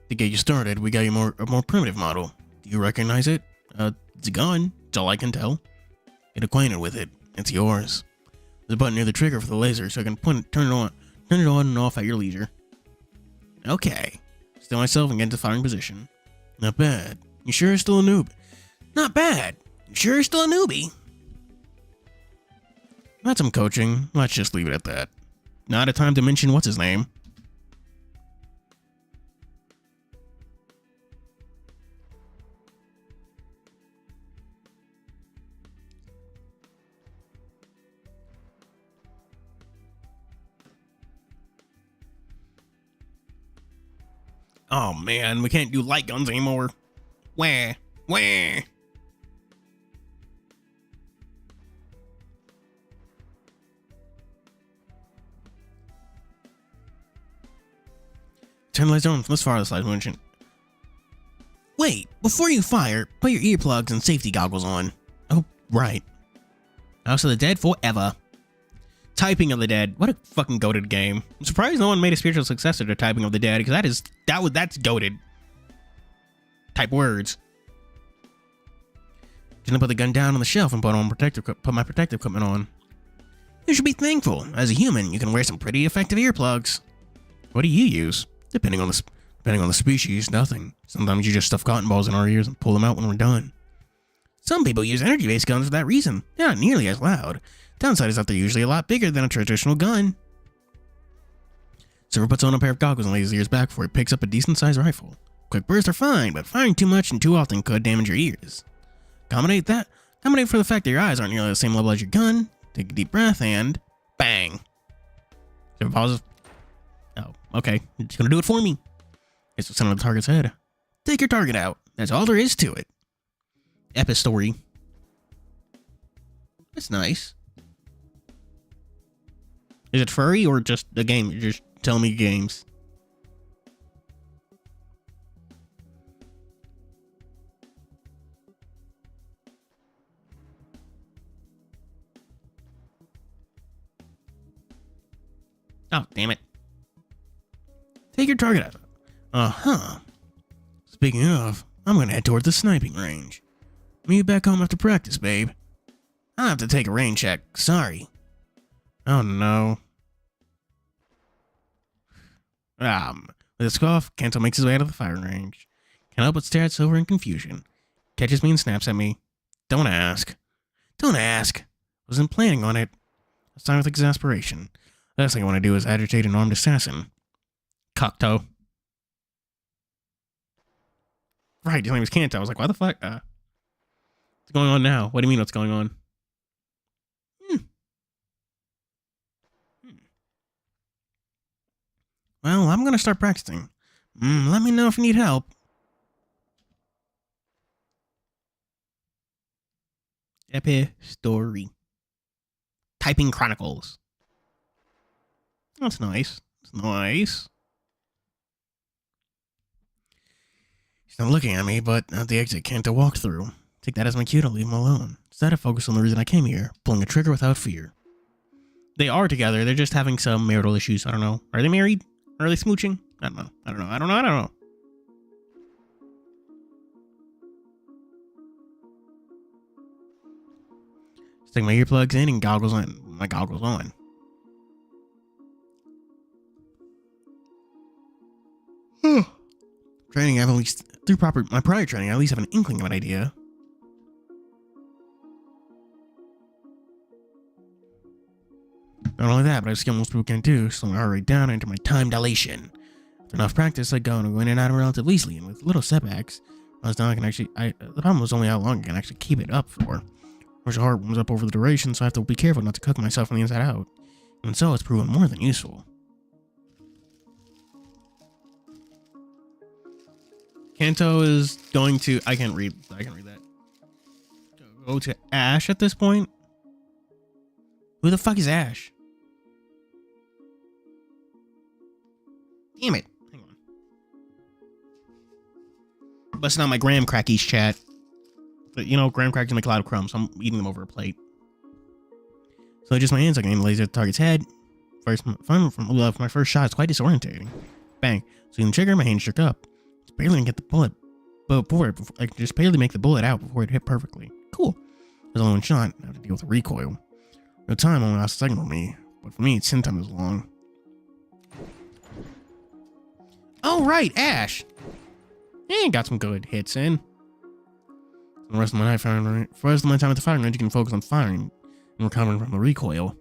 To get you started, we got you a more primitive model. Do you recognize it? It's a gun. That's all I can tell. Get acquainted with it. It's yours. There's a button near the trigger for the laser, so I can turn it on and off at your leisure. Okay. Still myself and get into firing position. Not bad. You sure you're still a noob? Not bad. You sure you're still a newbie? That's some coaching. Let's just leave it at that. Not a time to mention what's his name. Oh man, we can't do light guns anymore. Wah, wah. Turn the lights on from this far of the slide mention. Wait, before you fire, put your earplugs and safety goggles on. Oh, right. House of the Dead forever. Typing of the Dead. What a fucking goated game. I'm surprised no one made a spiritual successor to Typing of the Dead, because that's goated. Type words. Gonna put the gun down on the shelf and put my protective equipment on. You should be thankful. As a human, you can wear some pretty effective earplugs. What do you use? Depending on the species, nothing. Sometimes you just stuff cotton balls in our ears and pull them out when we're done. Some people use energy-based guns for that reason. They're not nearly as loud. Downside is that they're usually a lot bigger than a traditional gun. Silver puts on a pair of goggles and lays his ears back before he picks up a decent-sized rifle. Quick bursts are fine, but firing too much and too often could damage your ears. Accommodate for the fact that your eyes aren't nearly the same level as your gun. Take a deep breath and bang. Silver pauses. Oh, okay. It's gonna do it for me. It's the center of the target's head. Take your target out. That's all there is to it. Epistory. That's nice. Is it furry or just a game? You're just telling me games. Oh, damn it. Take your target out. Uh-huh. Speaking of, I'm gonna head towards the sniping range. Meet you back home after practice, babe. I'll have to take a rain check. Sorry. Oh no. With a scoff, Kanto makes his way out of the firing range. Can't help but stare at Silver in confusion. Catches me and snaps at me. Don't ask. Don't ask. Wasn't planning on it. I sigh with exasperation. Last thing I want to do is agitate an armed assassin. Cocktoe. Right, his name is Kanto. I was like, why the fuck? What's going on now? What do you mean what's going on? Well, I'm gonna start practicing. Let me know if you need help. Epi story. Typing Chronicles. That's nice. That's nice. He's not looking at me, but at the exit can't walk through. Take that as my cue to leave him alone. Instead, I focus on the reason I came here, pulling a trigger without fear. They are together. They're just having some marital issues. I don't know. Are they married? Are they smooching? I don't know. Stick my earplugs in and goggles on. My goggles on. Training, I've at least through my prior training, I at least have an inkling of an idea. Not only that, but I have skill most people can't do, slowing my heart rate down into my time dilation. With enough practice, I go in and out relatively easily, and with little setbacks, the problem was only how long I can actually keep it up for. Which the heart warms up over the duration, so I have to be careful not to cook myself from the inside out. And so it's proven more than useful. Kanto is going to... I can read that. Go to Ash at this point? Who the fuck is Ash? Damn it. Hang on. Busting out my graham crackies chat. But, you know, graham crackers make a lot of crumbs, so I'm eating them over a plate. So I just my hands, I can aim laser at the target's head. First, from my first shot, it's quite disorientating. Bang. So the trigger, my hand shook up. Just barely can get the bullet. But I can just barely make the bullet out before it hit perfectly. Cool. There's only one shot. I have to deal with the recoil. No time only lasts a second for me. But for me, it's 10 times as long. Oh, right, Ash. Yeah, got some good hits in. For the rest of my time at the firing range, you can focus on firing and recovering from the recoil.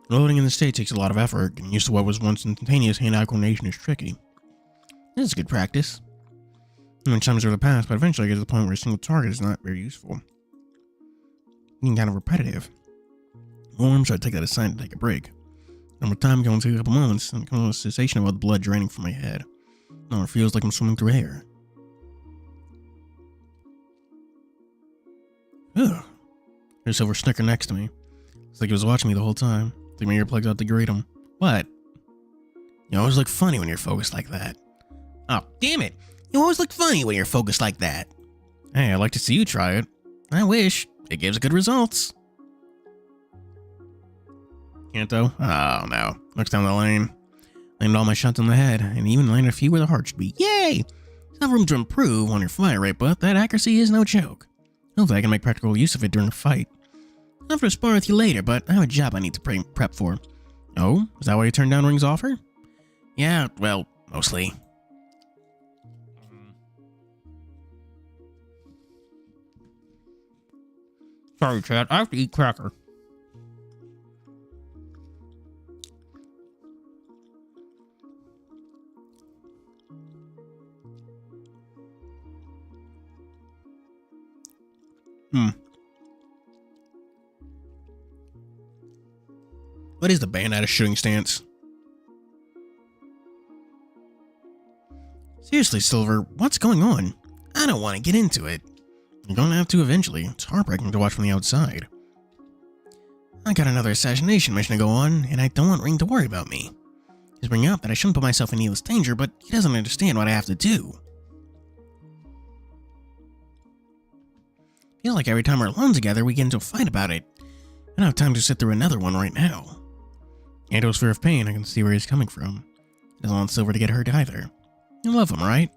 Loading in the state takes a lot of effort, getting used to what was once instantaneous hand-eye coordination is tricky. This is good practice. Many times over the past, but eventually I get to the point where a single target is not very useful. Being kind of repetitive. Or so I take that as a sign to take a break. And with time going to a couple months, and comes a sensation about the blood draining from my head. Now it feels like I'm swimming through air. Ugh. There's a silver snicker next to me. It's like he was watching me the whole time. Take my earplugs out to greet him. What? You always look funny when you're focused like that. Oh, damn it! You always look funny when you're focused like that. Hey, I'd like to see you try it. I wish. It gives good results. Kanto? Oh, no. Looks down the lane. Landed all my shots on the head, and even landed a few where the heart should be. Yay! There's no room to improve on your fire rate, but that accuracy is no joke. Hopefully I can make practical use of it during a fight. I'll have to spar with you later, but I have a job I need to prep for. Oh? Is that why you turned down Ring's offer? Yeah, well, mostly. Sorry, Chad. I have to eat cracker. What is the bandana shooting stance? Seriously, Silver, what's going on? I don't want to get into it. You're gonna have to eventually. It's heartbreaking to watch from the outside. I got another assassination mission to go on, and I don't want Ring to worry about me. He's bringing up that I shouldn't put myself in needless danger, but he doesn't understand what I have to do. Feels like every time we're alone together, we get into a fight about it. I don't have time to sit through another one right now. Ando's fear of pain, I can see where he's coming from. He doesn't want Silver to get hurt either. You love him, right?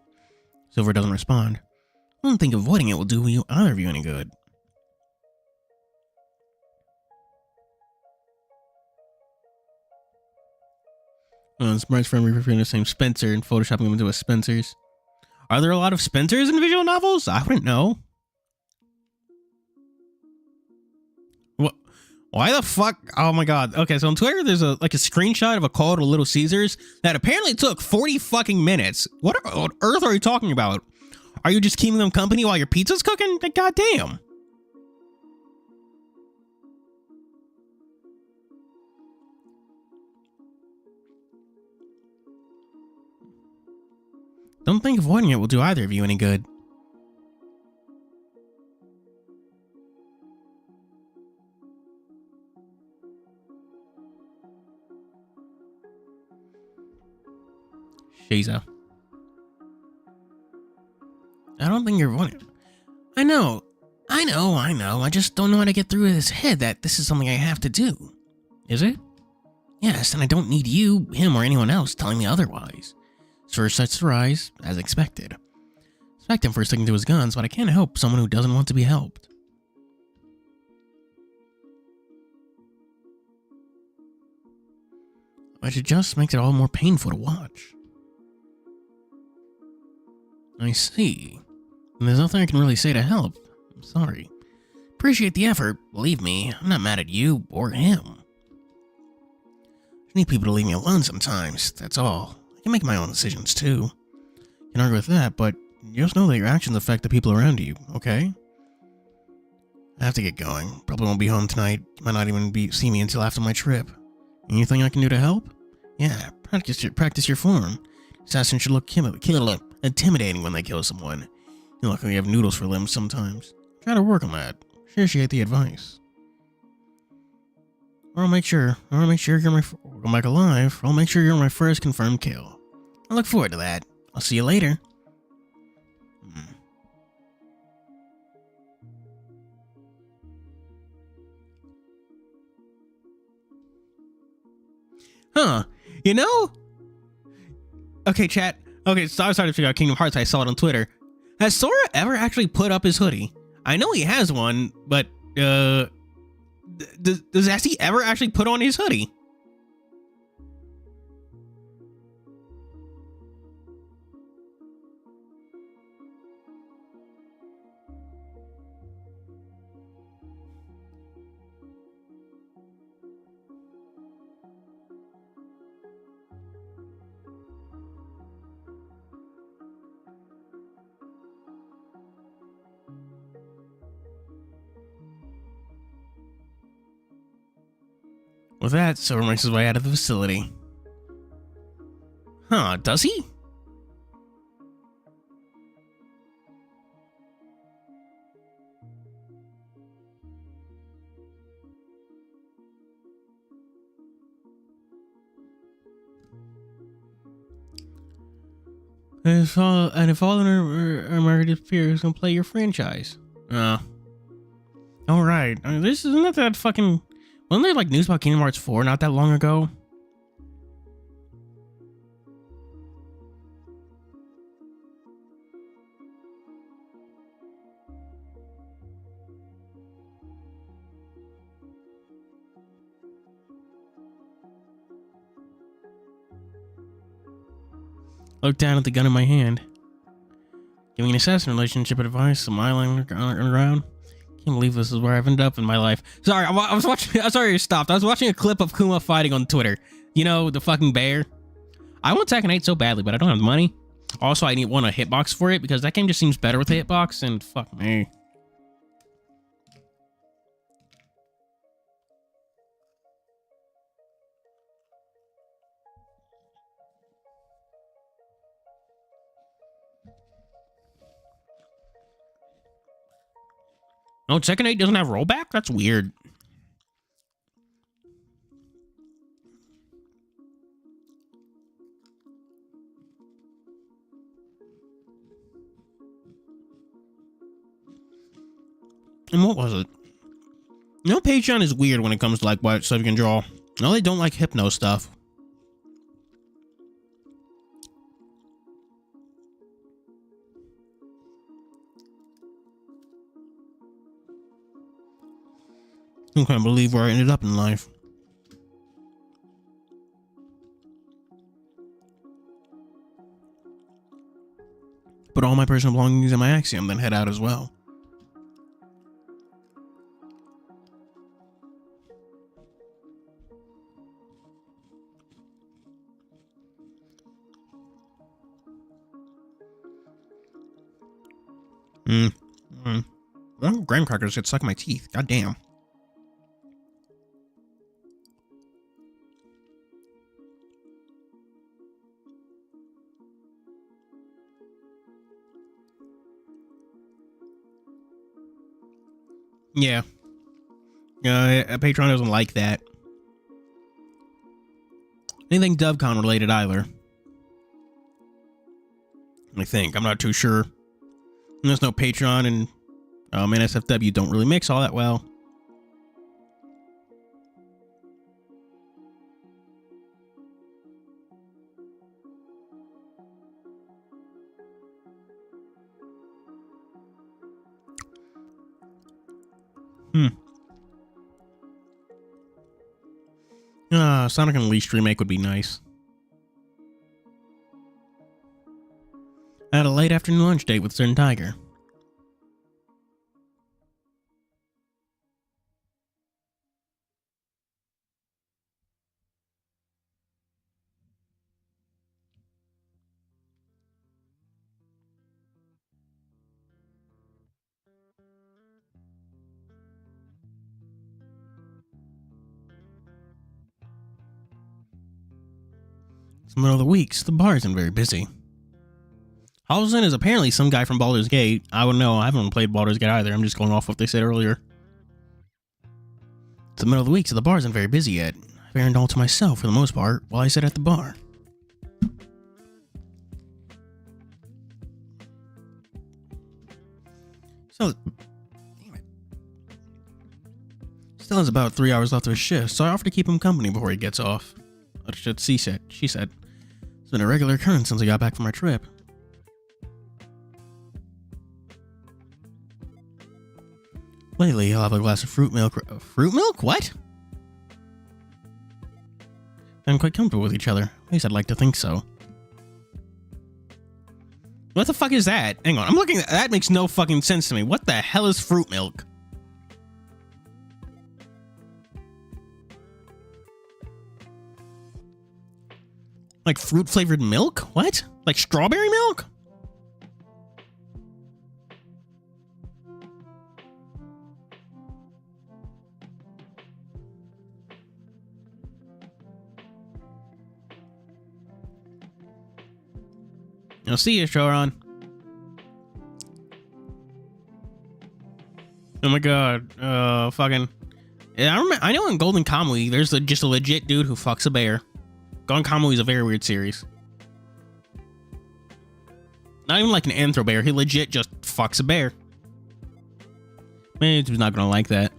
Silver doesn't respond. I don't think avoiding it will do either of you any good. Smart's friend referring to the same Spencer and photoshopping him into a Spencer's. Are there a lot of Spencers in visual novels? I wouldn't know. What Why the fuck? Oh my god. Okay, so on Twitter, there's a screenshot of a call to Little Caesars that apparently took 40 fucking minutes. What on earth are you talking about? Are you just keeping them company while your pizza's cooking? Like, goddamn. Don't think avoiding it will do either of you any good. Shiza. I don't think you're avoiding it. I know. I just don't know how to get through his head that this is something I have to do. Is it? Yes, and I don't need you, him, or anyone else telling me otherwise. Sir sets to rise, as expected. Respect him for sticking to his guns, but I can't help someone who doesn't want to be helped. Which it just makes it all more painful to watch. I see. And there's nothing I can really say to help. I'm sorry. Appreciate the effort, believe me. I'm not mad at you or him. I need people to leave me alone sometimes, that's all. I can make my own decisions too. Can argue with that, but just know that your actions affect the people around you, okay? I have to get going. Probably won't be home tonight. Might not even see me until after my trip. Anything I can do to help? Yeah, practice your form. Assassins should look intimidating when they kill someone. You luckily have noodles for limbs sometimes. Try to work on that. Appreciate the advice. Or I'll make sure you're come back alive. I'll make sure you're my first confirmed kill. I look forward to that. I'll see you later. Huh. You know? Okay, chat. Okay, so I was trying to figure out Kingdom Hearts. I saw it on Twitter. Has Sora ever actually put up his hoodie? I know he has has he ever actually put on his hoodie? With that, Sora makes his way out of the facility. Huh, does he? And if all our disappears, gonna play your franchise. Alright. This isn't that fucking... Wasn't there like news about Kingdom Hearts 4 not that long ago? Look down at the gun in my hand. Giving an assassin relationship advice, smiling around. Can't believe this is where I've ended up in my life. Sorry, I was watching. I'm sorry, I stopped. I was watching a clip of Kuma fighting on Twitter. You know, the fucking bear. I want Tekken 8 so badly, but I don't have the money. Also, I want a hitbox for it because that game just seems better with a hitbox. And fuck me. Oh, Tekken 8 doesn't have rollback? That's weird. And what was it? You know, Patreon is weird when it comes to like what stuff you can draw. No, they don't like hypno stuff. I can't believe where I ended up in life. Put all my personal belongings in my Axiom, then head out as well. Mm. Mm. Well, graham crackers get stuck in my teeth. God damn. Yeah. Patreon doesn't like that. Anything DovCon related either. I think. I'm not too sure. And there's no Patreon, and NSFW don't really mix all that well. Sonic Unleashed remake would be nice. I had a late afternoon lunch date with Certain Tiger. It's the middle of the week, so the bar isn't very busy. Halverson is apparently some guy from Baldur's Gate. I don't know. I haven't played Baldur's Gate either. I'm just going off what they said earlier. It's the middle of the week, so the bar isn't very busy yet. I've earned all to myself for the most part while I sit at the bar. So, damn it. Still has about 3 hours left of his shift, so I offer to keep him company before he gets off. She said. It's been a regular occurrence since I got back from my trip. Lately, I'll have a glass of fruit milk. Fruit milk? What? I'm quite comfortable with each other. At least I'd like to think so. What the fuck is that? Hang on, I'm looking at that. Makes no fucking sense to me. What the hell is fruit milk? Like fruit flavored milk? What? Like strawberry milk? I'll see you, Shoron. Oh my god. Fucking. Yeah, I know in Golden Kamuy, there's just a legit dude who fucks a bear. Golden Kamuy is a very weird series. Not even like an anthro bear. He legit just fucks a bear. Man, he's not gonna like that.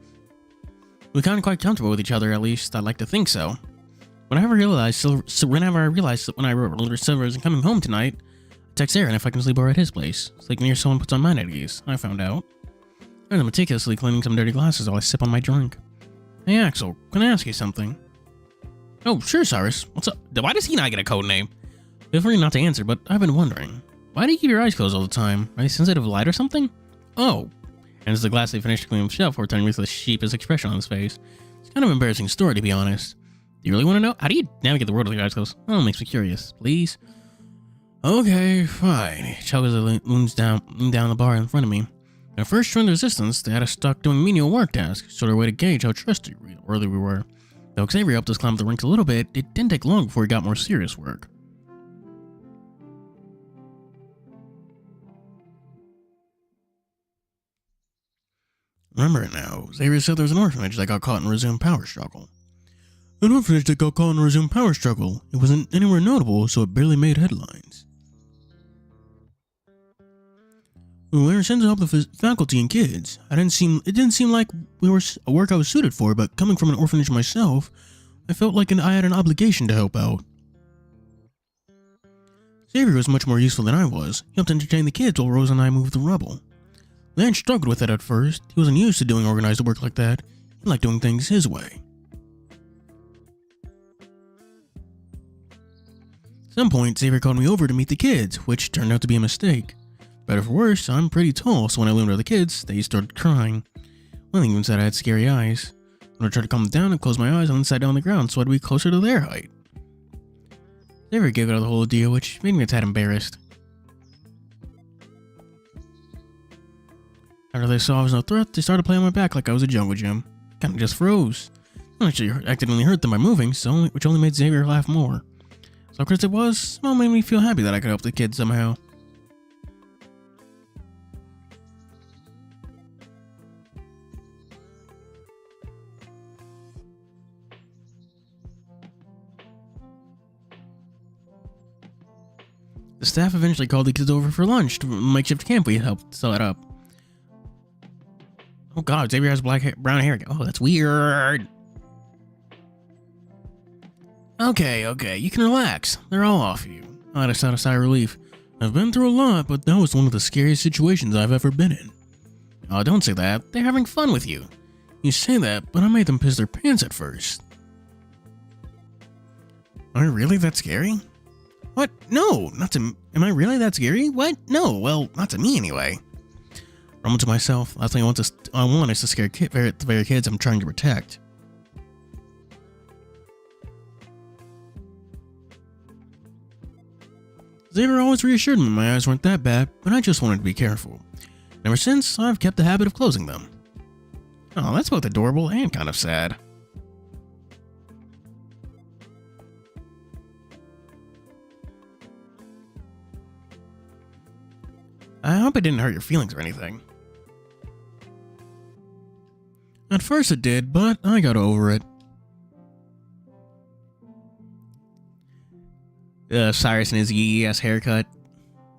We're kind of quite comfortable with each other, at least. I'd like to think so. Whenever I realized that when I Silver isn't coming home tonight, text Aaron if I can sleep over at his place. It's like near someone puts on mine at ease. I found out. I'm meticulously cleaning some dirty glasses while I sip on my drink. Hey Axel, can I ask you something? Oh, sure, Cyrus. What's up? Why does he not get a code name? Feel free not to answer, but I've been wondering. Why do you keep your eyes closed all the time? Are you sensitive to light or something? Oh. And as the glass they finished to clean himself, returning with a sheepish expression on his face. It's kind of an embarrassing story, to be honest. Do you really want to know? How do you navigate the world with your eyes closed? Oh, it makes me curious. Please? Okay, fine. He chuckles and leans down the bar in front of me. When I first joined the Resistance, they had us stuck doing menial work tasks, sort of a way to gauge how trustworthy we were. Though Xavier helped us climb the ranks a little bit, it didn't take long before we got more serious work. Remember it now. Xavier said there was an orphanage that got caught in a resumed power struggle. An orphanage that got caught in a resumed power struggle. It wasn't anywhere notable, so it barely made headlines. We were sent to help the faculty and kids. It didn't seem like we were a work I was suited for, but coming from an orphanage myself, I felt like I had an obligation to help out. Xavier was much more useful than I was. He helped entertain the kids while Rose and I moved the rubble. Lance struggled with it at first. He wasn't used to doing organized work like that. He liked doing things his way. At some point, Xavier called me over to meet the kids, which turned out to be a mistake. Better for worse, I'm pretty tall, so when I loomed over the kids, they started crying. One even said I had scary eyes. When I tried to calm them down, I closed my eyes and then sat down on the ground so I'd be closer to their height. Xavier gave out the whole deal, which made me a tad embarrassed. After they saw I was no threat, they started playing my back like I was a jungle gym. Kinda just froze. I actually accidentally hurt them by moving, which only made Xavier laugh more. So Chris it was, small made me feel happy that I could help the kids somehow. The staff eventually called the kids over for lunch to a makeshift camp we had helped set up. Oh god, Xavier has brown hair. Oh, that's weird. Okay, you can relax. They're all off you. I had a sigh of relief. I've been through a lot, but that was one of the scariest situations I've ever been in. Oh, don't say that. They're having fun with you. You say that, but I made them piss their pants at first. Are you really that scary? What? No, not to... Am I really that scary? What? No, well, not to me anyway. Rumbled to myself, last thing I want is to scare the very kids I'm trying to protect. Xavier always reassured me my eyes weren't that bad, but I just wanted to be careful. Ever since, I've kept the habit of closing them. Oh, that's both adorable and kind of sad. I hope it didn't hurt your feelings or anything. At first it did, but I got over it. Cyrus and his yee-ass haircut.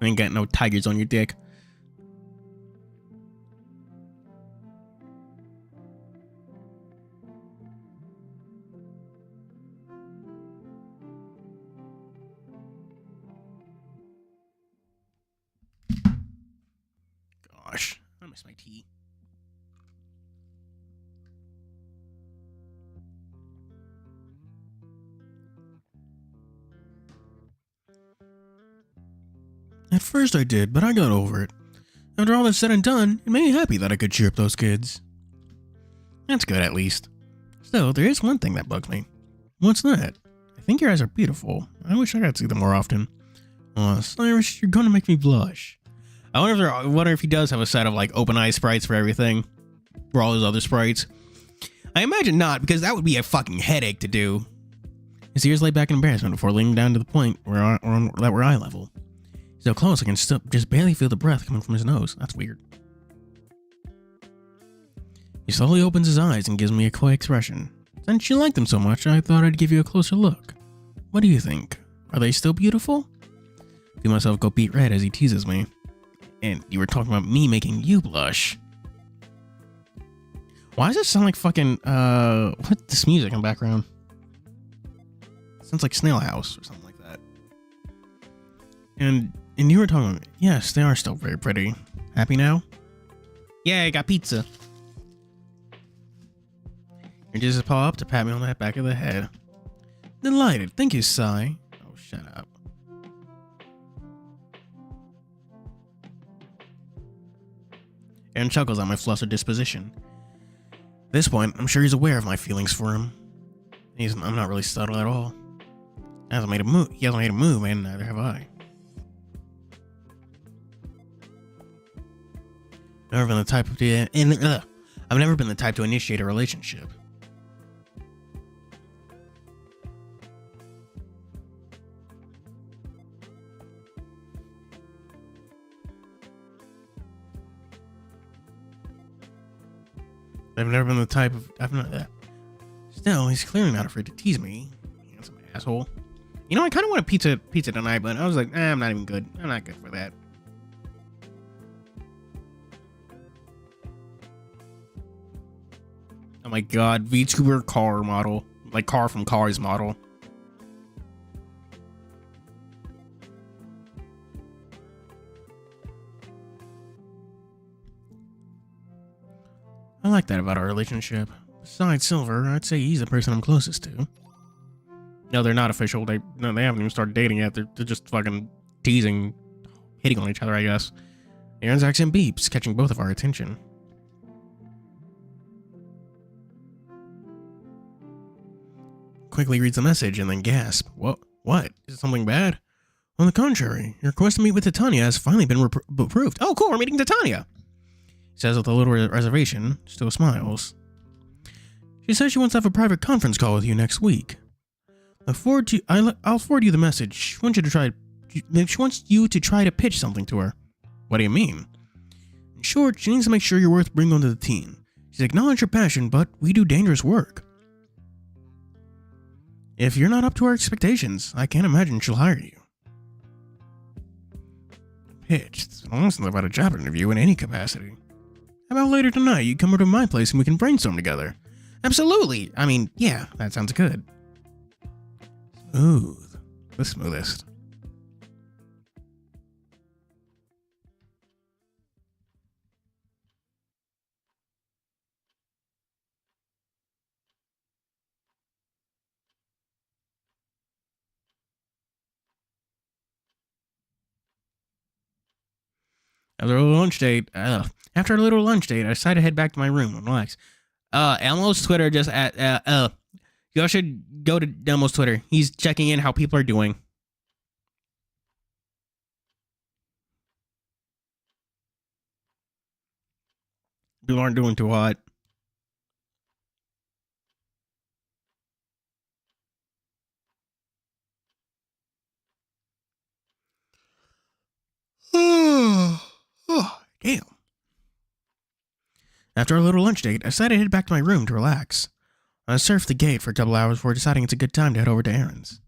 Ain't got no tigers on your dick. Gosh, I miss my tea. At first I did, but I got over it. After all that's said and done, it made me happy that I could cheer up those kids. That's good, at least. Still, there is one thing that bugs me. What's that? I think your eyes are beautiful. I wish I could see them more often. Cyrus, you're gonna make me blush. I wonder if he does have a set of, like, open eye sprites for everything. For all his other sprites. I imagine not, because that would be a fucking headache to do. His ears lay back in embarrassment before leaning down to the point that were eye level. So close I can just barely feel the breath coming from his nose. That's weird. He slowly opens his eyes and gives me a quiet expression. Since you like them so much, I thought I'd give you a closer look. What do you think? Are they still beautiful? I feel myself go beet red as he teases me. And you were talking about me making you blush. Why does it sound like fucking, what's this music in the background? It sounds like Snail House or something like that. And you were talking about, yes, they are still very pretty. Happy now? Yeah, I got pizza. And just paw up to pat me on the back of the head. Delighted. Thank you, Sai. Oh, shut up. Aaron chuckles at my flustered disposition. At this point, I'm sure he's aware of my feelings for him. I'm not really startled at all. He hasn't made a move, and neither have I. I've never been the type to initiate a relationship. I've never been the type of... Still, he's clearly not afraid to tease me. Handsome asshole. You know, I kind of want a pizza tonight, but I was like, I'm not even good. I'm not good for that. Oh my god, VTuber car model. Like car from Cars model. I like that about our relationship. Besides Silver, I'd say he's the person I'm closest to. No, they're not official. They haven't even started dating yet. They're just fucking teasing, hitting on each other, I guess. Aaron's accent beeps, catching both of our attention. Quickly reads the message and then gasp. What? Is it something bad? On the contrary, your request to meet with Titania has finally been approved. Oh, cool, we're meeting Titania. says with a little reservation, still smiles. She says she wants to have a private conference call with you next week. I'll forward you the message. She wants you to try to pitch something to her. What do you mean? In short, she needs to make sure you're worth bringing onto the team. She's acknowledged your passion, but we do dangerous work. If you're not up to our expectations, I can't imagine she'll hire you. Pitch. It's almost about a job interview in any capacity. How about later tonight you come over to my place and we can brainstorm together? Absolutely. I mean, yeah, that sounds good. Smooth. The smoothest. After a little lunch date, I decided to head back to my room and relax. Elmo's Twitter just y'all should go to Elmo's Twitter. He's checking in how people are doing. People aren't doing too hot. Oh, damn. After a little lunch date, I decided to head back to my room to relax. I surfed the gate for a couple hours before deciding it's a good time to head over to Aaron's.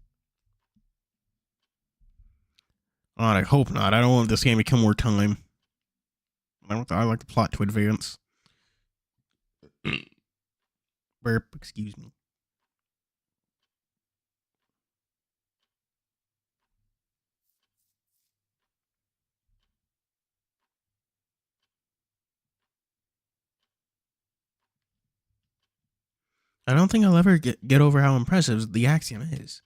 Oh, I hope not. I don't want this game to kill more time. I like the plot to advance. Burp, excuse me. I don't think I'll ever get over how impressive the Axiom is.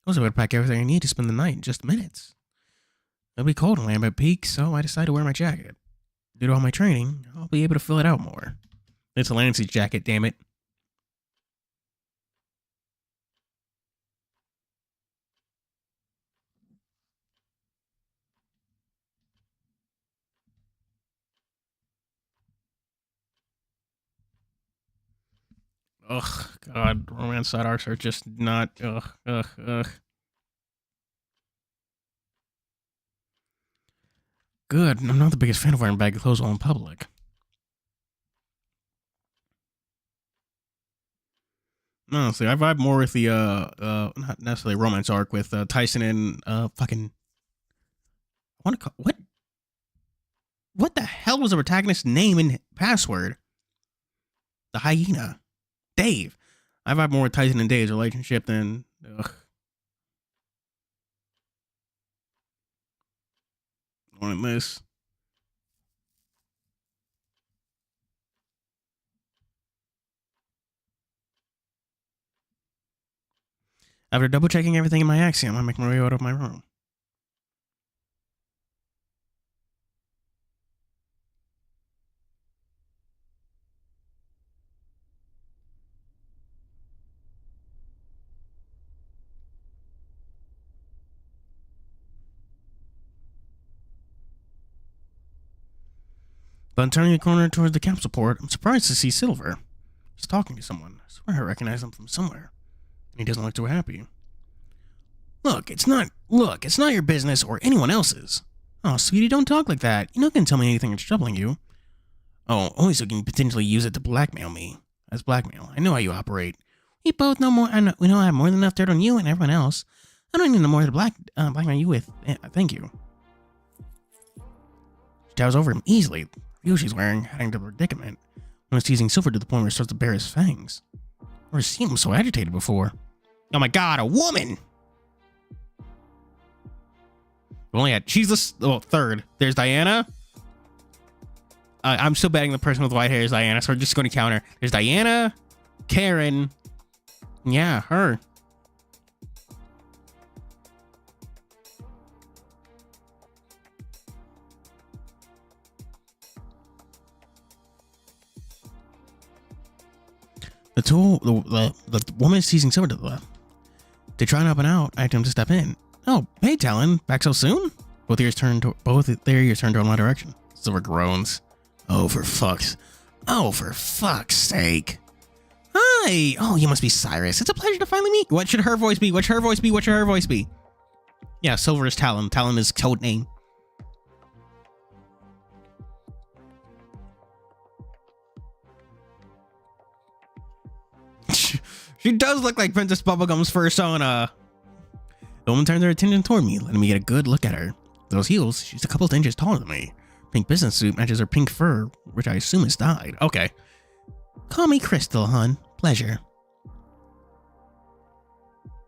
I was able to pack everything I need to spend the night in just minutes. It'll be cold in Lambert Peak, so I decided to wear my jacket. Due to all my training, I'll be able to fill it out more. It's a Lance's jacket, damn it. Ugh, God, romance side arcs are just not, ugh. Good, I'm not the biggest fan of wearing baggy clothes while in public. Honestly, I vibe more with the, not necessarily romance arc with, Tyson and, fucking... What the hell was the protagonist's name and password? The hyena. Dave. I vibe more with Tyson and Dave's relationship than... Ugh. On this. After double checking everything in my Axiom, I make my way out of my room. But turning the corner towards the capsule port, I'm surprised to see Silver. He's talking to someone. I swear I recognize him from somewhere. And he doesn't look too happy. Look, it's not your business or anyone else's. Oh, sweetie, don't talk like that. You're not going to tell me anything that's troubling you. Oh, only so you can potentially use it to blackmail me. That's blackmail. I know how you operate. We both know more. We know I have more than enough dirt on you and everyone else. I don't need no more to blackmail you with. Thank you. She towers over him easily. The view she's wearing, adding to the predicament. When it's teasing Silver to the point where it starts to bare his fangs. Never seen him so agitated before. Oh my God, a woman! We only had, she's the third. There's Diana. I'm still betting the person with white hair is Diana, so we're just going to counter. There's Diana, Karen. Yeah, her. The woman is teasing Silver to the left. To try and up and out, I asked him to step in. Oh, hey, Talon, back so soon? Both their ears turned toward my direction. Silver groans. Oh, for fuck's sake. Hi. Oh, you must be Cyrus. It's a pleasure to finally meet. What should her voice be? What should her voice be? What should her voice be? Yeah, Silver is Talon. Talon is code name. She does look like Princess Bubblegum's persona. The woman turns her attention toward me, letting me get a good look at her. Those heels, she's a couple of inches taller than me. Pink business suit matches her pink fur, which I assume is dyed. Okay. Call me Crystal, hun. Pleasure.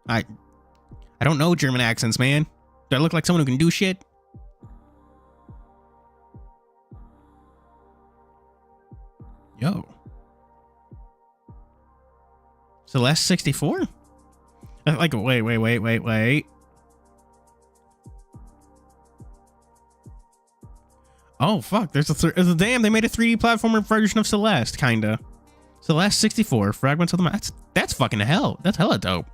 I don't know German accents, man. Do I look like someone who can do shit? Yo. Celeste 64? Like, wait. Oh, fuck. There's a damn, they made a 3D platformer version of Celeste, kinda. Celeste 64, Fragments of the... That's fucking hell. That's hella dope.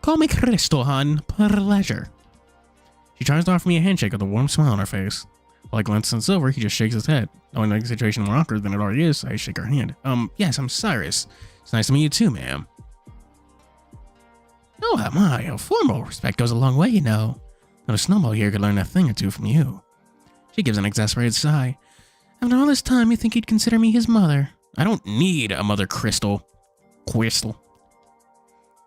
Call me Crystal, hun. Pleasure. She tries to offer me a handshake with a warm smile on her face. While I glance at Silver, he just shakes his head. Knowing the situation more awkward than it already is, I shake her hand. Yes, I'm Cyrus. It's nice to meet you too, ma'am. Oh, my, a formal respect goes a long way, you know. Not a snowball here could learn a thing or two from you. She gives an exasperated sigh. After all this time, you think he'd consider me his mother? I don't need a mother, Crystal.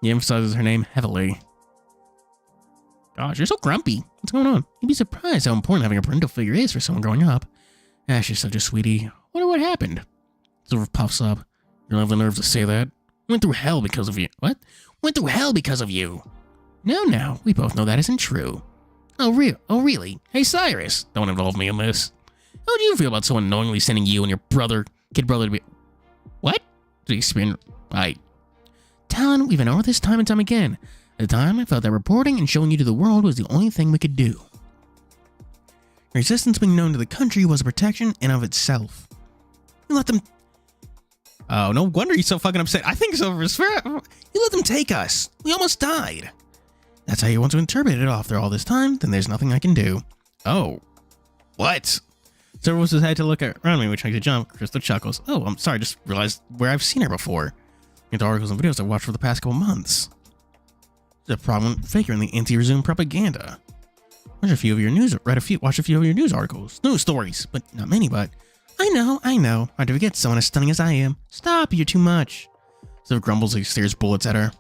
He emphasizes her name heavily. Gosh, you're so grumpy. What's going on? You'd be surprised how important having a parental figure is for someone growing up. Ash is such a sweetie. Wonder what happened. Silver puffs up. You don't have the nerve to say that. Went through hell because of you. What? Went through hell because of you. No, we both know that isn't true. Oh, really? Hey, Cyrus, don't involve me in this. How do you feel about someone knowingly sending you and your kid brother to be... What? Did he spin... Talon, we've been over this time and time again. At the time, I felt that reporting and showing you to the world was the only thing we could do. Your existence being known to the country was a protection in of itself. You let them... Oh, no wonder he's so fucking upset. I think Silver is fair. You let them take us. We almost died. That's how you want to interpret it after all this time, then there's nothing I can do. Oh. What? Silver was his head to look around me, which makes a jump. Crystal chuckles. Oh, I'm sorry, just realized where I've seen her before. Into articles and videos I've watched for the past couple months. She's a prominent figure in the anti-resume propaganda. Watch a few of your news articles. News stories, but not many, but... I know. Hard to forget someone as stunning as I am. Stop, you're too much. Silver grumbles as he stares bullets at her.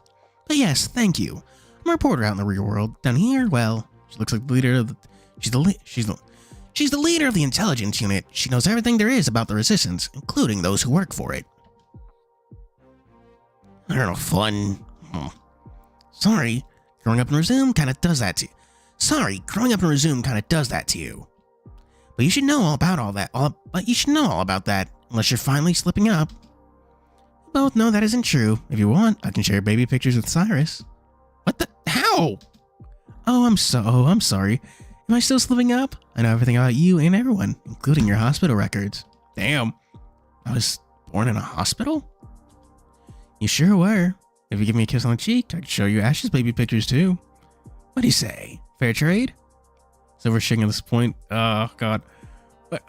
But yes, thank you. I'm a reporter out in the real world. Down here, well, she looks like the leader of the... She's the leader of the intelligence unit. She knows everything there is about the resistance, including those who work for it. I don't know, fun. Sorry, growing up in Resume kind of does that to you. But you should know all about that, unless you're finally slipping up. We both know that isn't true. If you want, I can share baby pictures with Cyrus. What the? How? Oh, I'm sorry. Am I still slipping up? I know everything about you and everyone, including your hospital records. Damn. I was born in a hospital? You sure were. If you give me a kiss on the cheek, I can show you Ash's baby pictures too. What do you say? Fair trade? Silver shaking at this point. Oh, God.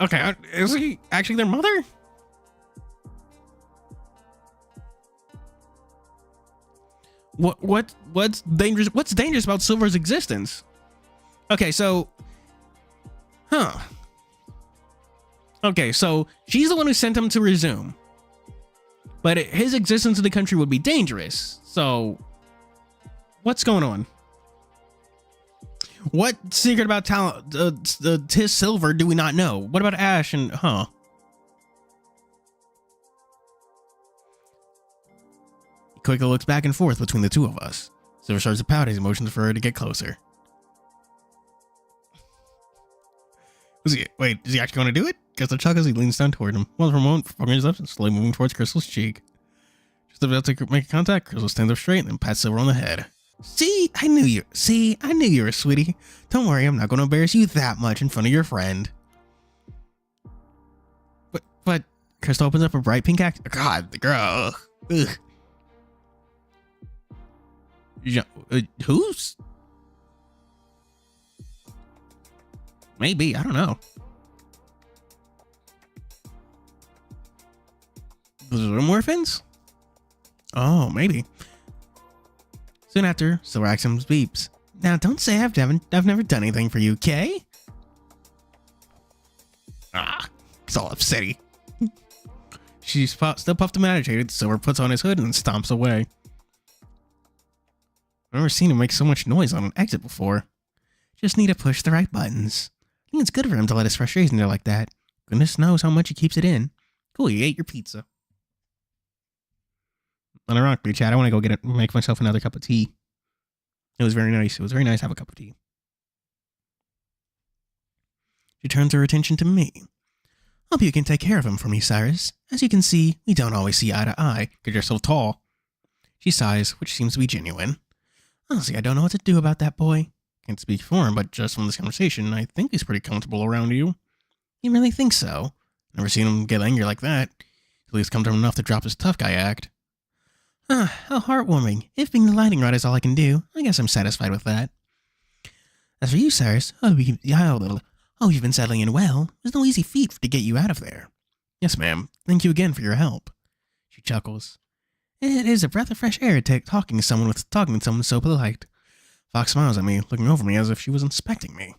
Okay, is he actually their mother? What's dangerous? What's dangerous about Silver's existence? Okay, so... Okay, so she's the one who sent him to Resume. But his existence in the country would be dangerous. So, what's going on? What secret about Tis Silver do we not know? What about Ash and... He quickly looks back and forth between the two of us. Silver starts to pout as he motions for her to get closer. Is he actually going to do it? Crystal chuckles, he leans down toward him. Well, for a moment, fucking his lips and slowly moving towards Crystal's cheek. Just about to make contact, Crystal stands up straight and then pats Silver on the head. I knew you were a sweetie. Don't worry, I'm not going to embarrass you that much in front of your friend. But Crystal opens up a bright pink act. God, the girl. Ugh. Who's? Maybe. I don't know. The zoomorphins? Oh, maybe. Soon after, Silver Axiom beeps. Now, don't say I've never done anything for you, Kay? Ah, it's all upsetty. She's still puffed and agitated. Silver puts on his hood and stomps away. I've never seen him make so much noise on an exit before. Just need to push the right buttons. I think it's good for him to let his frustration out like that. Goodness knows how much he keeps it in. Cool, you ate your pizza. Unironically, Chad, I want to go make myself another cup of tea. It was very nice. It was very nice to have a cup of tea. She turns her attention to me. Hope you can take care of him for me, Cyrus. As you can see, we don't always see eye to eye, because you're so tall. She sighs, which seems to be genuine. Honestly, I don't know what to do about that boy. Can't speak for him, but just from this conversation, I think he's pretty comfortable around you. You really think so? Never seen him get angry like that. At least comfortable enough to drop his tough guy act. Ah, how heartwarming. If being the lightning rod is all I can do, I guess I'm satisfied with that. As for you, Cyrus, you've been settling in well. It was no easy feat to get you out of there. Yes, ma'am. Thank you again for your help. She chuckles. It is a breath of fresh air talking to someone so polite. Fox smiles at me, looking over me as if she was inspecting me.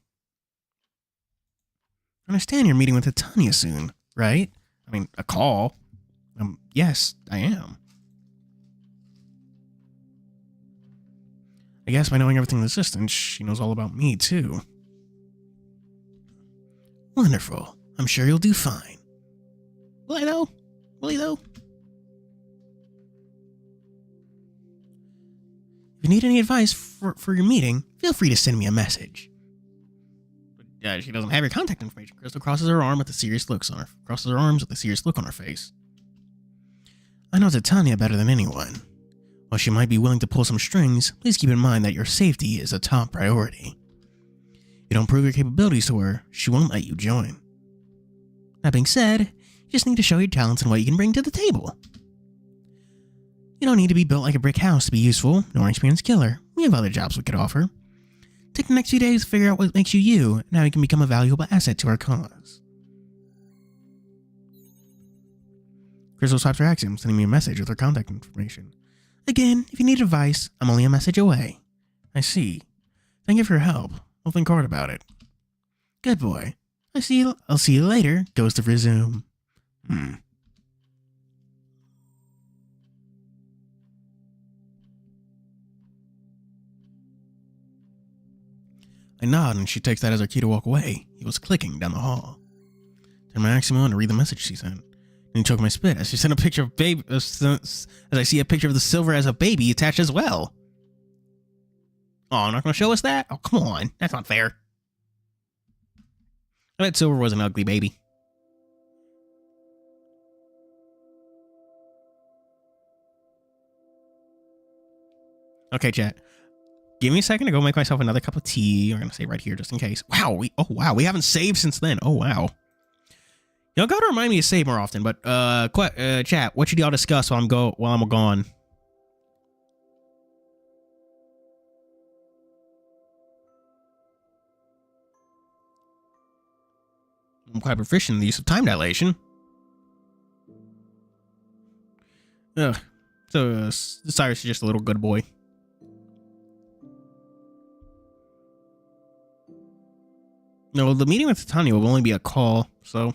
I understand you're meeting with Titania soon, right? I mean, a call. Yes, I am. I guess by knowing everything in the assistant, she knows all about me, too. Wonderful. I'm sure you'll do fine. Will I, though? Will he, though? If you need any advice for your meeting, feel free to send me a message. But she doesn't have your contact information. Crystal crosses her arms with a serious look on her face. I know Titania better than anyone. While she might be willing to pull some strings, please keep in mind that your safety is a top priority. If you don't prove your capabilities to her, she won't let you join. That being said, you just need to show your talents and what you can bring to the table. You don't need to be built like a brick house to be useful, nor an experienced killer. We have other jobs we could offer. Take the next few days to figure out what makes you you, and how you can become a valuable asset to our cause. Crystal swipes her axiom, sending me a message with her contact information. Again, if you need advice, I'm only a message away. I see. Thank you for your help. I'll think hard about it. Good boy. I'll see you later. Goes to resume. I nod, and she takes that as her key to walk away. He was clicking down the hall. Turn my axiom on to read the message she sent. And he choked my spit as she sent a picture of baby. As I see a picture of the silver as a baby attached as well. Oh, not gonna show us that? Oh, come on. That's not fair. I bet Silver was an ugly baby. Okay, chat. Give me a second to go make myself another cup of tea. We're gonna save right here just in case. Wow, we haven't saved since then. Oh wow. Y'all gotta remind me to save more often. But chat, what should y'all discuss while I'm gone? I'm quite proficient in the use of time dilation. Ugh. So Cyrus is just a little good boy. No, the meeting with Titania will only be a call, so...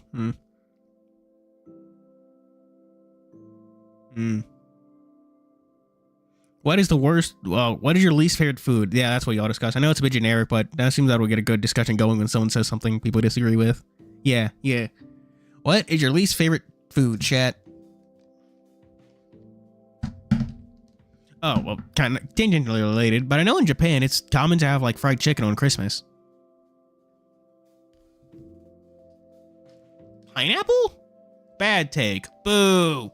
What is the worst... Well, what is your least favorite food? Yeah, that's what y'all discuss. I know it's a bit generic, but that seems that we'll get a good discussion going when someone says something people disagree with. Yeah. What is your least favorite food, chat? Oh, well, kind of tangentially related, but I know in Japan it's common to have, like, fried chicken on Christmas. Pineapple? Bad take. Boo.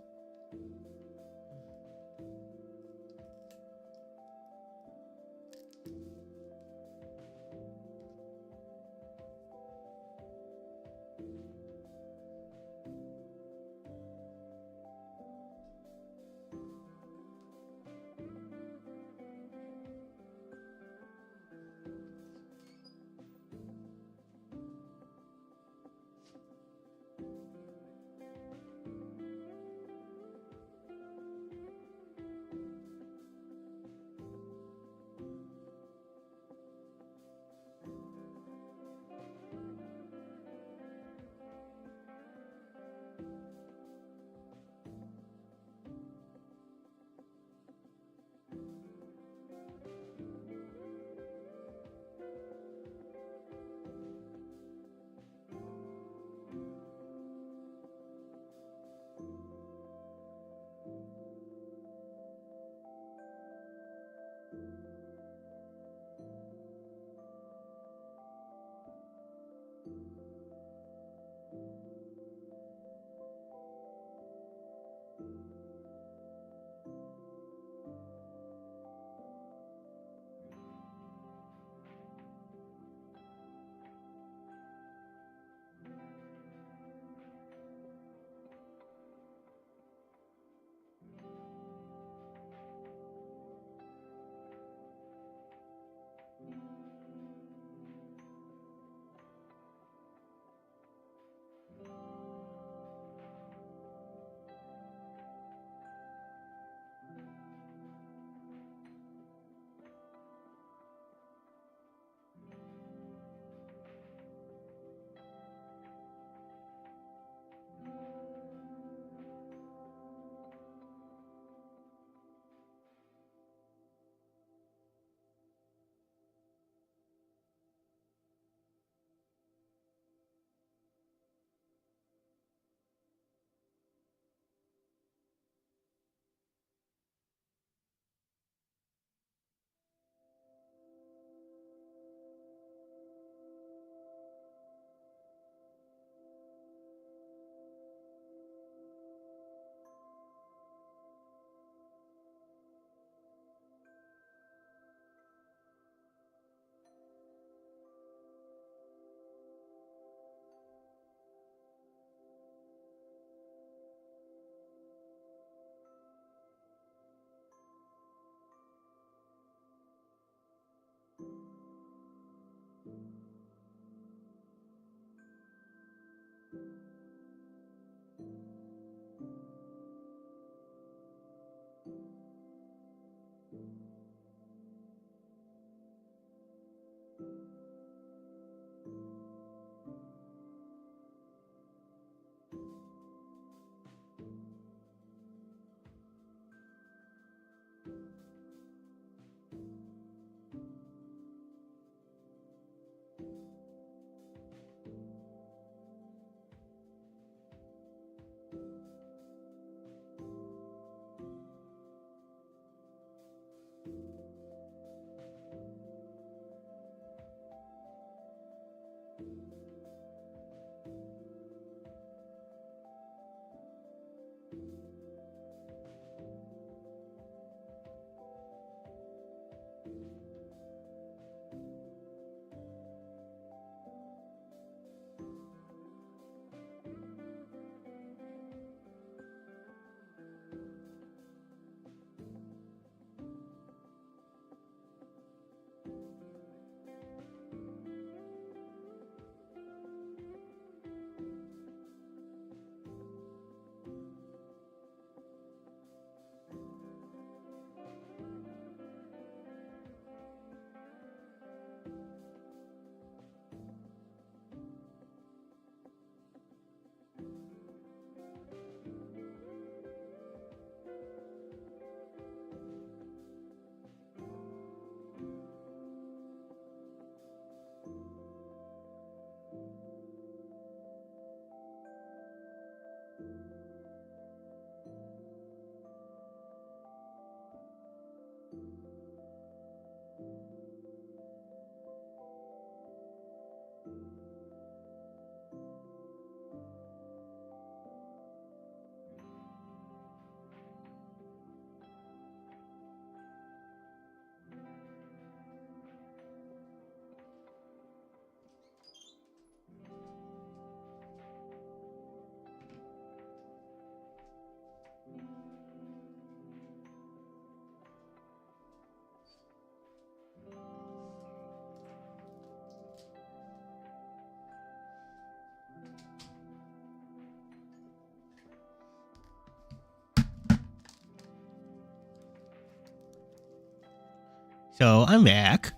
So, I'm back.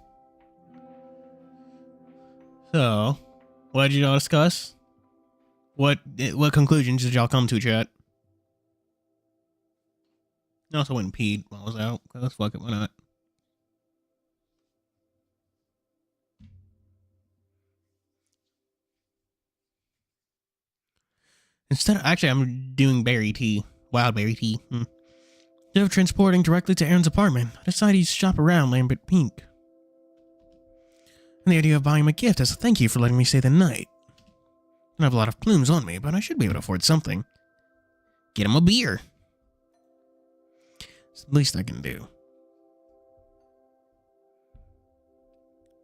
So, what did y'all discuss? What conclusions did y'all come to, chat? I also went and peed while I was out, because fuck it, why not? Actually, I'm doing berry tea. Wild berry tea. Instead of transporting directly to Aaron's apartment, I decided to shop around Lambert Pink. And the idea of buying him a gift as a thank you for letting me stay the night. I have a lot of plumes on me, but I should be able to afford something. Get him a beer. It's the least I can do.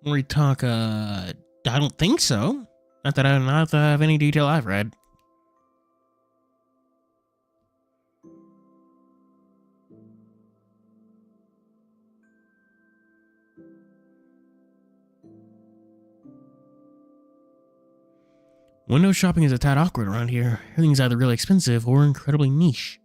We talk, I don't think so. Not that I have any detail I've read. Window shopping is a tad awkward around here. Everything's either really expensive or incredibly niche.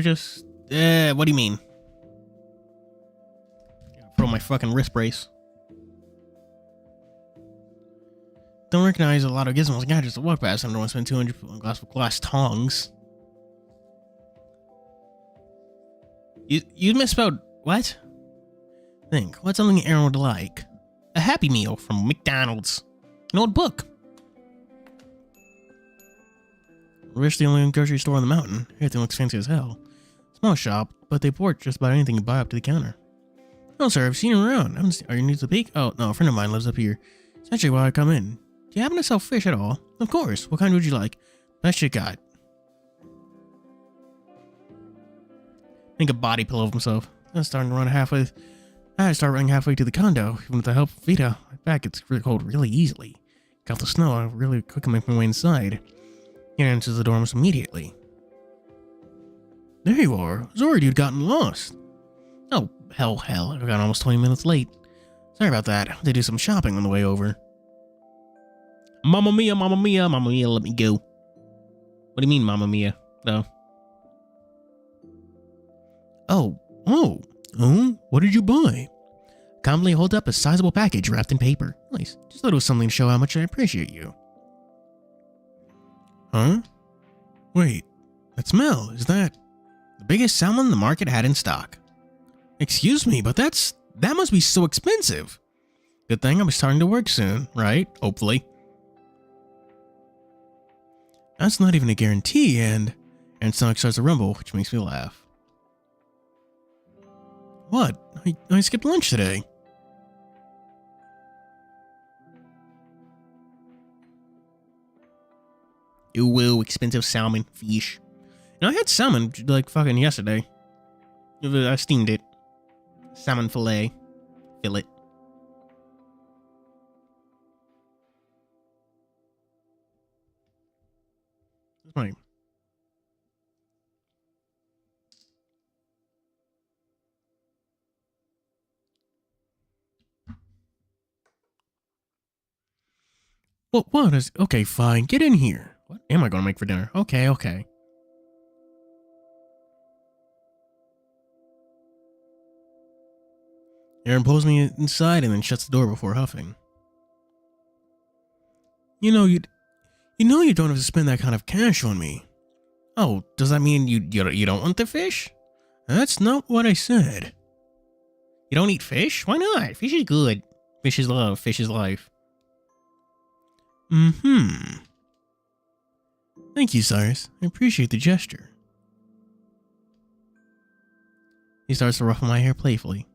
Just, what do you mean? Throw my fucking wrist brace. Don't recognize a lot of gizmos and gadgets to walk past. I don't want to spend 200 on glass tongs. You misspelled what? Think, what's something Aaron would like? A Happy Meal from McDonald's. An old book. We're the only grocery store on the mountain. Everything looks fancy as hell. Small shop, but they port just about anything you buy up to the counter. Oh, sir, I've seen him around. Are you new to the peak? Oh, no, a friend of mine lives up here. It's actually why I come in. Do you happen to sell fish at all? Of course. What kind would you like? Best you got. Make a body pillow of himself. I was starting to run halfway. I had to start running halfway to the condo. Even with the help of Vita, my back gets really cold really easily. Got the snow. I really quickly make my way inside. He enters the dorms immediately. There you are. I was worried you'd gotten lost. Oh, hell. I got almost 20 minutes late. Sorry about that. I had to do some shopping on the way over. Mamma mia, let me go. What do you mean, mamma mia? No. Oh, what did you buy? Calmly hold up a sizable package wrapped in paper. Nice. Just thought it was something to show how much I appreciate you. Huh? Wait, that smell, is that the biggest salmon the market had in stock? Excuse me, but that must be so expensive. Good thing I'll be starting to work soon, right? Hopefully. That's not even a guarantee, and stomach starts to rumble, which makes me laugh. What? I skipped lunch today. Ooh, expensive salmon, fish. I had salmon, like, fucking yesterday. I steamed it. Salmon fillet. Fillet. That's my... What is... Okay, fine. Get in here. What am I going to make for dinner? Okay. Aaron pulls me inside and then shuts the door before huffing. You know you don't have to spend that kind of cash on me. Oh, does that mean you don't want the fish? That's not what I said. You don't eat fish? Why not? Fish is good. Fish is love. Fish is life. Thank you, Cyrus. I appreciate the gesture. He starts to ruffle my hair playfully.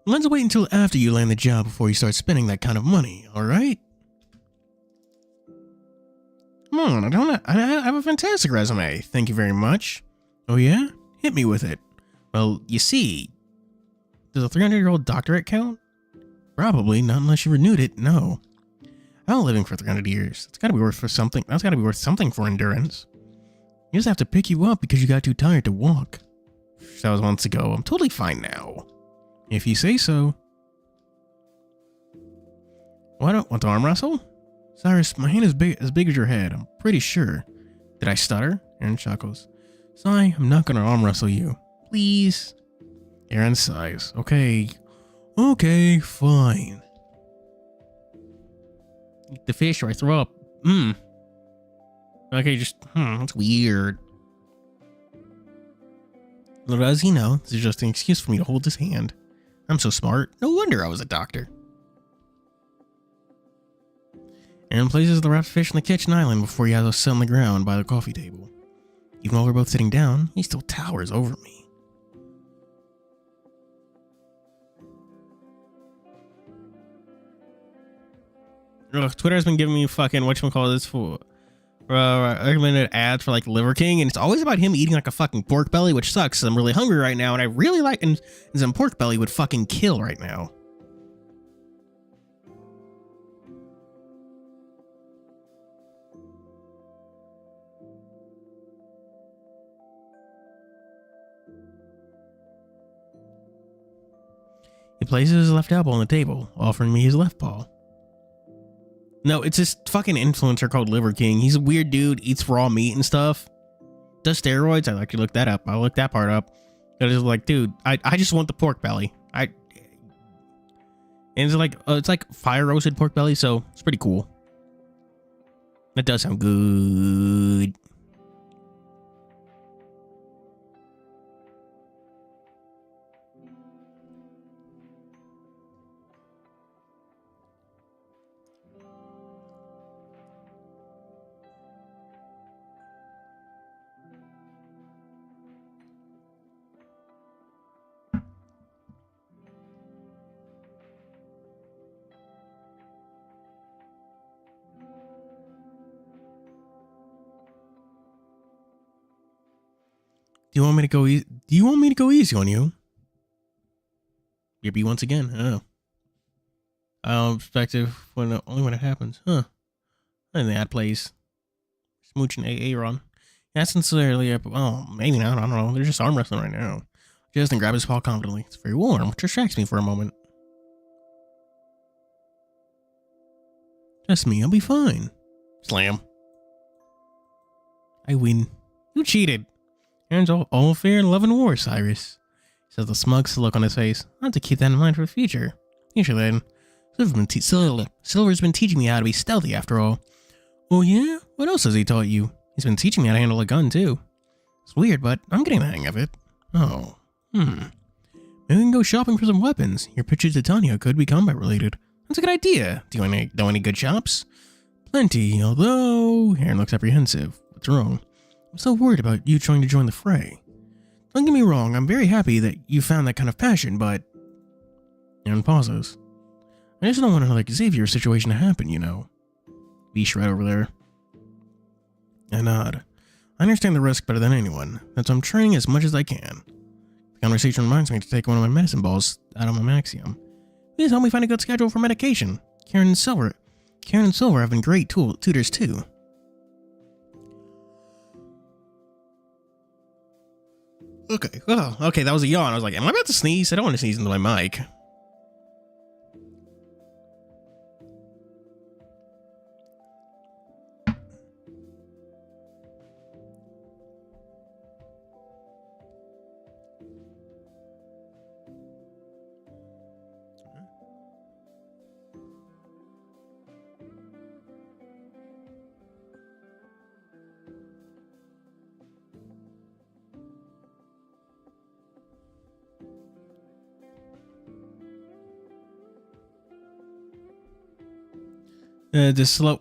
Let's wait until after you land the job before you start spending that kind of money, alright? Come on, I have a fantastic resume. Thank you very much. Oh yeah? Hit me with it. Well, you see, does a 300-year-old doctorate count? Probably, not unless you renewed it, no. I've been living for 300 years. It's gotta be worth something. That's gotta be worth something for endurance. You just have to pick you up because you got too tired to walk. That was months ago. I'm totally fine now. If you say so. What? Want to arm wrestle? Cyrus, my hand is as big as your head. I'm pretty sure. Did I stutter? Aaron chuckles. Sigh, I'm not gonna arm wrestle you. Please. Aaron sighs. Okay, fine. Eat the fish or I throw up. Okay, that's weird. Little does he know, this is just an excuse for me to hold his hand. I'm so smart. No wonder I was a doctor. Aaron places the wrapped fish on the kitchen island before he has us sit on the ground by the coffee table. Even while we're both sitting down, he still towers over me. Ugh, Twitter has been giving me fucking whatchamacallit for recommended ads for like Liver King, and it's always about him eating like a fucking pork belly, which sucks. I'm really hungry right now, and I really like and some pork belly would fucking kill right now. He places his left elbow on the table, offering me his left paw. No, it's this fucking influencer called Liver King. He's a weird dude, eats raw meat and stuff. Does steroids? I'd like to look that up. I'll look that part up. But it's like, dude, I just want the pork belly. And it's like fire roasted pork belly, so it's pretty cool. That does sound good. Do you want me to go easy on you? Yippee once again. Oh. Perspective only when it happens. Huh. And the ad plays. Smooching Aaron. Yeah, sincerely. Oh, maybe not. I don't know. They're just arm wrestling right now. Justin grabbed his paw confidently. It's very warm, which distracts me for a moment. Trust me, I'll be fine. Slam. I win. You cheated. Aaron's all fair in love and war, Cyrus. He says the smug look on his face. I'll have to keep that in mind for the future. Usually then. Silver's been teaching me how to be stealthy after all. Oh yeah? What else has he taught you? He's been teaching me how to handle a gun too. It's weird, but I'm getting the hang of it. Oh. Maybe we can go shopping for some weapons. Your picture to Tanya could be combat related. That's a good idea. Do you know any good shops? Plenty, although... Aaron looks apprehensive. What's wrong? I'm so worried about you trying to join the fray. Don't get me wrong, I'm very happy that you found that kind of passion, but... Aaron pauses. I just don't want another Xavier situation to happen, you know. Beesh right over there. I nod. I understand the risk better than anyone. That's why I'm training as much as I can. The conversation reminds me to take one of my medicine balls out of my Maxium. Please help me find a good schedule for medication. Karen and Silver have been great tutors too. Okay, well, okay, that was a yawn. I was like, am I about to sneeze? I don't want to sneeze into my mic.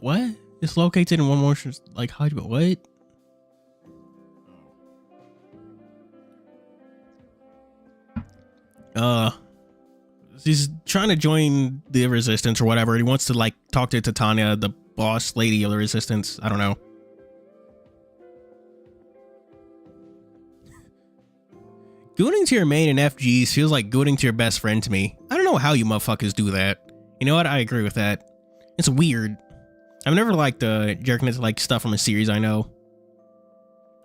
What? Dislocated in one motion, like how? What? He's trying to join the resistance or whatever. He wants to like talk to Titania, the boss lady of the resistance. I don't know. Gooning to your main in FGs feels like gooning to your best friend to me. I don't know how you motherfuckers do that. You know what? I agree with that. It's weird. I've never liked jerking into like stuff from a series I know.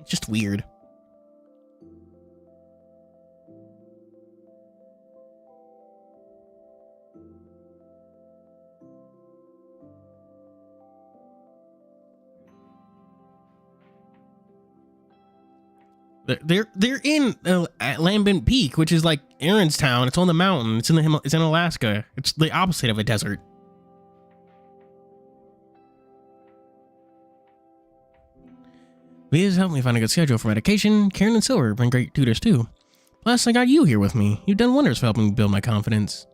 It's just weird. They're in Lambent Peak, which is like Aaron's town. It's on the mountain. It's in Alaska. It's the opposite of a desert. Please help me find a good schedule for medication. Karen and Silver have been great tutors too. Plus, I got you here with me. You've done wonders for helping me build my confidence.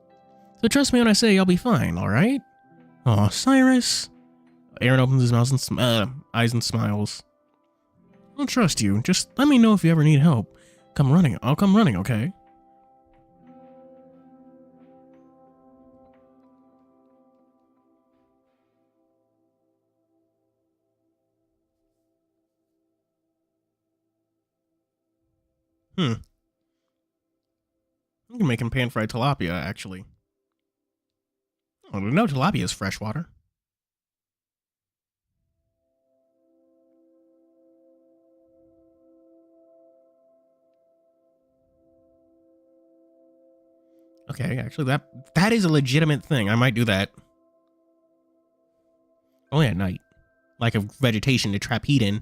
So trust me when I say I'll be fine, alright? Aw, Cyrus. Aaron opens his mouth and eyes and smiles. I'll trust you. Just let me know if you ever need help. Come running. I'll come running, okay? I'm gonna make him pan-fried tilapia, actually. Oh, no, tilapia is freshwater. Okay, actually, that is a legitimate thing. I might do that. Only at night. Like a vegetation to trap heat in.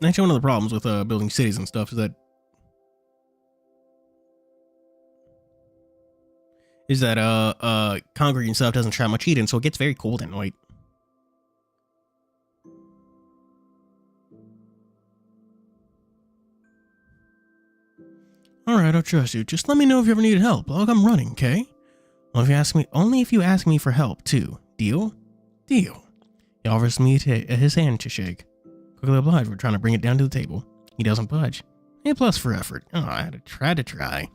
Actually, one of the problems with building cities and stuff is that concrete and stuff doesn't trap much heat in, so it gets very cold at night. Alright, I'll trust you. Just let me know if you ever need help. I'll come running, okay? Well, only if you ask me for help, too. Deal? Deal. He offers me his hand to shake. Quickly obliged for trying to bring it down to the table. He doesn't budge. A plus for effort. Oh, I had to try.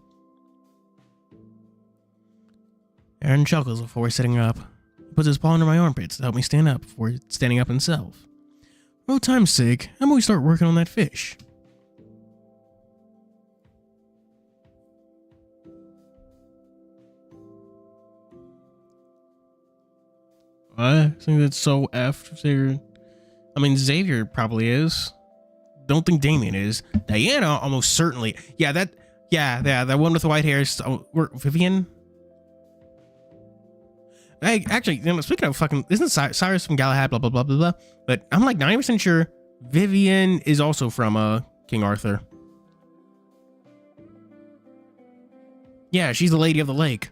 Aaron chuckles before sitting up. He puts his paw under my armpits to help me stand up before standing up himself. For old time's sake, how about we start working on that fish? I think that's so effed. I mean, Xavier probably is. Don't think Damien is. Diana almost certainly. Yeah, that one with the white hair is Vivian. Hey, actually, speaking of fucking, isn't Cyrus from Galahad? Blah blah blah blah blah. But I'm like 90% sure Vivian is also from King Arthur. Yeah, she's the Lady of the Lake.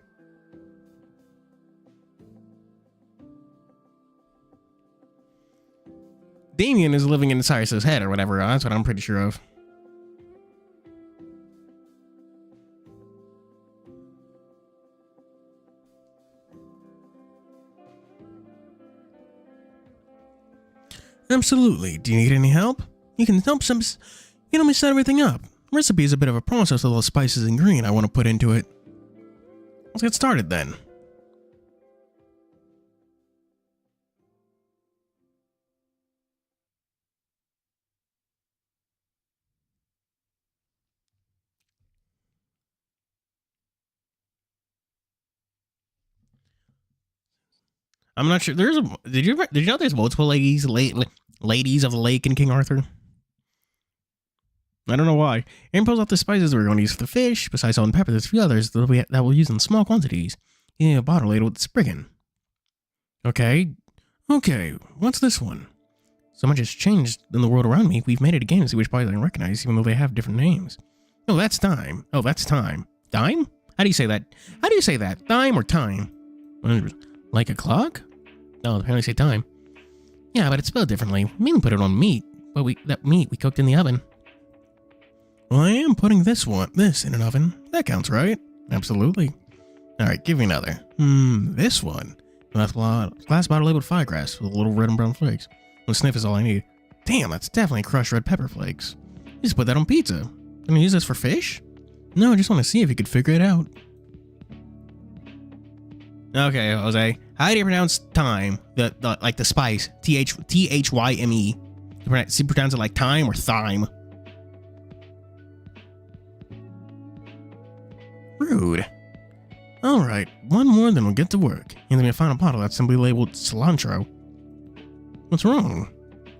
Damien is living in Cyrus's head or whatever. That's what I'm pretty sure of. Absolutely. Do you need any help? You can help some. You know, me set everything up. Recipe is a bit of a process with all the spices and green I want to put into it. Let's get started then. I'm not sure. Did you know there's multiple ladies of the lake in King Arthur? I don't know why. Aaron pulls out the spices we're going to use for the fish. Besides salt and pepper, there's a few others that we'll use in small quantities. Yeah, a bottle labeled with Spriggan. Okay, what's this one? So much has changed in the world around me. We've made it a game to see which bodies I can recognize, even though they have different names. Oh, that's time. Time? How do you say that? Time or time? Like a clock? No, apparently say time. Yeah, but it's spelled differently. We mainly put it on meat, but that meat we cooked in the oven. Well, I am putting this in an oven. That counts, right? Absolutely. Alright, give me another. This one. Glass bottle labeled firegrass with little red and brown flakes. One sniff is all I need. Damn, that's definitely crushed red pepper flakes. You just put that on pizza. Gonna use this for fish? No, I just want to see if you could figure it out. Okay, Jose. How do you pronounce thyme? Like the spice. Thyme. You pronounce it like thyme or thyme? Rude. Alright, one more, then we'll get to work. And then a final bottle that's simply labeled cilantro. What's wrong?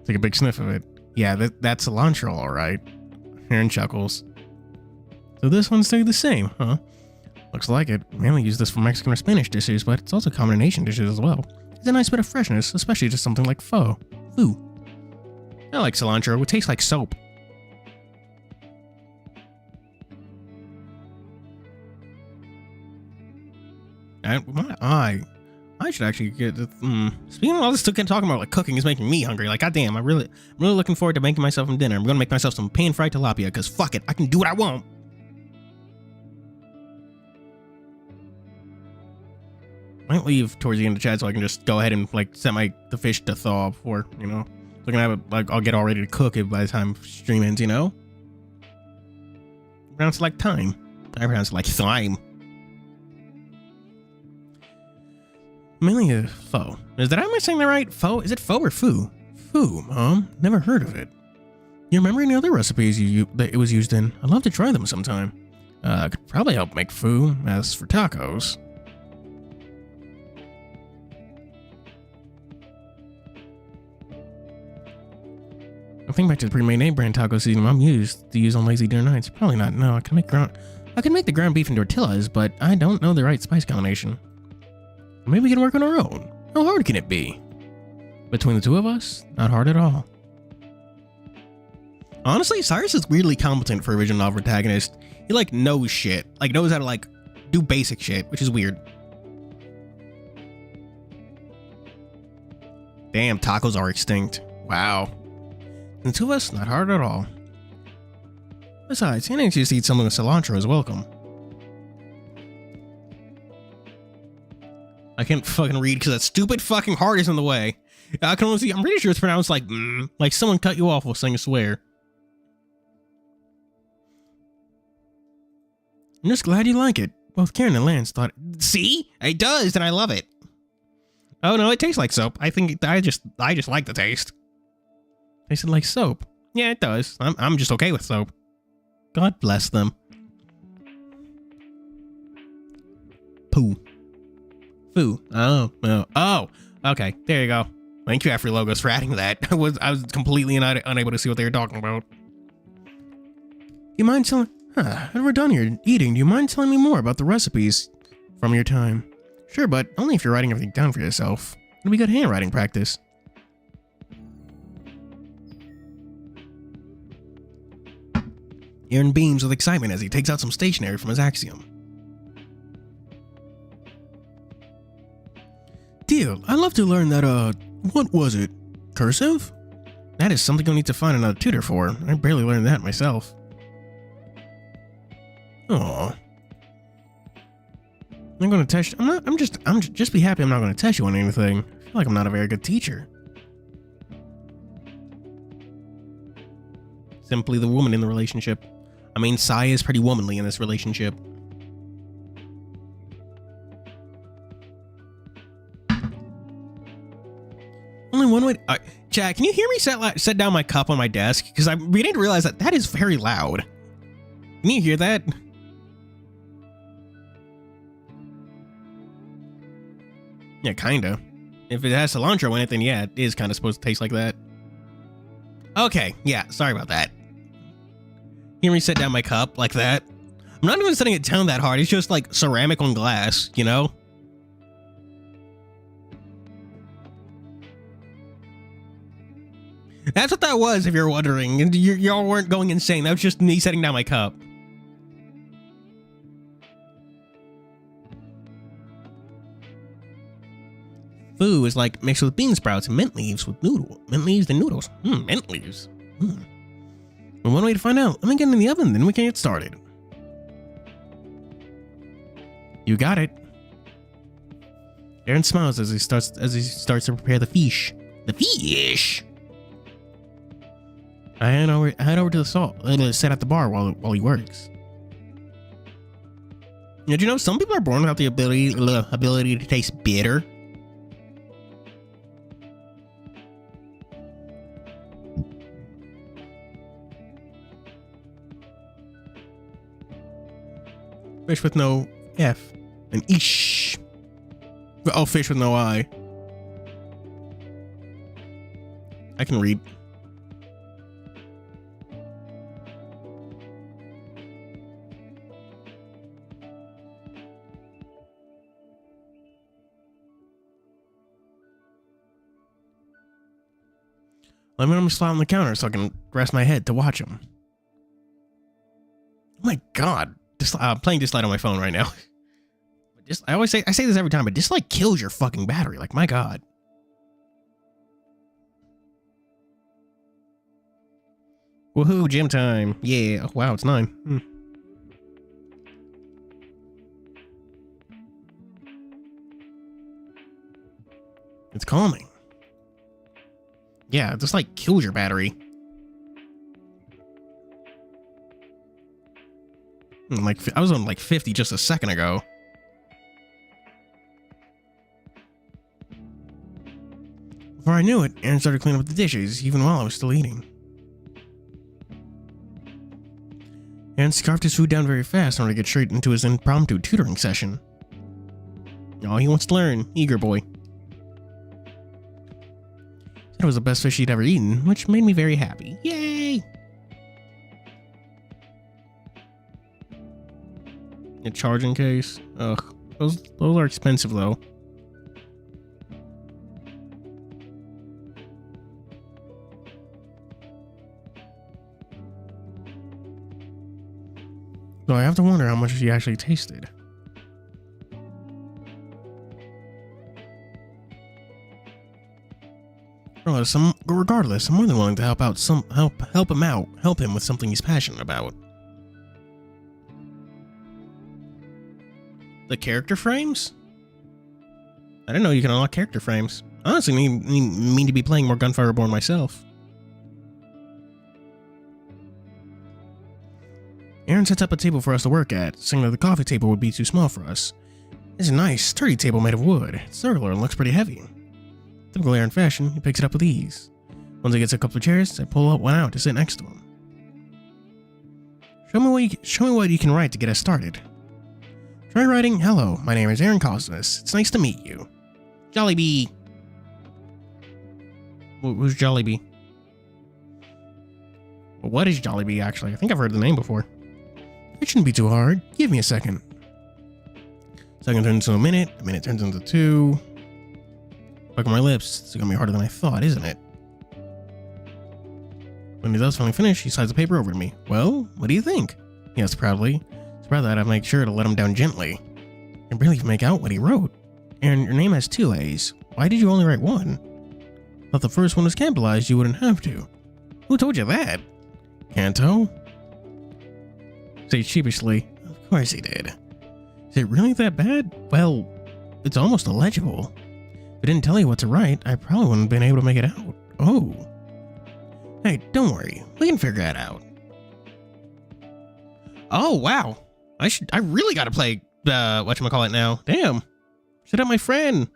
Take a big sniff of it. Yeah, that's cilantro, alright. Aaron chuckles. So this one stayed the same, huh? Looks like it. We mainly use this for Mexican or Spanish dishes, but it's also common in Asian dishes as well. It's a nice bit of freshness, especially to something like pho. Foo. I like cilantro. It tastes like soap. I should actually get. Speaking of all this, talking about like cooking is making me hungry. Like, goddamn, I'm really looking forward to making myself some dinner. I'm gonna make myself some pan-fried tilapia because fuck it, I can do what I want. Might leave towards the end of the chat so I can just go ahead and like set the fish to thaw before, you know. So I can have it like I'll get all ready to cook it by the time stream ends, you know. I pronounce it like time. I pronounce it like thyme. Mainly a pho. Am I saying that right? Pho? Is it pho or foo? Foo, Mom. Never heard of it. You remember any other recipes that it was used in? I'd love to try them sometime. I could probably help make foo. As for tacos. I think back to the pre-made name brand taco seasoning Mom used to use on lazy dinner nights. Probably not. No, I can make the ground beef and tortillas, but I don't know the right spice combination. Maybe we can work on our own. How hard can it be? Between the two of us, not hard at all. Honestly, Cyrus is weirdly competent for a visual novel protagonist. He like knows shit, like knows how to like do basic shit, which is weird. Damn, tacos are extinct. Wow. The two of us, not hard at all. Besides, any excuse to eat something with cilantro is welcome. I can't fucking read because that stupid fucking heart is in the way. I can only see. I'm pretty sure it's pronounced like someone cut you off while saying a swear. I'm just glad you like it. Both Karen and Lance thought. See, it does, and I love it. Oh no, it tastes like soap. I think I just like the taste. Tasted like soap. Yeah, it does. I'm just okay with soap. God bless them. Poo. Foo. Oh. Okay, there you go. Thank you, Afri Logos, for adding that. I was completely unable to see what they were talking about. You mind telling... Huh, when we're done here eating, do you mind telling me more about the recipes from your time? Sure, but only if you're writing everything down for yourself. It'll be good handwriting practice. Aaron beams with excitement as he takes out some stationery from his axiom. Deal, I'd love to learn that, what was it? Cursive? That is something you'll need to find another tutor for. I barely learned that myself. Aww. I'm gonna test you. I'm just be happy I'm not gonna test you on anything. I feel like I'm not a very good teacher. Simply the woman in the relationship. I mean, Sai is pretty womanly in this relationship. Only one way. Chad, can you hear me set down my cup on my desk? Because I'm beginning to realize that is very loud. Can you hear that? Yeah, kinda. If it has cilantro in it, then yeah, it is kind of supposed to taste like that. Okay, yeah, sorry about that. Hear me set down my cup like that? I'm not even setting it down that hard. It's just like ceramic on glass, you know? That's what that was, if you're wondering. Y'all weren't going insane. That was just me setting down my cup. Foo is like mixed with bean sprouts and mint leaves and noodles. Mint leaves. Well, one way to find out. Let me get in the oven, then we can get started. You got it. Aaron smiles as he starts to prepare the fish. The fish. I head over to the salt. Sit at the bar while he works. Did you know some people are born without the ability to taste bitter? Fish with no F. And ish. Oh, fish with no I. I can read. Let me slide on the counter so I can rest my head to watch him. Oh my god. I'm playing Dislike on my phone right now. I say this every time, but Dislike kills your fucking battery. Like, my god. Woohoo, gym time. Yeah. Oh, wow, it's 9. It's calming. Yeah, it just like kills your battery. Like, I was on like 50 just a second ago. Before I knew it, Aaron started cleaning up the dishes, even while I was still eating. Aaron scarfed his food down very fast in order to get straight into his impromptu tutoring session. Oh, he wants to learn. Eager boy. Said it was the best fish he'd ever eaten, which made me very happy. Yay! A charging case. Ugh. Those are expensive though. Though I have to wonder how much she actually tasted. Regardless, I'm more than willing to help him with something he's passionate about. The character frames? I didn't know you can unlock character frames. Honestly, mean to be playing more Gunfire Reborn myself. Aaron sets up a table for us to work at, saying that the coffee table would be too small for us. It's a nice, sturdy table made of wood. It's circular and looks pretty heavy. Typical Aaron fashion, he picks it up with ease. Once he gets a couple of chairs, I pull one out to sit next to him. Show me what you can write to get us started. Try writing, "Hello, my name is Aaron Cosmos. It's nice to meet you." Jollibee. Who's Jollibee? Well, what is Jollibee, actually? I think I've heard the name before. It shouldn't be too hard. Give me a second. Second turns into a minute turns into 2. Look at my lips. It's gonna be harder than I thought, isn't it? When he does finally finish, he slides the paper over to me. Well, what do you think? He asks proudly. It's proud that I make sure to let him down gently. I can barely make out what he wrote. And your name has 2 A's. Why did you only write 1? Thought the first one was capitalized, you wouldn't have to. Who told you that? Kanto? Say sheepishly. Of course he did. Is it really that bad? Well, it's almost illegible. If I didn't tell you what to write, I probably wouldn't have been able to make it out. Oh. Hey, don't worry. We can figure that out. Oh, wow. I really gotta play, whatchamacallit now. Damn. Should have my friend.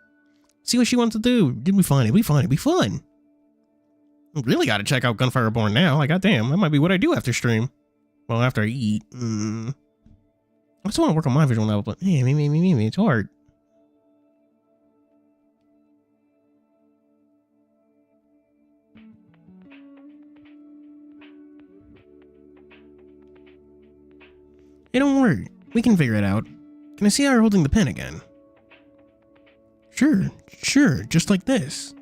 See what she wants to do. It'd be fun. It'd be fun. It'd be fun. I really gotta check out Gunfire Reborn now. Like, goddamn, that might be what I do after stream. Well, after I eat. I just want to work on my visual novel, but me, it's hard. Hey, don't worry. We can figure it out. Can I see how you're holding the pen again? Sure, just like this.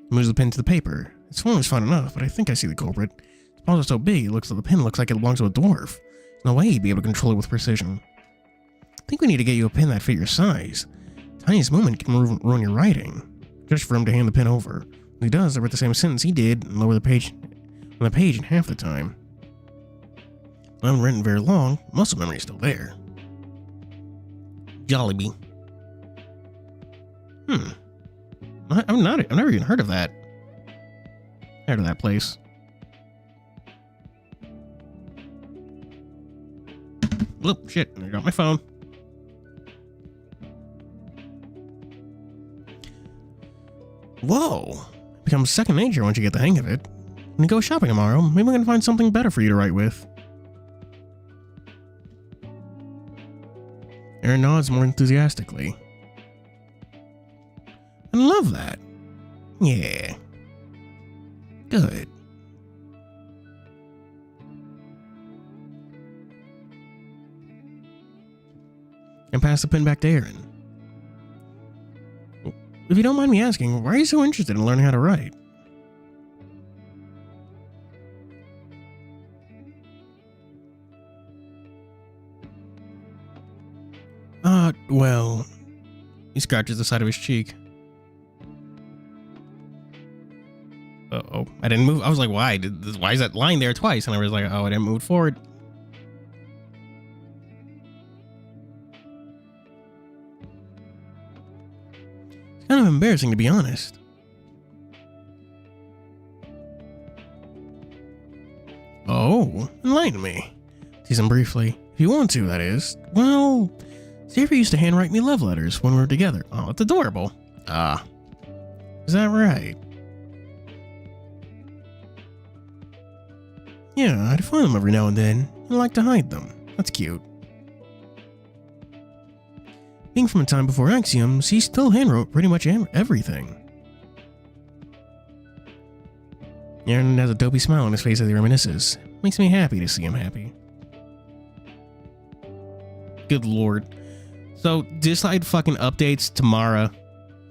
Moves the pen to the paper. Its form is fine enough, but I think I see the culprit. Its paws are so big, it looks like the pen looks like it belongs to a dwarf. There's no way he'd be able to control it with precision. I think we need to get you a pen that fit your size. Tiniest movement can ruin your writing. Just for him to hand the pen over. When he does, I write the same sentence he did and lower the page in half the time. I haven't written very long. Muscle memory is still there. Jollibee. I've never even heard of that. Heard of that place. Whoop, shit, I got my phone. Whoa. It becomes second nature once you get the hang of it. When you go shopping tomorrow, maybe we can find something better for you to write with. Aaron nods more enthusiastically. I love that. Yeah. Good. And pass the pen back to Aaron. If you don't mind me asking, why are you so interested in learning how to write? Well, he scratches the side of his cheek. Uh-oh. I didn't move. I was like, why? Why is that line there twice? And I was like, oh, I didn't move forward. It's kind of embarrassing, to be honest. Oh, enlighten me. Tease him briefly. If you want to, that is. Well, Xavier used to handwrite me love letters when we were together. Oh, it's adorable. Ah. Is that right? Yeah, I'd find them every now and then. I like to hide them. That's cute. Being from a time before axioms, he still handwrote pretty much everything. Aaron has a dopey smile on his face as he reminisces. Makes me happy to see him happy. Good lord. So, Decide fucking updates tomorrow.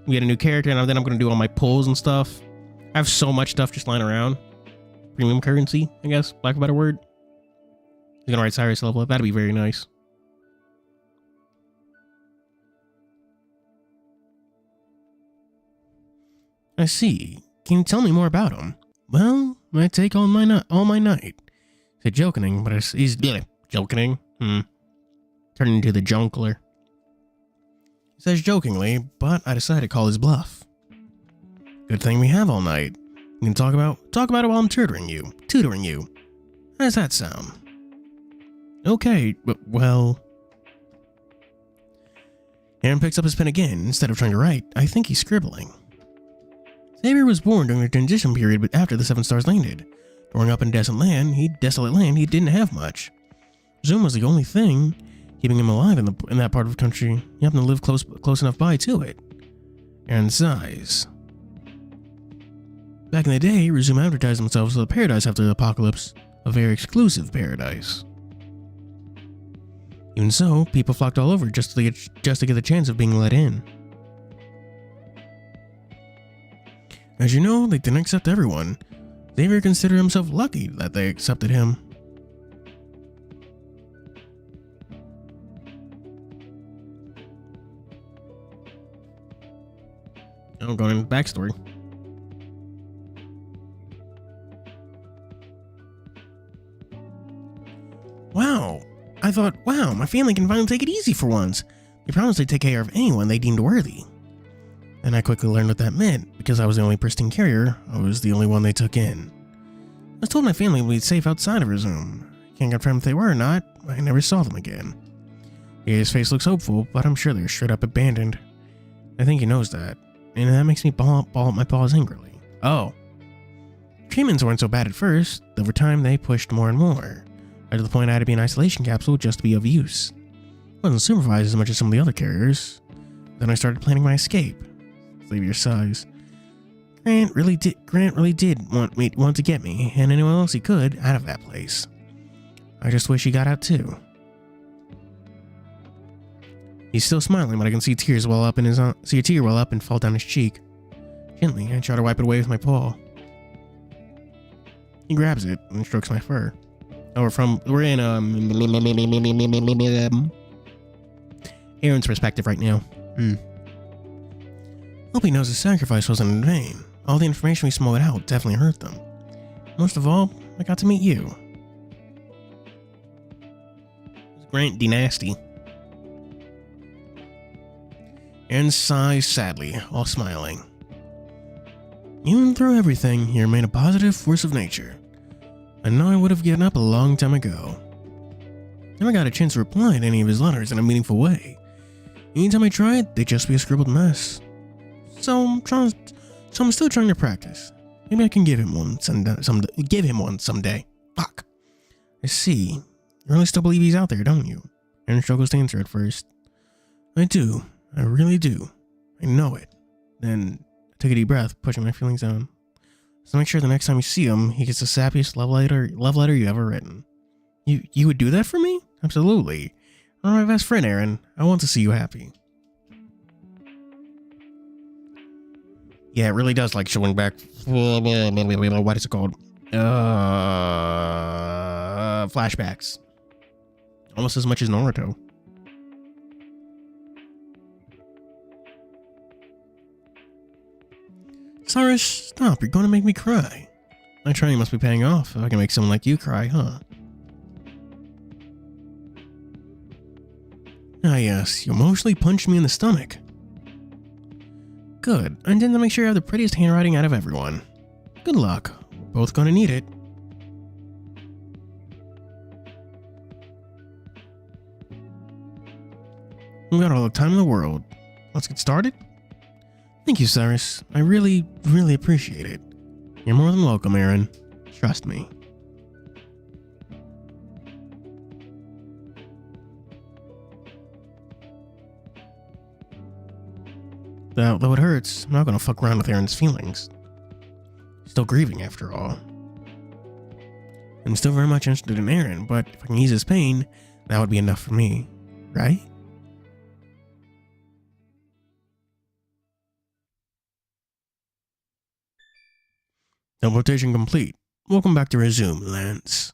We get a new character, and then I'm going to do all my pulls and stuff. I have so much stuff just lying around. Premium currency, I guess, lack of a better word. He's going to write Cyrus level up. That'd be very nice. I see. Can you tell me more about him? Well, I take all my night. Said joking, but he's joking. Turning into the jonkler. He says jokingly, but I decided to call his bluff. Good thing we have all night. We can talk about it while I'm tutoring you. How does that sound? Okay, but well. Aaron picks up his pen again. Instead of trying to write, I think he's scribbling. Xavier was born during the transition period, but after the Seven Stars landed. Growing up in desolate land, he didn't have much. Zoom was the only thing keeping him alive in that part of the country. He happened to live close enough by to it. Aaron sighs. Back in the day, Resume advertised themselves as a paradise after the apocalypse, a very exclusive paradise. Even so, people flocked all over just to get the chance of being let in. As you know, they didn't accept everyone. Xavier considered himself lucky that they accepted him. I'm going into the backstory. Wow. I thought, wow, my family can finally take it easy for once. They promised they'd take care of anyone they deemed worthy. And I quickly learned what that meant. Because I was the only pristine carrier, I was the only one they took in. I was told my family would be safe outside of Resume. Can't confirm if they were or not. I never saw them again. His face looks hopeful, but I'm sure they're straight up abandoned. I think he knows that. And that makes me ball up my paws angrily. Oh. Treatments weren't so bad at first. Over time, they pushed more and more. Right to the point I had to be an isolation capsule just to be of use. I wasn't supervised as much as some of the other carriers. Then I started planning my escape. Xavier sighs. Grant really did want to get me, and anyone else he could, out of that place. I just wish he got out too. He's still smiling, but I can see tears well up see a tear well up and fall down his cheek. Gently, I try to wipe it away with my paw. He grabs it and strokes my fur. Oh, we're in Aaron's perspective right now. Hope he knows his sacrifice wasn't in vain. All the information we smuggled out definitely hurt them. Most of all, I got to meet you. Grant D. Nasty. Aaron sighs sadly, all smiling. Even through everything, you remain a positive force of nature. I know I would have given up a long time ago. Never got a chance to reply to any of his letters in a meaningful way. Anytime I tried, they'd just be a scribbled mess. So I'm still trying to practice. Maybe I can give him one someday. Fuck. I see. You really still believe he's out there, don't you? Aaron struggles to answer at first. I do. I really do. I know it. Then I took a deep breath, pushing my feelings down. So make sure the next time you see him, he gets the sappiest love letter you ever written. You would do that for me? Absolutely. You're my best friend, Aaron. I want to see you happy. Yeah, it really does like showing back. What is it called? Flashbacks. Almost as much as Naruto. Cyrus, stop. You're going to make me cry. My training must be paying off if I can make someone like you cry, huh? Ah, yes. You emotionally punched me in the stomach. Good. I intend to make sure you have the prettiest handwriting out of everyone. Good luck. We're both going to need it. We've got all the time in the world. Let's get started? Thank you, Cyrus. I really, really appreciate it. You're more than welcome, Aaron. Trust me. Though it hurts, I'm not gonna fuck around with Aaron's feelings. Still grieving, after all. I'm still very much interested in Aaron, but if I can ease his pain, that would be enough for me, right? Teleportation complete. Welcome back to Resume, Lance.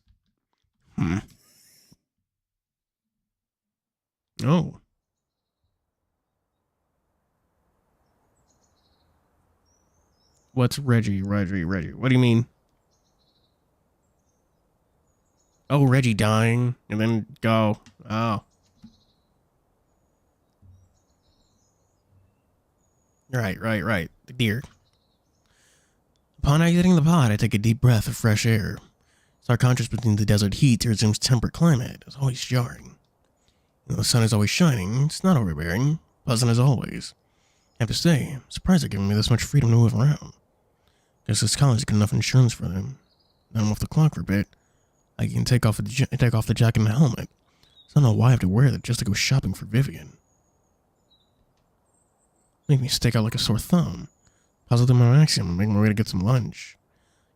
Oh. What's Reggie? What do you mean? Oh, Reggie dying and then go. Oh. Right. The deer. Upon exiting the pod, I take a deep breath of fresh air. Stark contrast between the desert heat to Resume's temperate climate is always jarring. The sun is always shining, it's not overbearing, pleasant as always. I have to say, I'm surprised they're giving me this much freedom to move around. Guess this college got enough insurance for them. Now I'm off the clock for a bit. I can take off the jacket and the helmet. So I don't know why I have to wear that just to go shopping for Vivian. Make me stick out like a sore thumb. Puzzled in my maximum, making my way to get some lunch.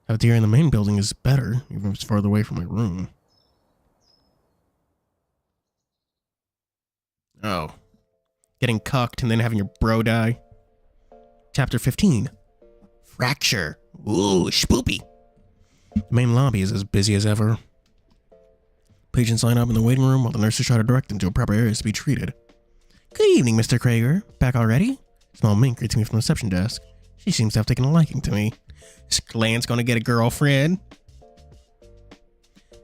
Cafeteria in the main building is better, even if it's farther away from my room. Oh. Getting cucked and then having your bro die. Chapter 15. Fracture. Ooh, spoopy. The main lobby is as busy as ever. Patients line up in the waiting room while the nurses try to direct them to proper areas to be treated. Good evening, Mr. Krager. Back already? Small mink greets me from the reception desk. She seems to have taken a liking to me. Is Lance gonna get a girlfriend?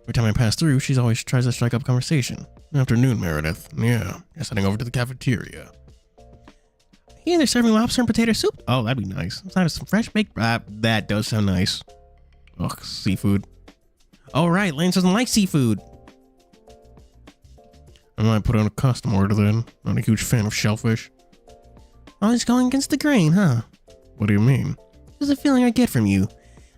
Every time I pass through, she always tries to strike up conversation. Afternoon, Meredith. Yeah, just heading over to the cafeteria. Hey, they're serving lobster and potato soup. Oh, that'd be nice. Inside of some fresh baked. That does sound nice. Ugh, seafood. Oh, right, Lance doesn't like seafood. I might put on a custom order then. Not a huge fan of shellfish. Always going against the grain, huh? What do you mean? There's a feeling I get from you.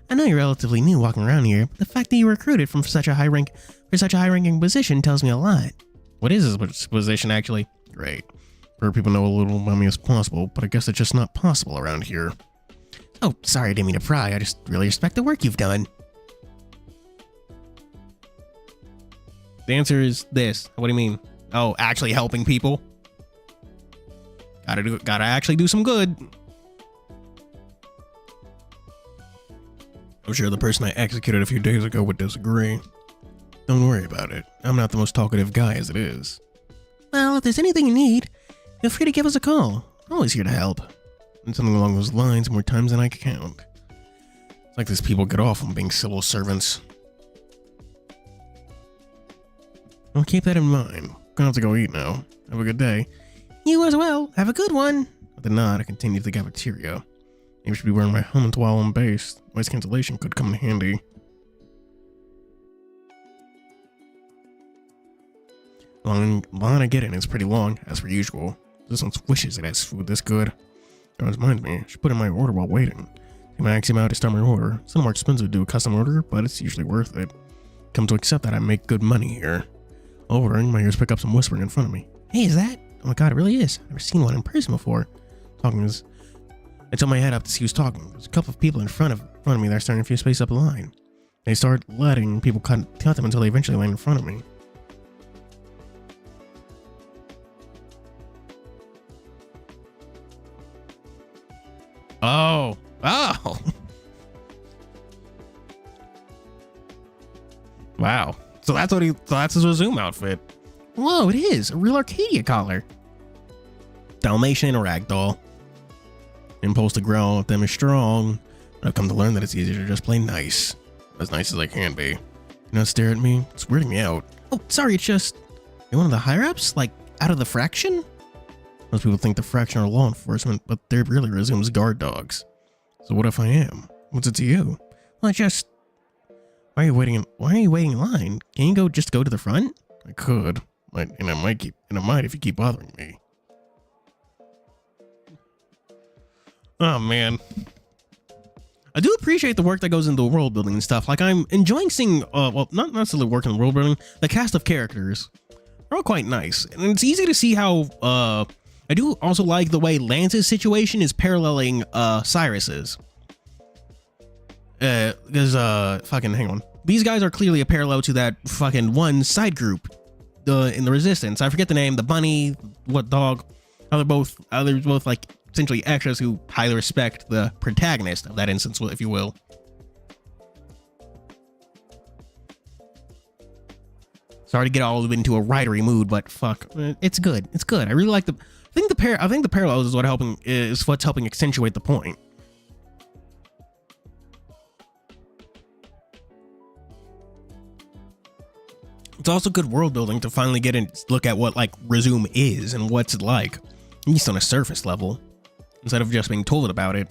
I know you're relatively new walking around here, but the fact that you were recruited from such a high-ranking position tells me a lot. What is this position, actually? Great. Heard people know a little about me as possible, but I guess it's just not possible around here. Oh, sorry, I didn't mean to pry. I just really respect the work you've done. The answer is this. What do you mean? Oh, actually helping people? Gotta actually do some good. I'm sure the person I executed a few days ago would disagree. Don't worry about it. I'm not the most talkative guy as it is. Well, if there's anything you need, feel free to give us a call. I'm always here to help. And something along those lines more times than I can count. It's like these people get off on being civil servants. I'll keep that in mind. Gonna have to go eat now. Have a good day. You as well. Have a good one. With a nod, I continue to the cafeteria. Maybe I should be wearing my helmet while on base. Noise cancellation could come in handy. Line I get in is pretty long, as per usual. This one wishes it has food this good. That reminds me, I should put in my order while waiting. Take my axiom out to start my order. It's a little more expensive to do a custom order, but it's usually worth it. Come to accept that I make good money here. Ordering, my ears pick up some whispering in front of me. Hey, is that? Oh my god, it really is. I've never seen one in person before. Talking is... I tilt my head up to see who's talking. There's a couple of people in front of me that are starting a few spaces up the line. They start letting people cut them until they eventually land in front of me. Oh. Oh. Wow. So that's his Zoom outfit. Whoa, it is. A real Arcadia collar. Dalmatian or ragdoll. Impulse to growl at them is strong, but I've come to learn that it's easier to just play nice. As nice as I can be. You not stare at me? It's weirding me out. Oh, sorry, it's just... You're one of the higher-ups? Like, out of the fraction? Most people think the fraction are law enforcement, but they're really resumes guard dogs. So what if I am? What's it to you? Well, why are you waiting in line? Can you just go to the front? I could. And I might if you keep bothering me. Oh man. I do appreciate the work that goes into world building and stuff. Like, I'm enjoying seeing well, not necessarily work in world building, the cast of characters. They're all quite nice. And it's easy to see how I do also like the way Lance's situation is paralleling Cyrus's. Because fucking hang on. These guys are clearly a parallel to that fucking one side group in the Resistance. I forget the name, the bunny, what dog. They're both like essentially extras who highly respect the protagonist of that instance, if you will. Sorry to get all into a writery mood, but fuck, it's good. It's good. I really like I think the parallels is what's helping accentuate the point. It's also good world building to finally get and look at what like Resume is and what's it like, at least on a surface level, instead of just being told about it.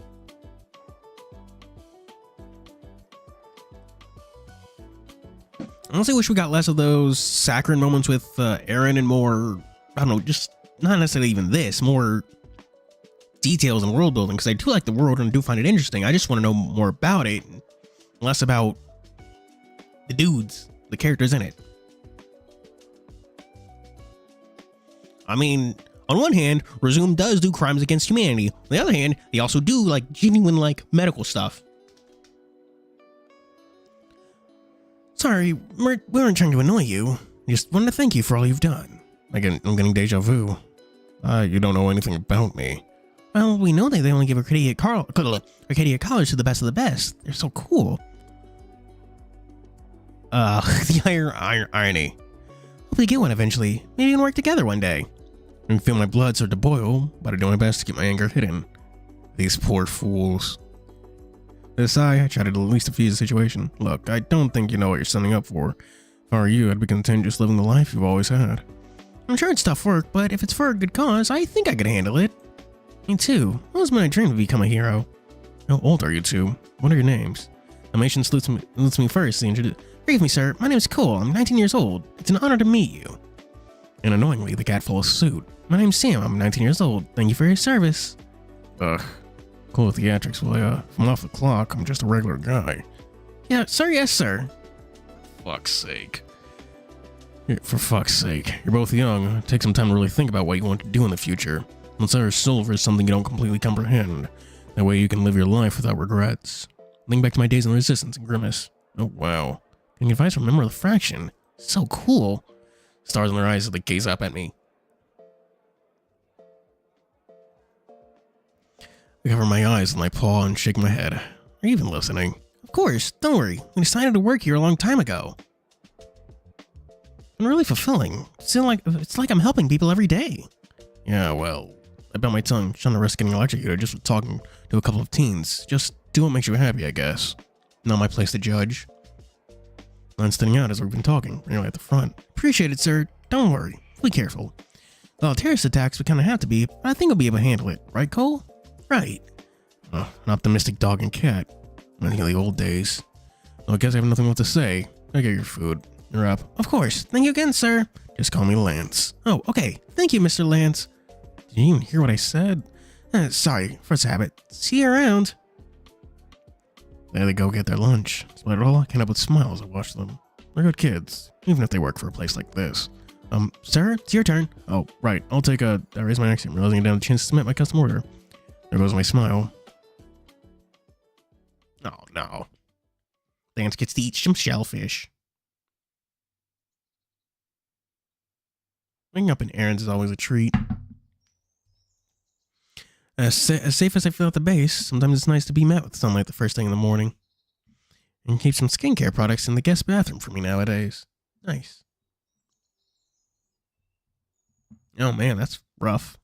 I honestly wish we got less of those saccharine moments with Aaron and more, I don't know, just not necessarily even this, more details in world building, because I do like the world and I do find it interesting. I just want to know more about it, less about the dudes, the characters in it. I mean, On one hand, Resume does do crimes against humanity. On the other hand, they also do, like, genuine, like, medical stuff. Sorry, we weren't trying to annoy you. Just wanted to thank you for all you've done. I'm getting deja vu. You don't know anything about me. Well, we know that they only give Arcadia college to the best of the best. They're so cool. The irony. Hope we get one eventually. Maybe we can work together one day. I can feel my blood start to boil, but I do my best to keep my anger hidden. These poor fools. With a sigh, I try to at least defuse the situation. Look, I don't think you know what you're signing up for. If I were you, I'd be content just living the life you've always had. I'm sure it's tough work, but if it's for a good cause, I think I could handle it. Me too. It was my dream to become a hero. How old are you two? What are your names? Dalmatian salutes me first. Forgive me, sir. My name is Cole. I'm 19 years old. It's an honor to meet you. And annoyingly, the cat follows suit. My name's Sam. I'm 19 years old. Thank you for your service. Ugh. Cool with theatrics. Well, if I'm off the clock, I'm just a regular guy. Yeah, sir, yes, sir. Fuck's sake. For fuck's sake. You're both young. Take some time to really think about what you want to do in the future. Consider silver is something you don't completely comprehend. That way you can live your life without regrets. Think back to my days in the Resistance and Grimace. Oh, wow. Getting advice from a member of the Fraction. So cool. Stars in their eyes as they gaze up at me. I cover my eyes with my paw and shake my head. Are you even listening? Of course, don't worry. We decided to work here a long time ago. It's been really fulfilling. It's like I'm helping people every day. Yeah, well, I bit my tongue, trying to risk getting electrocuted just for talking to a couple of teens. Just do what makes you happy, I guess. Not my place to judge. I'm standing out as we've been talking, really at the front. Appreciate it, sir. Don't worry. Be careful. Well, terrorist attacks would kind of have to be, but I think we'll be able to handle it. Right, Cole? Right. An optimistic dog and cat. I think the old days. Well, I guess I have nothing left to say. I get your food. You're up. Of course. Thank you again, sir. Just call me Lance. Oh, okay. Thank you, Mr. Lance. Did you even hear what I said? Sorry. First habit. See you around. There they go get their lunch. Despite it all, I can't help but smile as I watch them. They're good kids, even if they work for a place like this. Sir, it's your turn. Oh, right. I'll take I raise my accent, realizing I didn't have a chance to submit my custom order. There goes my smile. Oh, no. Lance gets to eat some shellfish. Waking up in errands is always a treat. As safe as I feel at the base, sometimes it's nice to be met with sunlight the first thing in the morning. And keep some skincare products in the guest bathroom for me nowadays. Nice. Oh man, that's rough.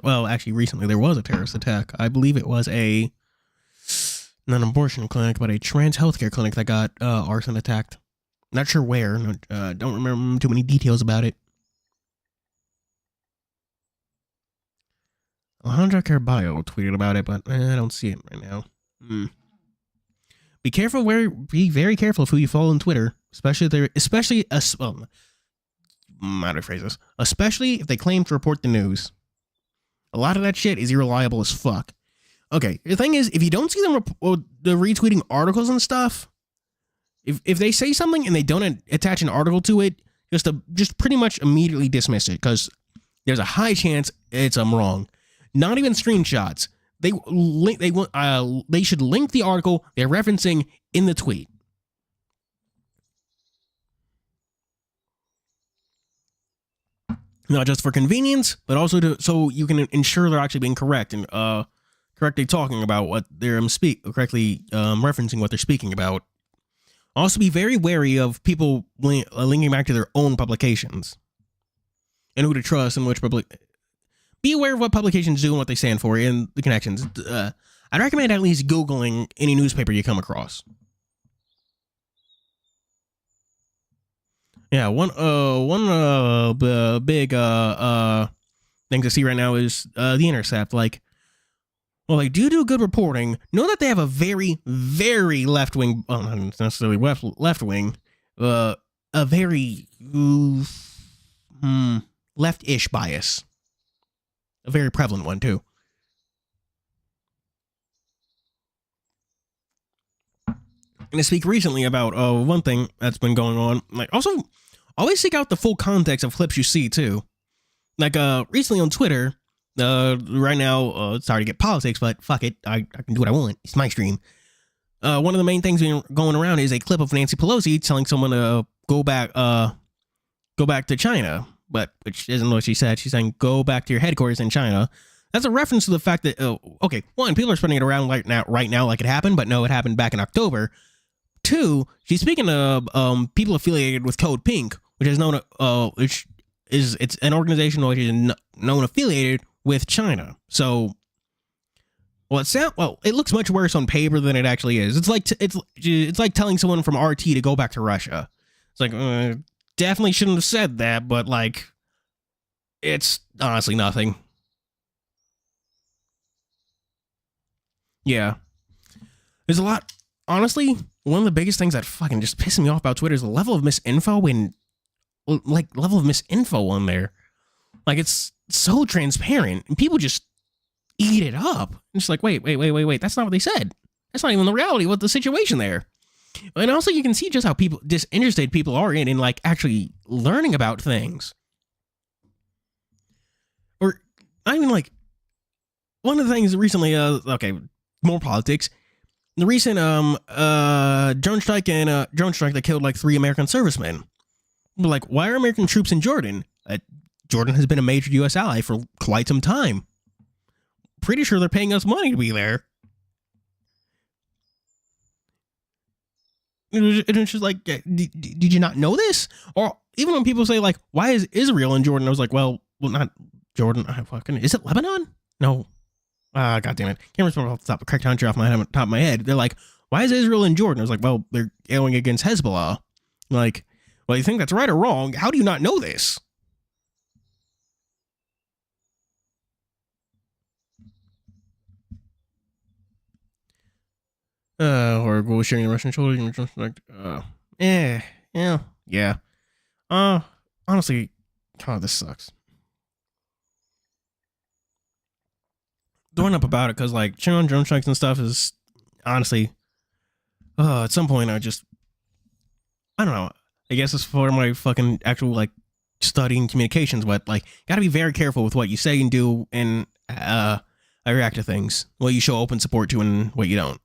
Well, actually, recently there was a terrorist attack. I believe it was not an abortion clinic, but a trans healthcare clinic that got arson attacked. Not sure where. Don't remember too many details about it. Alejandra Carballo tweeted about it, but I don't see it right now. Be very careful of who you follow on Twitter, especially if they claim to report the news. A lot of that shit is irreliable as fuck. Okay, the thing is, if you don't see them the retweeting articles and stuff, if they say something and they don't attach an article to it, just pretty much immediately dismiss it, because there's a high chance it's wrong. Not even screenshots. They should link the article they're referencing in the tweet. Not just for convenience, but also so you can ensure they're actually being correct and correctly talking about what they're correctly referencing what they're speaking about. Also, be very wary of people linking back to their own publications and who to trust and which public. Be aware of what publications do and what they stand for and the connections. I'd recommend at least Googling any newspaper you come across. Yeah, one big thing to see right now is The Intercept. Like, well, they do good reporting. Know that they have a very, very left-wing, well, not necessarily left-wing, a very left-ish bias. A very prevalent one, too. And to speak recently about one thing that's been going on, like, also, always seek out the full context of clips you see, too. Like recently on Twitter, right now, sorry to get politics, but fuck it, I can do what I want. It's my stream. One of the main things going around is a clip of Nancy Pelosi telling someone to go back to China, but which isn't what she said. She's saying go back to your headquarters in China. That's a reference to the fact that okay, one, people are spreading it around right now like it happened, but no, it happened back in October. Two, she's speaking to people affiliated with Code Pink, which is known it's an organization which is known affiliated with China. So, it looks much worse on paper than it actually is. It's like telling someone from RT to go back to Russia. It's like definitely shouldn't have said that, but like, it's honestly nothing. Yeah, there's a lot. Honestly, one of the biggest things that fucking just pisses me off about Twitter is the level of misinfo on there. Like, it's so transparent and people just eat it up. It's like, wait. That's not what they said. That's not even the reality of the situation there. And also you can see just how disinterested people are in like actually learning about things. Or I mean, like, one of the things recently, more politics. The recent drone strike that killed like 3 American servicemen. Like, why are American troops in Jordan? Jordan has been a major U.S. ally for quite some time. Pretty sure they're paying us money to be there. It's just like, did you not know this? Or even when people say like, why is Israel in Jordan? I was like, well, not Jordan. Is it Lebanon? No. God damn it. Can't remember off the top of correct country off the top of my head. They're like, why is Israel in Jordan? I was like, well, they're going against Hezbollah. Like, well, you think that's right or wrong? How do you not know this? Or go sharing the Russian children, just like, yeah. Honestly, God, this sucks. Throwing up about it because like cheering on drone strikes and stuff is honestly, at some point I don't know. I guess it's for my fucking actual like studying communications, but like gotta be very careful with what you say and do, and I react to things. What you show open support to and what you don't.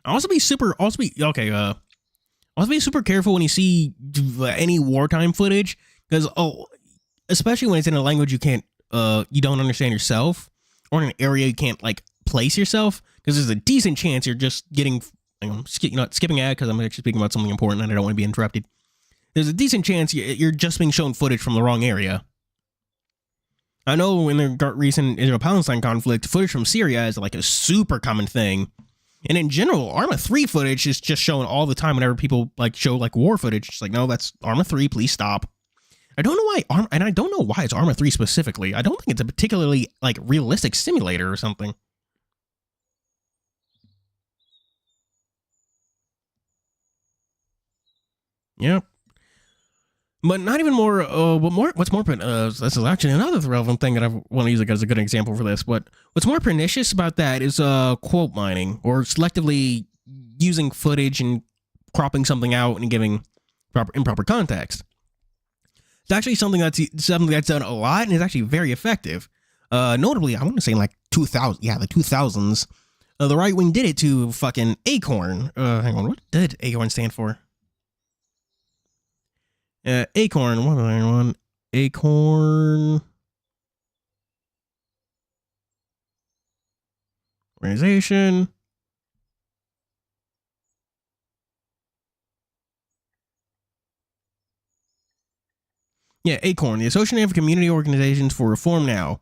Also be super careful when you see any wartime footage, because especially when it's in a language you don't understand yourself, or in an area you can't like place yourself, because there's a decent chance you're just getting skipping ahead because I'm actually speaking about something important and I don't want to be interrupted. There's a decent chance you're just being shown footage from the wrong area. I know in the recent Israel-Palestine conflict, footage from Syria is like a super common thing. And in general, Arma 3 footage is just shown all the time whenever people like show like war footage. It's like, no, that's Arma 3, please stop. I don't know why I don't know why it's Arma 3 specifically. I don't think it's a particularly like realistic simulator or something. Yep. But not even more. What's more? This is actually another relevant thing that I want to use as a good example for this. But what's more pernicious about that is quote mining, or selectively using footage and cropping something out and giving improper context. It's actually something that's done a lot and is actually very effective. Notably, I want to say in like 2000, the 2000s, the right wing did it to fucking Acorn. Hang on, what did Acorn stand for? Acorn, what was the one? Acorn organization. Yeah, Acorn, the Association of Community Organizations for Reform Now.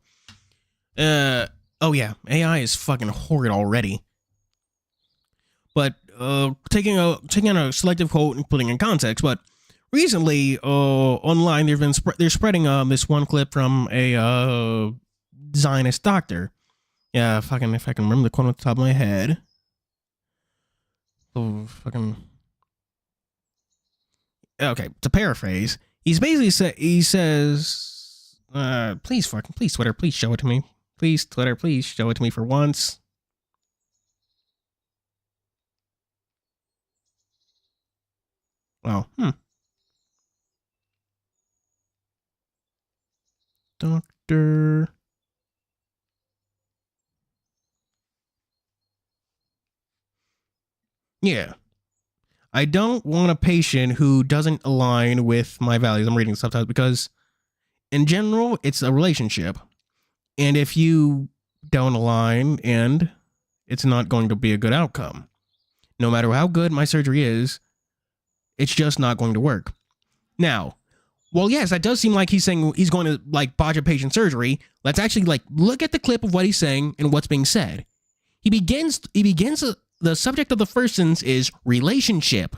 Oh yeah, AI is fucking horrid already. But taking a selective quote and putting it in context, but recently, online, they're spreading this one clip from a Zionist doctor. Yeah, if I can remember the quote off the top of my head. Oh, fucking. Okay, to paraphrase, he says, please Twitter, please show it to me. Please Twitter, please show it to me for once. Well, Doctor. Yeah. I don't want a patient who doesn't align with my values. I'm reading subtitles because, in general, it's a relationship. And if you don't align, and it's not going to be a good outcome. No matter how good my surgery is, it's just not going to work. Now, well, yes, that does seem like he's saying he's going to like botch a patient surgery. Let's actually like look at the clip of what he's saying and what's being said. He begins the subject of the first sentence is relationship.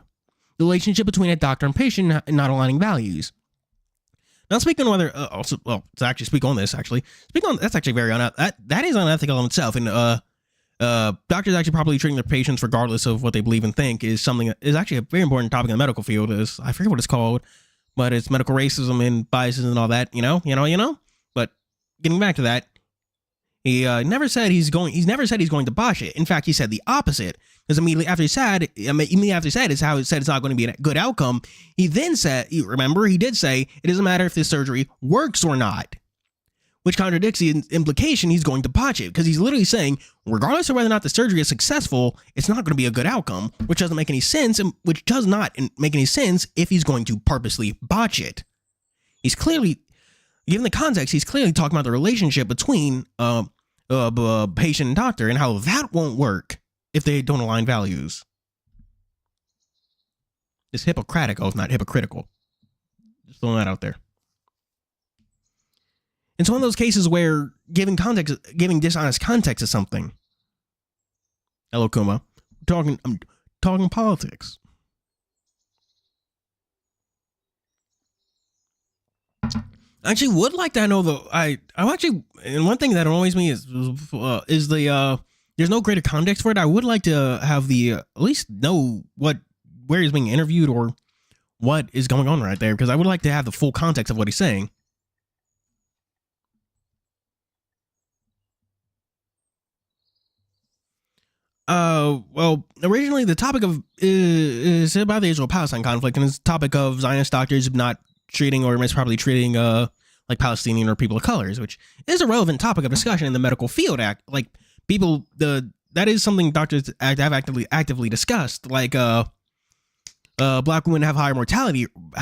The relationship between a doctor and patient not aligning values. Now, speaking on whether, to actually speak on this, that's actually very that is unethical in itself. And doctors actually probably treating their patients regardless of what they believe and think is something that is actually a very important topic in the medical field. Is I forget what it's called, but it's medical racism and biases and all that. You know. But getting back to that, he never said he's going to botch it. In fact, he said the opposite. Because immediately after he said is how he said it's not going to be a good outcome. He then said, remember, he did say it doesn't matter if this surgery works or not, which contradicts the implication he's going to botch it. Because he's literally saying, regardless of whether or not the surgery is successful, it's not going to be a good outcome, which doesn't make any sense, and which does not make any sense if he's going to purposely botch it. He's clearly, given the context, he's clearly talking about the relationship between patient and doctor and how that won't work if they don't align values. It's hypocritical, not hypocritical. Just throwing that out there. It's one of those cases where giving dishonest context to something. Hello, Kuma. I'm talking politics. I actually would like to know though. I'm actually, and one thing that annoys me is the there's no greater context for it. I would like to have at least know where he's being interviewed or what is going on right there, because I would like to have the full context of what he's saying. Well, originally the topic of is about the Israel-Palestine conflict, and it's the topic of Zionist doctors not treating or misproperly treating like Palestinian or people of colors, which is a relevant topic of discussion in the medical field. Like that is something doctors have actively discussed. Like black women have higher mortality. What's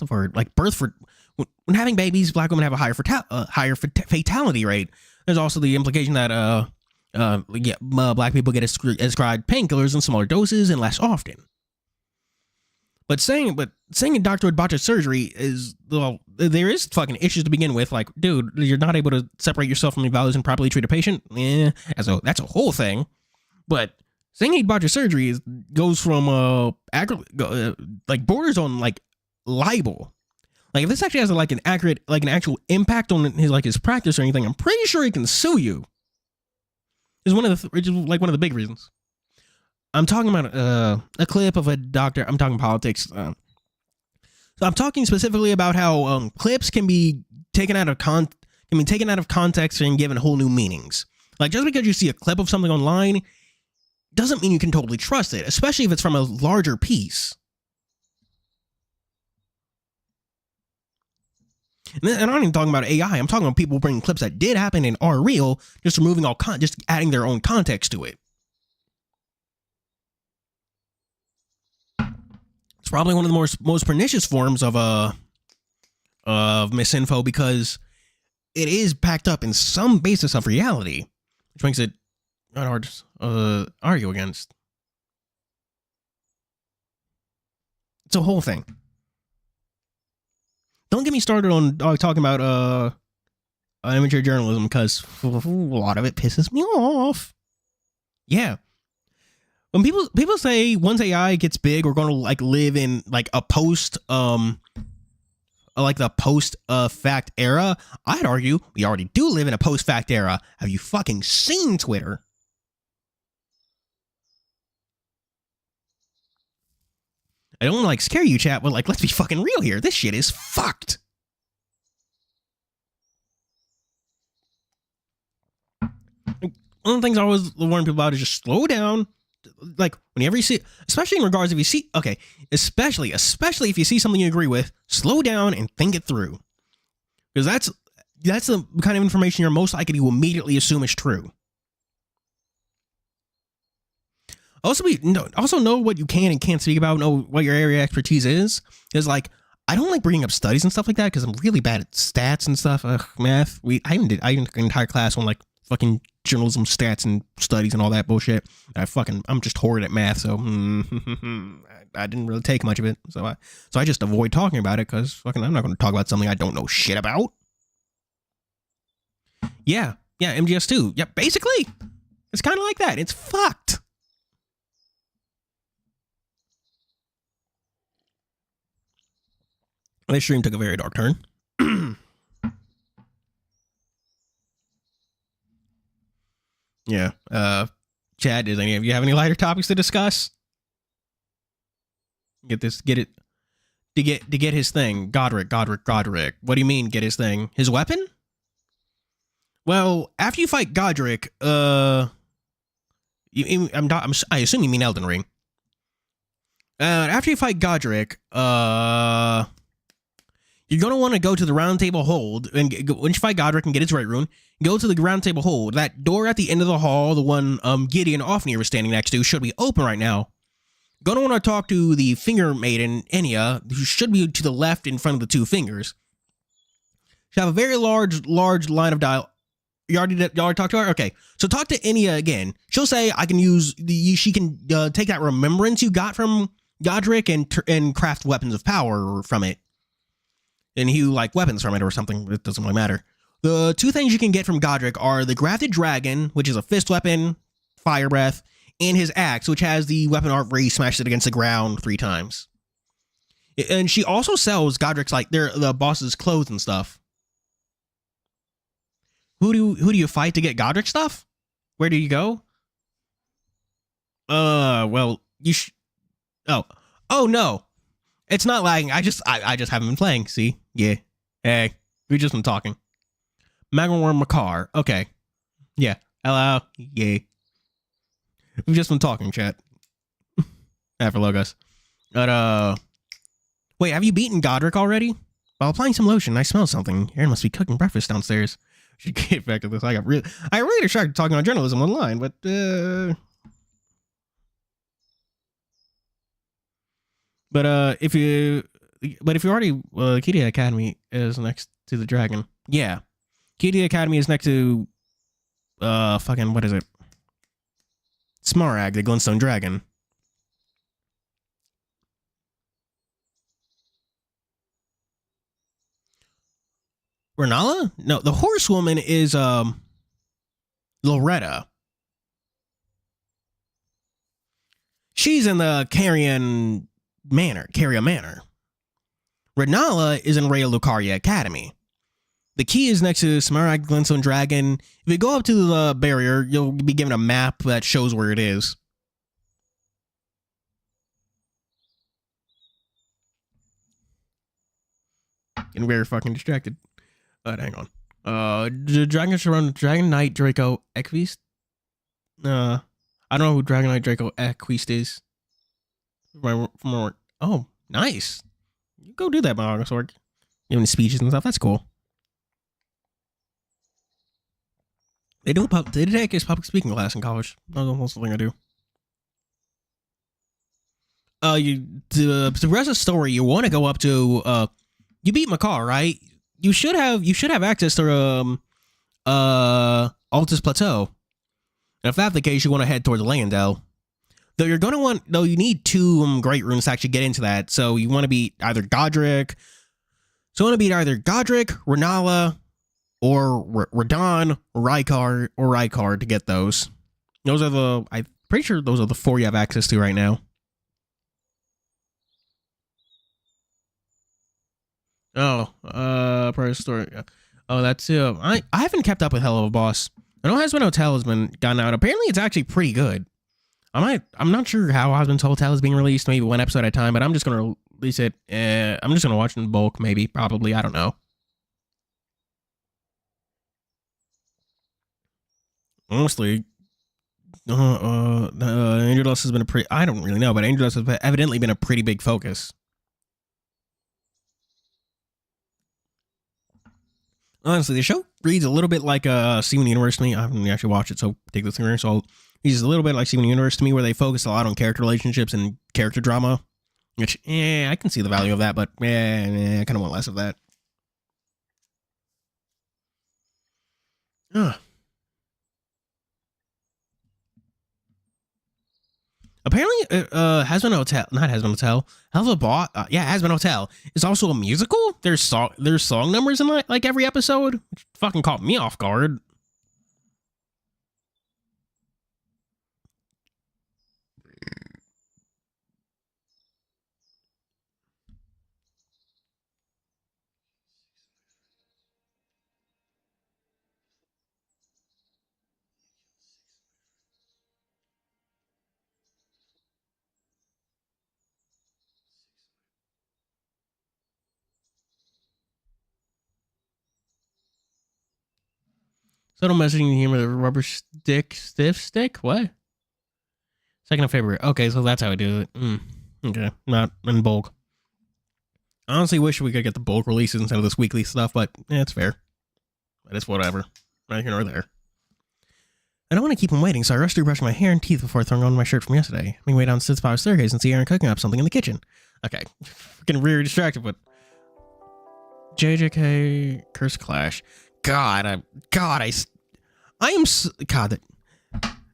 the word? Like when having babies, black women have a higher fatality rate. There's also the implication that black people get ascribed painkillers in smaller doses and less often. But saying a doctor would botch a surgery is, well, there is fucking issues to begin with. Like, dude, you're not able to separate yourself from your values and properly treat a patient. That's a whole thing. But saying he'd botch a surgery goes from like borders on like libel. Like, if this actually has an actual impact on his practice or anything, I'm pretty sure he can sue you. Is one of the big reasons. I'm talking about a clip of a doctor. I'm talking politics. So I'm talking specifically about how clips can be taken out of context and given whole new meanings. Like, just because you see a clip of something online doesn't mean you can totally trust it, especially if it's from a larger piece. And I'm not even talking about AI. I'm talking about people bringing clips that did happen and are real, just removing just adding their own context to it. It's probably one of the most pernicious forms of misinfo, because it is packed up in some basis of reality, which makes it hard to argue against. It's a whole thing. Don't get me started on talking about amateur journalism, because a lot of it pisses me off. Yeah. When people say once AI gets big, we're going to like live in like a post fact era, I'd argue we already do live in a post fact era. Have you fucking seen Twitter? I don't like scare you, chat, but like, let's be fucking real here. This shit is fucked. One of the things I always warn people about is just slow down, like whenever you see, especially in regards if you see, okay, especially if you see something you agree with, slow down and think it through, because that's the kind of information you're most likely to immediately assume is true. Also know what you can and can't speak about. Know what your area of expertise is. Because like I don't like bringing up studies and stuff like that because I'm really bad at stats and stuff. Math. I even took an entire class on like fucking journalism, stats, and studies and all that bullshit. I'm just horrid at math, so I didn't really take much of it. So I just avoid talking about it because fucking I'm not going to talk about something I don't know shit about. Yeah, MGS2. Yeah, basically, it's kind of like that. It's fucked. This stream took a very dark turn. Yeah. Chad, does any of you have any lighter topics to discuss? Get it. To get his thing. Godric. What do you mean get his thing? His weapon? Well, after you fight Godric, I assume you mean Elden Ring. After you fight Godric, you're going to want to go to the Round Table Hold, and once you fight Godric and get his right rune, go to the Round Table Hold. That door at the end of the hall, the one Gideon Ofnir was standing next to, should be open right now. Going to want to talk to the Finger Maiden, Enya, who should be to the left in front of the two fingers. She have a very large line of dialogue. You already talked to her? Okay. So talk to Enya again. She'll say, she can take that remembrance you got from Godric and craft weapons of power from it. And hew like weapons from it or something. It doesn't really matter. The two things you can get from Godric are the Grafted Dragon, which is a fist weapon, fire breath, and his axe, which has the weapon art where he smashes it against the ground 3 times. And she also sells Godric's like the boss's clothes and stuff. Who do you fight to get Godric stuff? Where do you go? Well, oh no. It's not lagging. I just haven't been playing. See? Yeah. Hey, we just been talking. Magnum Makar. Okay. Yeah. Hello. Yeah. We've just been talking, chat. After logos. But wait, have you beaten Godric already? While applying some lotion, I smell something. Aaron must be cooking breakfast downstairs. Should get back to this. I really distracted talking about journalism online, but if you already Kidia Academy is next to the dragon. Yeah. Kidia Academy is next to fucking what is it? Smaragd, the Glintstone Dragon. Renala? No, the horsewoman is Loretta. She's in the Caria Manor. Renala is in Rhea Lucaria Academy. The key is next to Smaragd Glintstone Dragon. If you go up to the barrier, you'll be given a map that shows where it is. Getting very fucking distracted. Hang on. The Dragon Sharon, Dragon Knight Draco Equist? I don't know who Dragon Knight Draco Equist is. Oh, nice. You go do that, Monosaur. You have any speeches and stuff? That's cool. They take his public speaking class in college. That's almost the thing I do. To progress the story, you want to go up to you beat Makar, right? You should have access to Altus Plateau. And if that's the case, you want to head toward the Leyendell. Though you need 2 great runes to actually get into that. So you want to beat either Godric. So you want to beat either Godric, Renala, or Radon, Rykard to get those. I'm pretty sure those are the 4 you have access to right now. Prior story. Oh, that's it. I haven't kept up with Hell of a Boss. I know Husband Hotel has been gotten out. Apparently, it's actually pretty good. I'm not sure how Husband's Hotel is being released. Maybe 1 episode at a time, but I'm just gonna release it. I'm just gonna watch it in bulk. Maybe, probably. I don't know. Honestly, Angel Dust has been a pretty. I don't really know, but Angel Dust has evidently been a pretty big focus. Honestly, the show reads a little bit like Steven Universe to me. I haven't actually watched it, so take this in. So he's a little bit like Steven Universe to me, where they focus a lot on character relationships and character drama. Which, I can see the value of that, but I kind of want less of that. Apparently, Has Been Hotel, not Has Been Hotel, Hell of a Bot, Has Been Hotel is also a musical. There's song numbers in like every episode, which fucking caught me off guard. Subtle messaging here with a rubber stiff stick. What? Second favorite. Okay, so that's how I do it. Okay, not in bulk. I honestly wish we could get the bulk releases instead of this weekly stuff, but it's fair. But it's whatever. Right here or there. I don't want to keep him waiting, so I rushed through brushing my hair and teeth before throwing on my shirt from yesterday. I mean, wait down the staircase and see Aaron cooking up something in the kitchen. Okay, freaking really distracted, but JJK Curse Clash. God,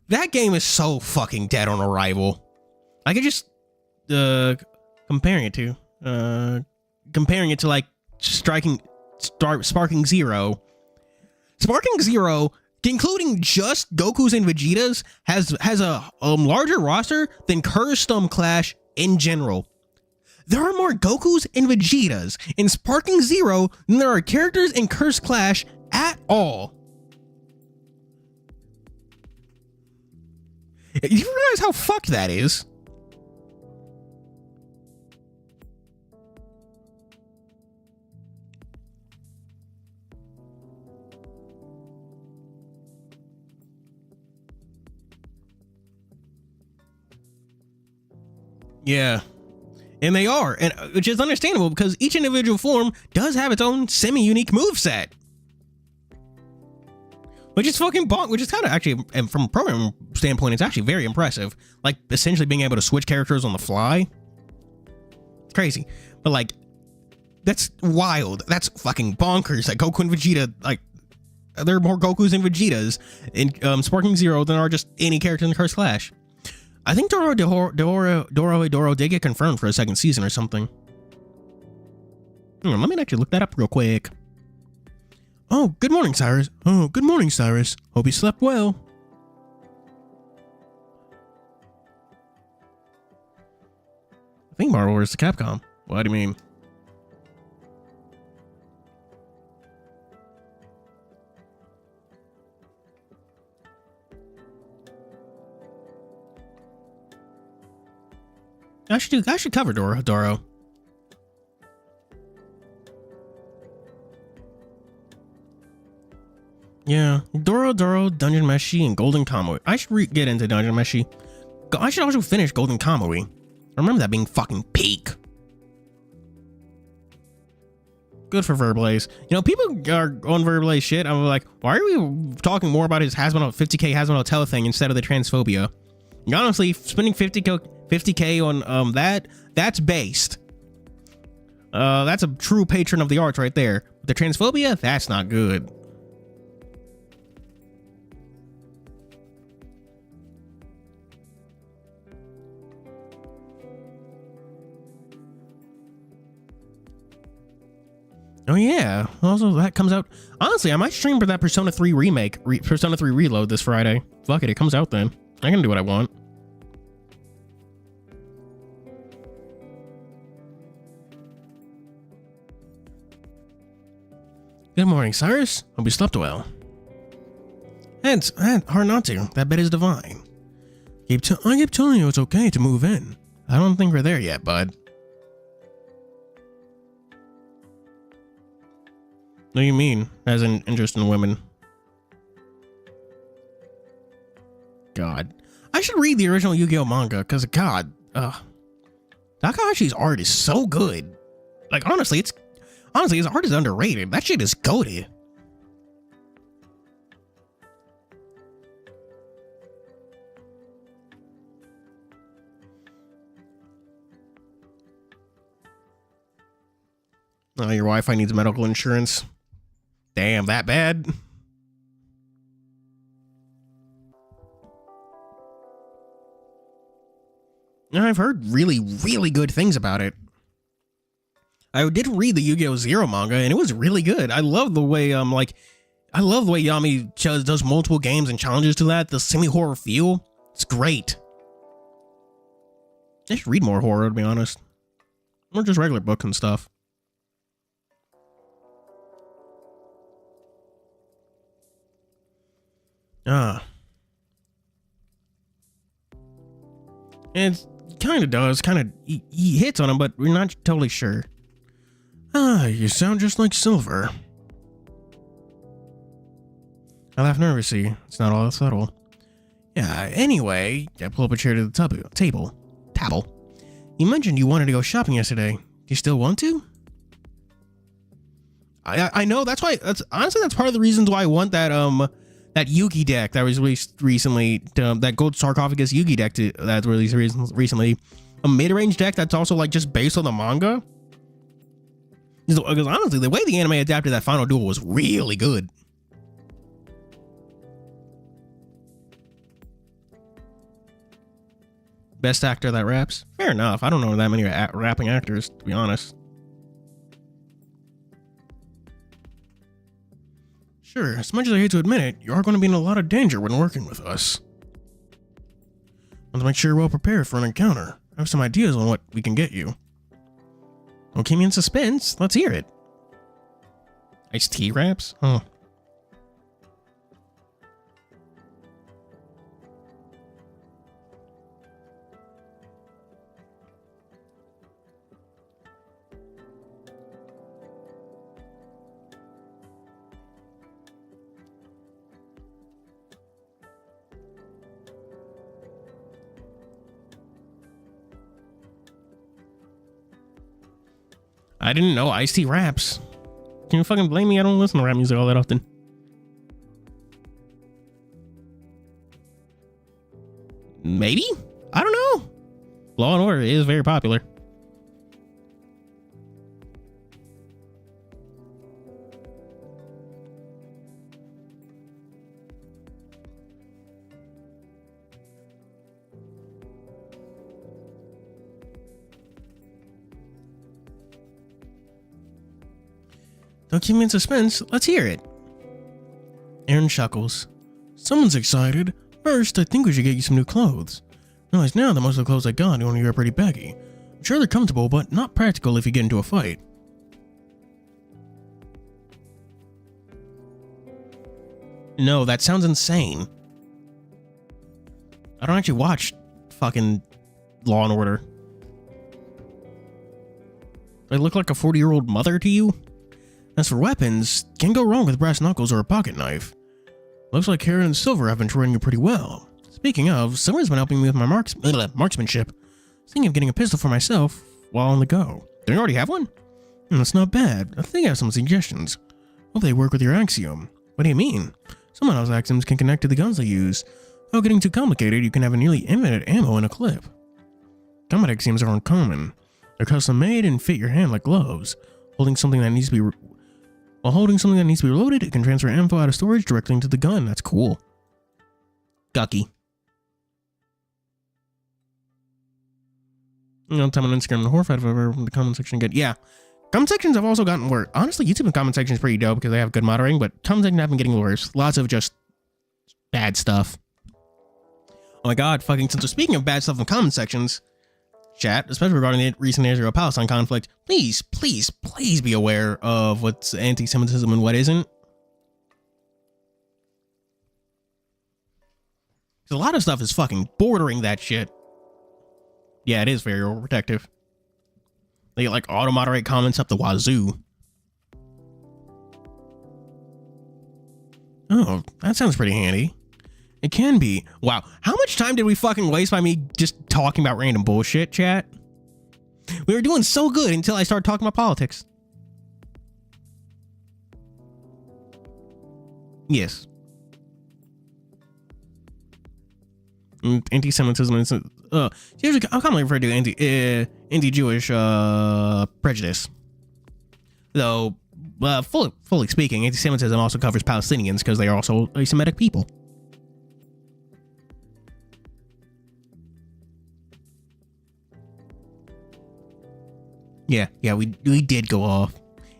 that game is so fucking dead on arrival. I could just comparing it to like Sparking Zero. Sparking Zero, including just Goku's and Vegeta's, has a larger roster than Curse Clash in general. There are more Gokus and Vegetas in Sparking Zero than there are characters in Curse Clash at all. You realize how fucked that is? Yeah. And they are, and which is understandable because each individual form does have its own semi-unique moveset. Which is fucking bonk, which is kind of actually, and from a program standpoint, it's actually very impressive. Like, essentially being able to switch characters on the fly. It's crazy. But, like, that's wild. That's fucking bonkers. Like, Goku and Vegeta, like, there are more Gokus and Vegetas in Sparking Zero than are just any character in the Curse Clash. I think Doro did get confirmed for a second season or something. Let me actually look that up real quick. Oh, good morning, Cyrus. Oh, good morning, Cyrus. Hope you slept well. I think Marvel vs. Capcom. What do you mean? I should cover Doro. Yeah, Doro, Dungeon Meshi, and Golden Kamui. I should get into Dungeon Meshi. I should also finish Golden Kamui. I remember that being fucking peak. Good for Verblaze. You know, people are on Verblaze shit. I'm like, why are we talking more about his 50k Has Been Hotel thing instead of the transphobia? And honestly, spending 50k on that's based. That's a true patron of the arts right there. The transphobia, that's not good. Oh yeah. Also, that comes out. Honestly, I might stream for that Persona 3 remake, Persona 3 Reload this Friday. Fuck it, it comes out then. I can do what I want. Good morning, Cyrus. Hope you slept well. It's hard not to. That bed is divine. I keep telling you it's okay to move in. I don't think we're there yet, bud. What do you mean, as an interest in women? God. I should read the original Yu-Gi-Oh manga because God, Takahashi's art is so good. Like honestly, his art is underrated. That shit is goated. Oh, your Wi-Fi needs medical insurance. Damn, that bad? I've heard really, really good things about it. I did read the Yu-Gi-Oh! Zero manga, and it was really good. I love the way, I love the way Yami does multiple games and challenges to that. The semi-horror feel, it's great. I should read more horror, to be honest. Or just regular books and stuff. It kind of does. He hits on him, but we're not totally sure. You sound just like Silver. I laugh nervously. It's not all that subtle. Yeah, anyway, I pull up a chair to the table. You mentioned you wanted to go shopping yesterday. Do you still want to? I know, that's honestly part of the reasons why I want that Yugi deck that was released recently, that gold sarcophagus Yugi deck that was released recently. A mid-range deck that's also like just based on the manga. Because honestly, the way the anime adapted that final duel was really good. Best actor that raps? Fair enough. I don't know that many rapping actors, to be honest. Sure, as much as I hate to admit it, you are going to be in a lot of danger when working with us. Want to make sure you're well prepared for an encounter. I have some ideas on what we can get you. Don't keep me in suspense. Let's hear it. Iced tea wraps? Oh. I didn't know iced tea raps. Can you fucking blame me? I don't listen to rap music all that often. Maybe? I don't know. Law and Order is very popular. Don't keep me in suspense. Let's hear it. Aaron chuckles. Someone's excited. First, I think we should get you some new clothes. Realize now that most of the clothes I got only are pretty baggy. I'm sure they're comfortable, but not practical if you get into a fight. No, that sounds insane. I don't actually watch fucking Law and Order. Do I look like a 40-year-old mother to you? As for weapons, can't go wrong with brass knuckles or a pocket knife. Looks like Karen and Silver have been training you pretty well. Speaking of, Silver's been helping me with my marksmanship. Thinking of getting a pistol for myself while on the go. Don't you already have one? That's not bad. I think I have some suggestions. Hope they work with your axiom. What do you mean? Some of those axioms can connect to the guns they use. Without getting too complicated, you can have a nearly infinite ammo in a clip. Combat axioms are uncommon. They're custom made and fit your hand like gloves. Holding something that needs to be reloaded, it can transfer ammo out of storage directly into the gun. That's cool. Gucky. You know, time on Instagram and horrified if ever from the comment section again. Yeah. Comment sections have also gotten worse. Honestly, YouTube's comment section is pretty dope because they have good moderating, but comment sections have been getting worse. Lots of just bad stuff. Oh my god, fucking since we're speaking of bad stuff in comment sections, chat, especially regarding the recent Israel-Palestine conflict, please be aware of what's anti-Semitism and what isn't. Because a lot of stuff is fucking bordering that shit. Yeah, it is very overprotective. They get like auto-moderate comments up the wazoo. Oh, that sounds pretty handy. It can be. Wow. How much time did we fucking waste by me just talking about random bullshit, chat? We were doing so good until I started talking about politics. Yes. Anti-Semitism is usually I'm commonly referred to anti-Jewish prejudice. Though, fully speaking, anti-Semitism also covers Palestinians because they are also a Semitic people. Yeah, we did go off.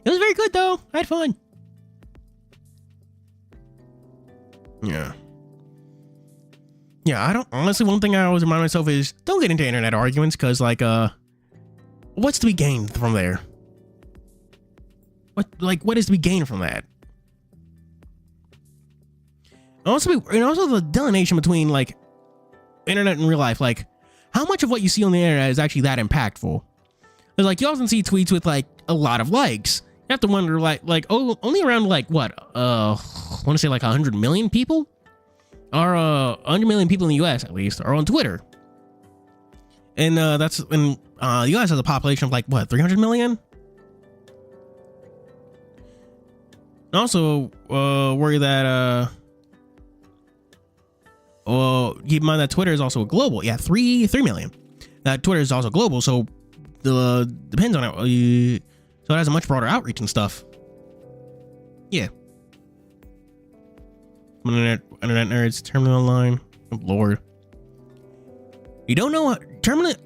It was very good though. I had fun. Yeah, I don't honestly. One thing I always remind myself is don't get into internet arguments because, like, what's to be gained from there? What is to be gained from that? Also the delineation between like internet and real life. Like, how much of what you see on the internet is actually that impactful? Because like you often see tweets with like a lot of likes. You have to wonder only around like what I want to say like 100 million people. Or 100 million people in the U.S. at least are on Twitter, and the U.S. has a population of like what 300 million. And also, worry that keep in mind that Twitter is also global. Yeah, 3 million. That Twitter is also global, so depends on it. So it has a much broader outreach and stuff. Yeah. Internet nerds, terminally online. Oh, Lord. You don't know what terminally.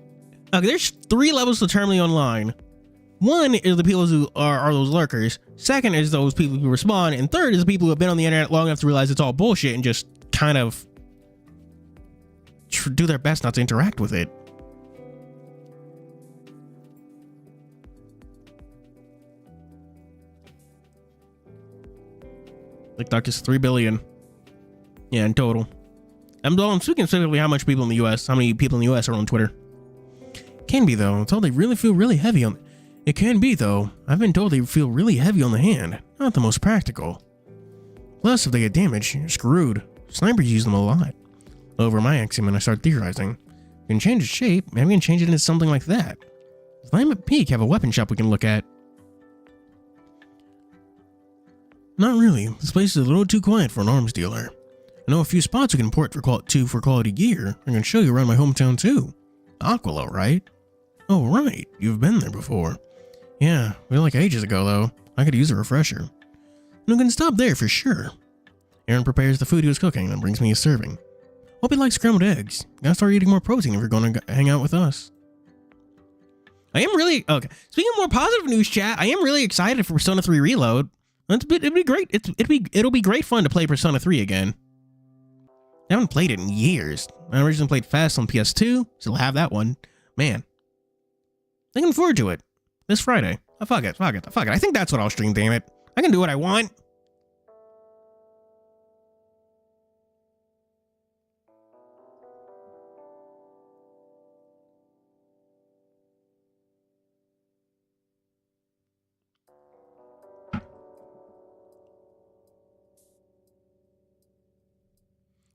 Okay, there's 3 levels to terminally online. One is the people who are those lurkers. Second is those people who respond, and third is the people who have been on the internet long enough to realize it's all bullshit and just kind of do their best not to interact with it. Like Doctor's 3 billion. Yeah, in total. I'm speaking specifically how many people in the U.S. are on Twitter. Can be though. Until they really feel really heavy on. It can be though. I've been told they feel really heavy on the hand. Not the most practical. Plus, if they get damaged, you're screwed. Snipers use them a lot. Over my axiom, and I start theorizing. We can change its shape. Maybe we can change it into something like that. Slime at Peak have a weapon shop we can look at. Not really. This place is a little too quiet for an arms dealer. I know a few spots we can import for quality gear. I can show you around my hometown too. Aquilo, right? Oh, right. You've been there before. Yeah, we like ages ago though. I could use a refresher. And we can stop there for sure. Aaron prepares the food he was cooking and brings me a serving. Hope you like scrambled eggs. Gotta start eating more protein if you're gonna hang out with us. I am really okay. Speaking of more positive news, chat, I am really excited for Persona 3 Reload. It'll be great. It'll be great fun to play Persona 3 again. I haven't played it in years. I originally played Fast on PS2. Still have that one. Man. Looking forward to it. This Friday. Oh, fuck it. I think that's what I'll stream, damn it. I can do what I want.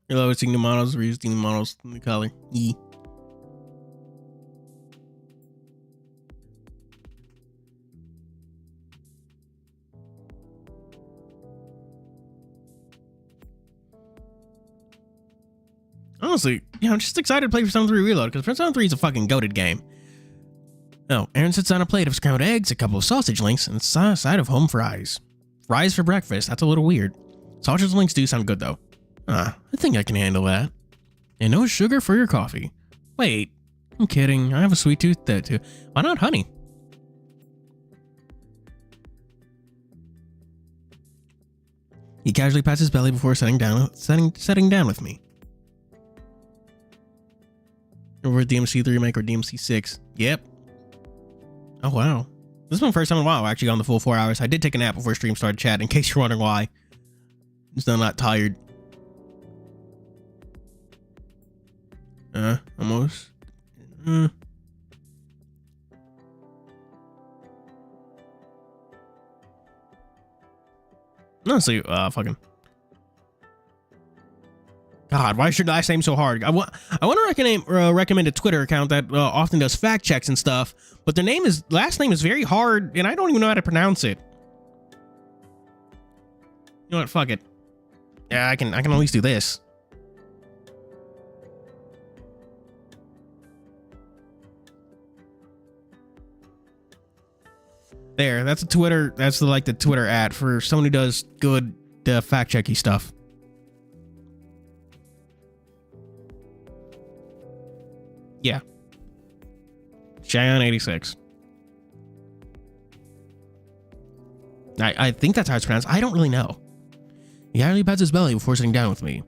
Hello, seeing new models, reusing new models, new color. E. Honestly, yeah, I'm just excited to play Persona 3 Reload because Persona 3 is a fucking goated game. Oh, Aaron sits on a plate of scrambled eggs, a couple of sausage links, and a side of home fries. Fries for breakfast, that's a little weird. Sausage links do sound good though. I think I can handle that. And no sugar for your coffee. Wait, I'm kidding. I have a sweet tooth there too. Why not honey? He casually pats his belly before setting down with me. Over DMC 3 remake or DMC 6. Yep. Oh wow. This is my first time in a while I actually got on the full 4 hours. I did take a nap before stream started chat, in case you're wondering why. I'm still not tired. Almost. Honestly, fucking. God, why should last name so hard? I want to recommend a Twitter account that often does fact checks and stuff, but their last name is very hard, and I don't even know how to pronounce it. You know what? Fuck it. Yeah, I can at least do this. There, that's a Twitter. That's the Twitter ad for someone who does good fact checky stuff. Yeah. Cheyenne86. I think that's how it's pronounced. I don't really know. He hardly pats his belly before sitting down with me.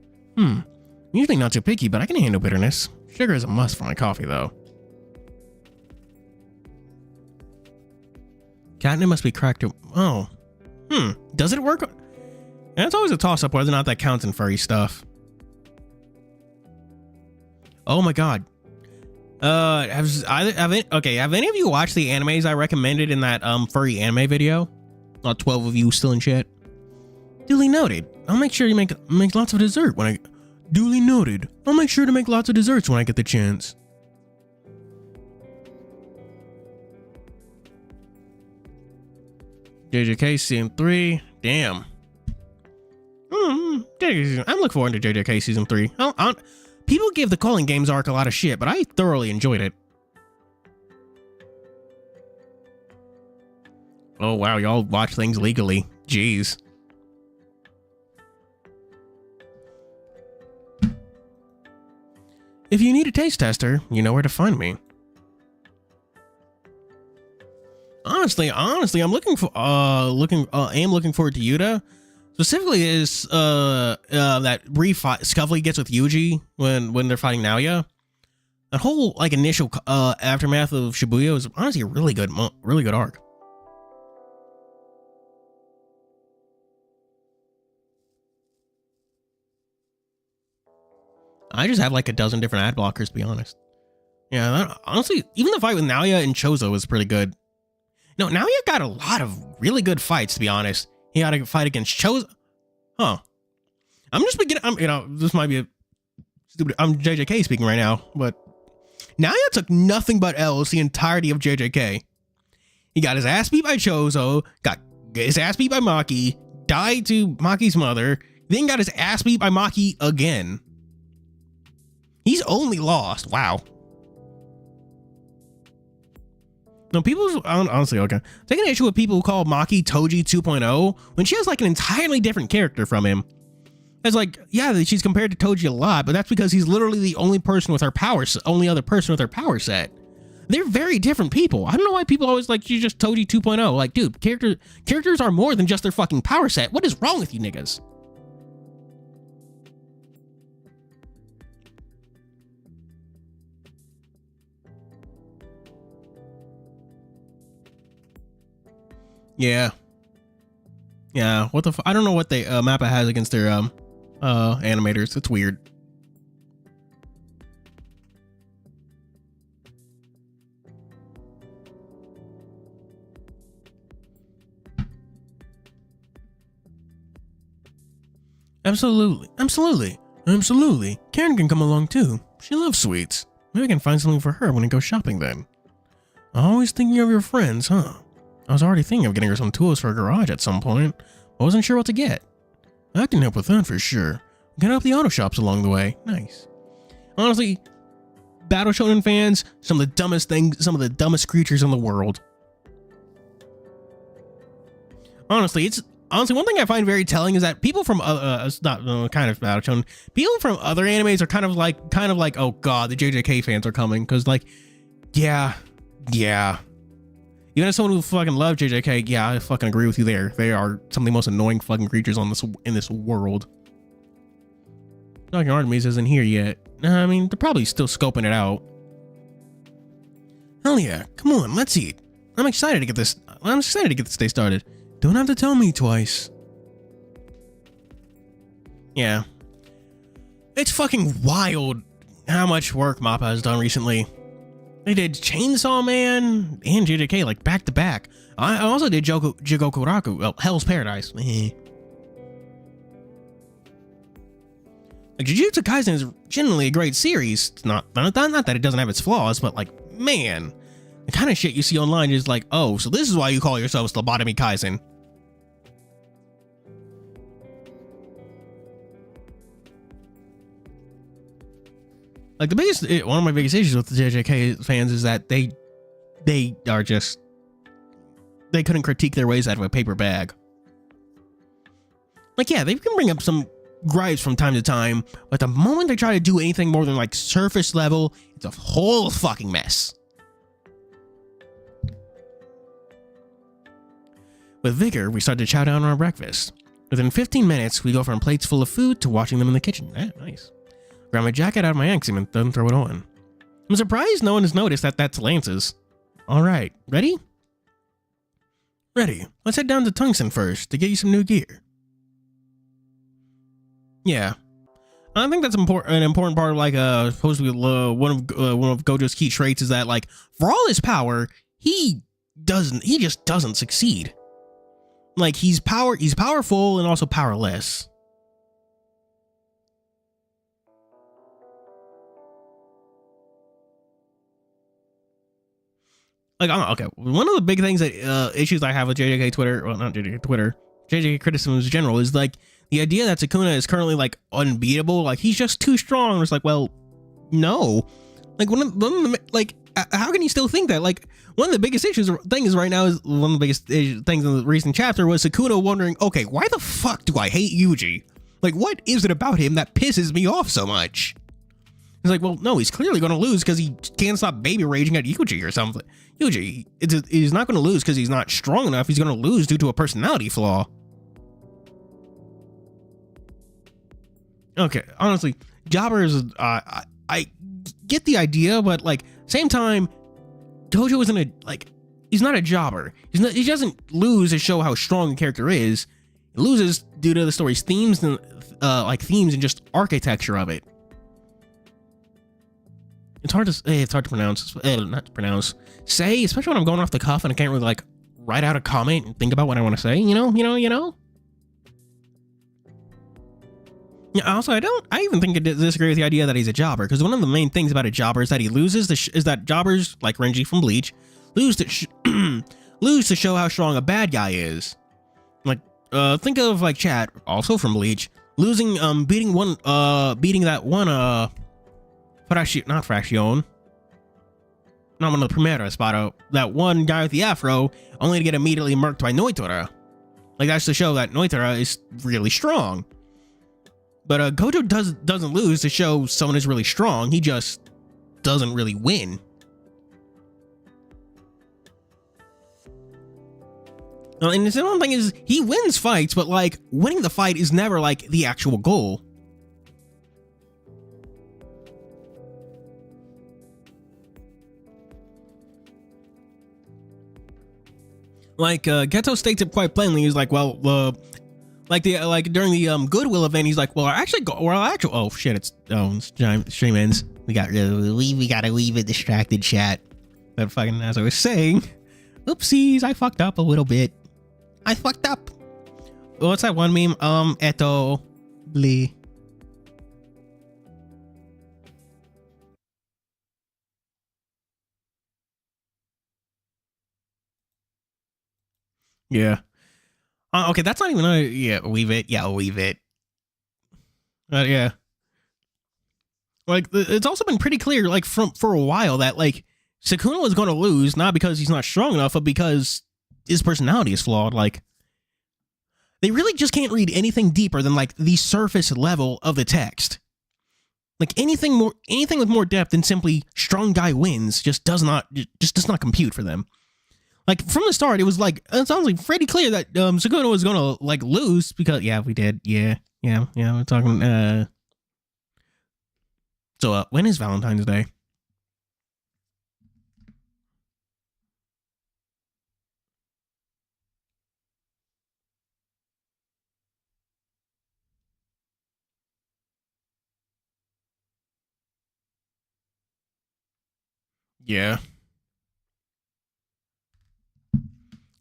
Usually not too picky, but I can handle bitterness. Sugar is a must for my coffee, though. Catnip must be cracked. Oh. Does it work? That's always a toss-up whether or not that counts in furry stuff. Oh my god. Have any of you watched the animes I recommended in that furry anime video? Not 12 of you still in chat. Duly noted. I'll make sure you make lots of dessert when I... Duly noted. I'll make sure to make lots of desserts when I get the chance. JJK Season 3. Damn. I'm looking forward to JJK Season 3. People give the Calling Games arc a lot of shit, but I thoroughly enjoyed it. Oh wow, y'all watch things legally. Jeez. If you need a taste tester, you know where to find me. Honestly, I'm looking forward to Yuta. Specifically, is that brief fight Scuffly gets with Yuji when they're fighting Naoya. That whole initial aftermath of Shibuya is honestly a really good arc. I just have a dozen different ad blockers, to be honest. Yeah, honestly, even the fight with Naoya and Chozo was pretty good. No, Naoya got a lot of really good fights, to be honest. He got a fight against Chozo. Huh. This might be a stupid... I'm JJK speaking right now, but... Naoya took nothing but L's the entirety of JJK. He got his ass beat by Chozo, got his ass beat by Maki, died to Maki's mother, then got his ass beat by Maki again. He's only lost. Wow. No, people honestly, okay. Taking an issue with people who call Maki Toji 2.0 when she has an entirely different character from him. It's yeah, she's compared to Toji a lot, but that's because he's literally the only person with her only other person with her power set. They're very different people. I don't know why people always she's just Toji 2.0. Dude, characters are more than just their fucking power set. What is wrong with you niggas? Yeah. What the I don't know what they Mappa has against their animators. It's weird. Absolutely. Karen can come along too. She loves sweets. Maybe I can find something for her when I go shopping then. Always thinking of your friends, huh? I was already thinking of getting her some tools for her garage at some point. I wasn't sure what to get. I can help with that for sure. We can help the auto shops along the way. Nice. Honestly, Battle Shonen fans, some of the dumbest creatures in the world. Honestly, one thing I find very telling is that people from Battle Shonen, people from other animes are kind of like, oh god, the JJK fans are coming, because yeah. Even as someone who fucking loves JJK, yeah, I fucking agree with you there. They are some of the most annoying fucking creatures in this world. Fucking Artemis isn't here yet. I mean, they're probably still scoping it out. Hell yeah, come on, let's eat. I'm excited to get this day started. Don't have to tell me twice. Yeah. It's fucking wild how much work Mappa has done recently. They did Chainsaw Man and JJK back to back. I also did Jigoku Raku, well, Hell's Paradise. Like, Jujutsu Kaisen is genuinely a great series. It's not that it doesn't have its flaws, but like, man, the kind of shit you see online is like, oh, so this is why you call yourselves Lobotomy Kaisen. Like one of my biggest issues with the JJK fans is that they are just, they couldn't critique their ways out of a paper bag. Like, yeah, they can bring up some gripes from time to time, but the moment they try to do anything more than like surface level, it's a whole fucking mess. With vigor, we start to chow down on our breakfast. Within 15 minutes, we go from plates full of food to watching them in the kitchen. Nice. Grab my jacket out of my axiom and then throw it on. I'm surprised no one has noticed that that's Lance's. Alright, ready? Ready. Let's head down to Tungsten first to get you some new gear. Yeah. I think that's an important part of like supposed to be one of Gojo's key traits is that like for all his power, he just doesn't succeed. Like he's powerful and also powerless. Like, okay, one of the big things that issues I have with JJK Twitter, well, not JJK Twitter, JJK criticism in general is like the idea that Sukuna is currently like unbeatable, like he's just too strong. It's like, well, no, like one of the like, how can you still think that? Like one of the biggest things right now is one of the biggest things in the recent chapter was Sukuna wondering, okay, why the fuck do I hate Yuji? Like, what is it about him that pisses me off so much? He's like, well, no, he's clearly going to lose because he can't stop baby raging at Yuji or something. Yuji, he's not going to lose because he's not strong enough. He's going to lose due to a personality flaw. Okay, honestly, Jobber is, I get the idea, but like, same time, Gojo isn't he's not a jobber. He doesn't lose to show how strong a character is. He loses due to the story's themes and themes and just architecture of it. It's hard to pronounce. Not to pronounce. Say, especially when I'm going off the cuff and I can't really like write out a comment and think about what I want to say. You know. Yeah. Also, I even think I disagree with the idea that he's a jobber because one of the main things about a jobber is that he loses. Is that jobbers like Renji from Bleach lose to show how strong a bad guy is. Like, think of like Chad, also from Bleach, losing, beating that one, not Fraction. Not one of the Primera Spado. That one guy with the afro, only to get immediately murked by Noitora. Like, that's to show that Noitora is really strong. But Gojo doesn't lose to show someone is really strong. He just doesn't really win. And the one thing is, he wins fights, but like, winning the fight is never like the actual goal. Like, Geto states it quite plainly. He's like, well, during the Goodwill event, he's like, oh shit, it's stream ends. We gotta leave a distracted chat. But fucking, as I was saying, oopsies, I fucked up a little bit. I fucked up. What's that one meme? Eto, blee. Yeah. Okay, that's not even leave it. Yeah, leave it. Yeah. Like, it's also been pretty clear, like, for a while that, like, Sukuna was going to lose, not because he's not strong enough, but because his personality is flawed. Like, they really just can't read anything deeper than, like, the surface level of the text. Like, anything with more depth than simply strong guy wins just does not compute for them. Like, from the start, it sounds like pretty clear that Sukuna was gonna like lose because we did. Yeah, we're talking so when is Valentine's Day? Yeah.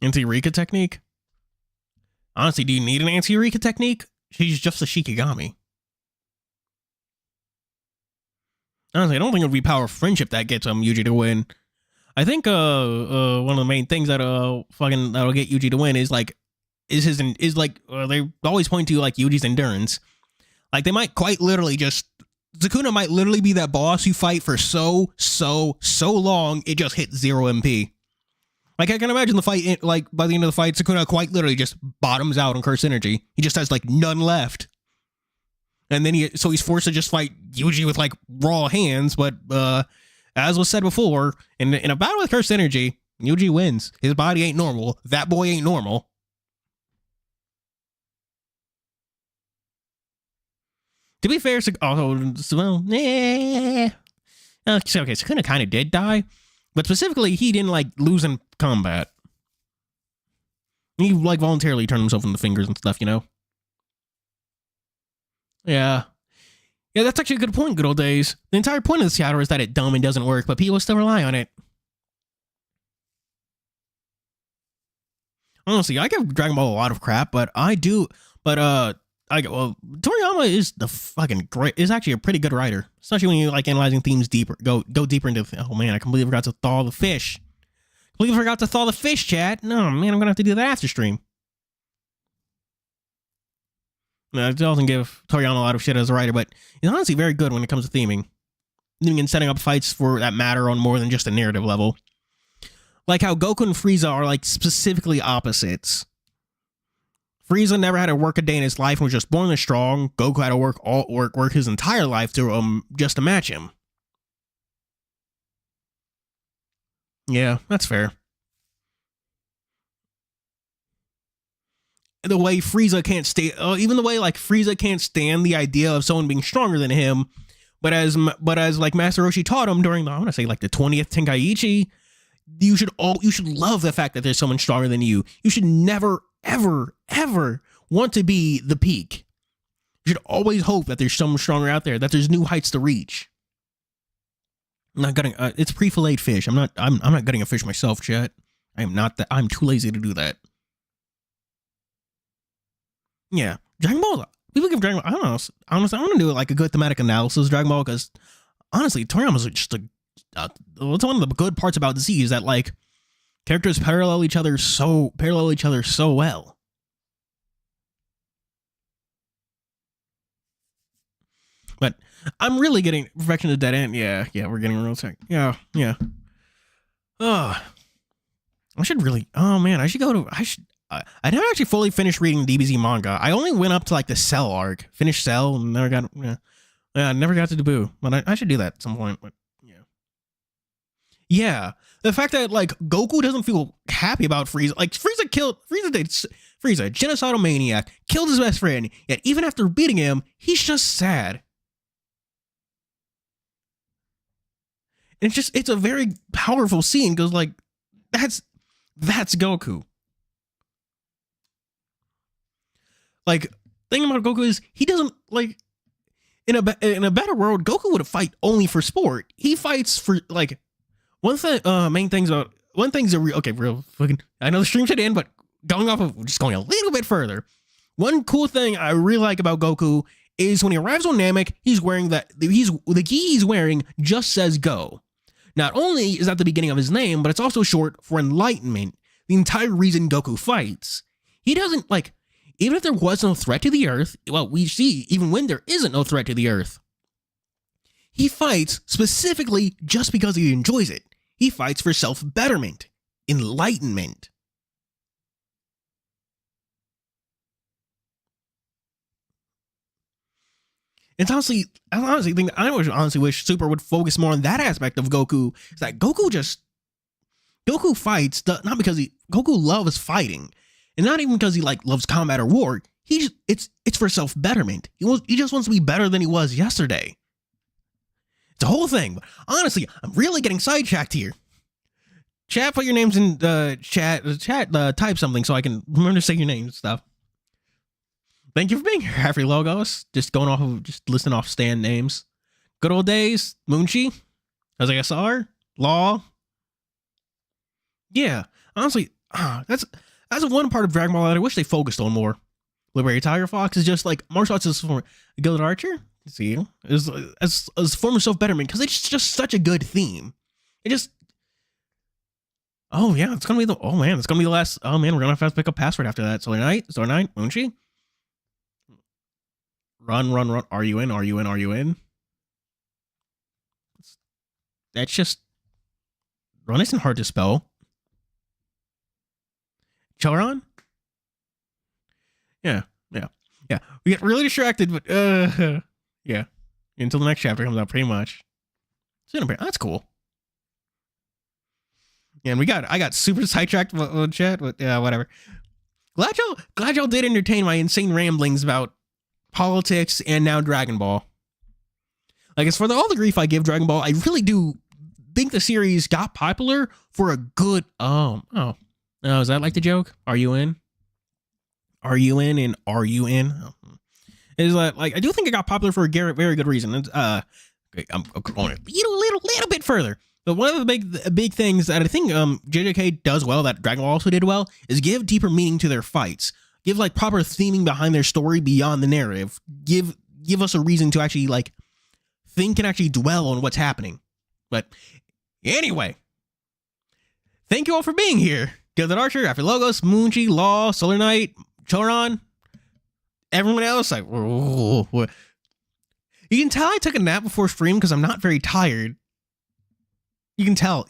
Anti-Rika technique? Honestly, do you need an anti-Rika technique? She's just a Shikigami. Honestly, I don't think it would be power of friendship that gets Yuji to win. I think one of the main things that that'll get Yuji to win is they always point to like Yuji's endurance. Like they might quite literally just Sukuna might literally be that boss you fight for so long it just hits 0 MP. Like I can imagine the fight like by the end of the fight Sukuna quite literally just bottoms out on curse energy. He just has like none left. And then he's forced to just fight Yuji with like raw hands, but as was said before, in a battle with cursed energy, Yuji wins. His body ain't normal. That boy ain't normal. To be fair, Sukuna kind of did die, but specifically, he didn't like lose in combat. He like voluntarily turned himself into fingers and stuff, you know? Yeah. Yeah, that's actually a good point, good old days. The entire point of the shadow is that it's dumb and doesn't work, but people still rely on it. Honestly, I give Dragon Ball a lot of crap, but Toriyama is the fucking great, is actually a pretty good writer. Especially when you like analyzing themes deeper, go deeper into, oh man, I completely forgot to thaw the fish. Completely forgot to thaw the fish, chat. No, man, I'm gonna have to do that after stream. I doesn't give Toriyama a lot of shit as a writer, but he's honestly very good when it comes to theming. Theming and setting up fights for that matter on more than just a narrative level. Like how Goku and Frieza are like specifically opposites. Frieza never had to work a day in his life and was just born as strong. Goku had to work his entire life to just to match him. Yeah, that's fair. The way Frieza can't stay, even the way like Frieza can't stand the idea of someone being stronger than him, but as like Master Roshi taught him during I want to say like the 20th Tenkaichi, you should love the fact that there's someone stronger than you. You should never ever want to be the peak. You should always hope that there's someone stronger out there, that there's new heights to reach. I'm not gutting. It's pre-filleted fish. I'm not gutting a fish myself, chat. I am not that. I'm too lazy to do that. Yeah, Dragon Ball. People give Dragon Ball. I don't know. Honestly, I want to do like a good thematic analysis of Dragon Ball because honestly, Toriyama's just what's one of the good parts about Z is that like characters parallel each other so well. But I'm really getting Perfection to Dead End. Yeah, we're getting a real tech. Yeah. Oh, I should really. Oh man, I should go to. I never actually fully finished reading DBZ manga. I only went up to like the Cell arc, finished Cell, and never got. Yeah, never got to Debut, but I should do that at some point. But yeah, the fact that like Goku doesn't feel happy about Frieza, like Frieza, genocidal maniac, killed his best friend. Yet even after beating him, he's just sad. And it's a very powerful scene because like that's Goku. Like, thing about Goku is he doesn't like in a better world. Goku would fight only for sport. He fights for like one thing. Main things about one thing's real fucking. I know the stream should end, but going a little bit further. One cool thing I really like about Goku is when he arrives on Namek, he's wearing the gi he's wearing just says Go. Not only is that the beginning of his name, but it's also short for enlightenment. The entire reason Goku fights. He doesn't like. Even if there was no threat to the Earth, well, we see even when there isn't no threat to the Earth, he fights specifically just because he enjoys it. He fights for self-betterment, enlightenment. It's honestly wish Super would focus more on that aspect of Goku. Is that Goku fights not because Goku loves fighting. And not even because he like loves combat or war. It's for self-betterment. He just wants to be better than he was yesterday. It's a whole thing. But honestly, I'm really getting sidetracked here. Chat, put your names in chat. Type something so I can remember to say your names and stuff. Thank you for being here, Happy Logos. Just listing off stand names. Good old days, Moonchi, SR, Law. Yeah, honestly, that's one part of Dragon Ball that I wish they focused on more. Liberated Tiger Fox is just like martial arts is for Gilded Archer. See, as a form of self-betterment, because it's just such a good theme. It just, oh yeah, it's gonna be the, oh man, it's gonna be the last, oh man, we're gonna have to pick up password after that. Solar Night, won't she? Run. Are you in? That's just, run isn't hard to spell. Choron? Yeah. We get really distracted, but yeah. Until the next chapter comes out, pretty much. That's cool. Yeah, and I got super sidetracked with chat, but yeah, whatever. Glad y'all did entertain my insane ramblings about politics and now Dragon Ball. Like, as for all the grief I give Dragon Ball, I really do think the series got popular for a good, oh, is that like the joke? Are you in? Are you in? And are you in? Is like I do think it got popular for a very good reason. I'm going a little bit further. But one of the big things that I think JJK does well, that Dragon Ball also did well, is give deeper meaning to their fights. Give like proper theming behind their story beyond the narrative. Give us a reason to actually like think and actually dwell on what's happening. But anyway, thank you all for being here. Gilded Archer, After Logos, Moonchi, Law, Solar Knight, Choron, everyone else. Like, whoa. You can tell I took a nap before stream because I'm not very tired. You can tell.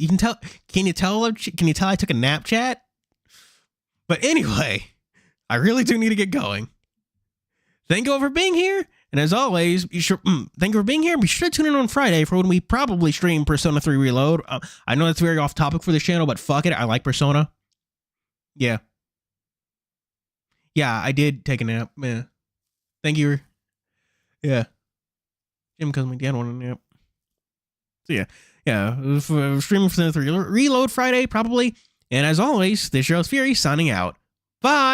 Can you tell I took a nap, chat? But anyway, I really do need to get going. Thank you all for being here. And as always, thank you for being here. Be sure to tune in on Friday for when we probably stream Persona 3 Reload. I know that's very off topic for this channel, but fuck it. I like Persona. Yeah, I did take a nap. Yeah. Thank you. Yeah. Jim because my dad wanted a nap. So yeah. Streaming for the Reload Friday, probably. And as always, this is Fuuri signing out. Bye.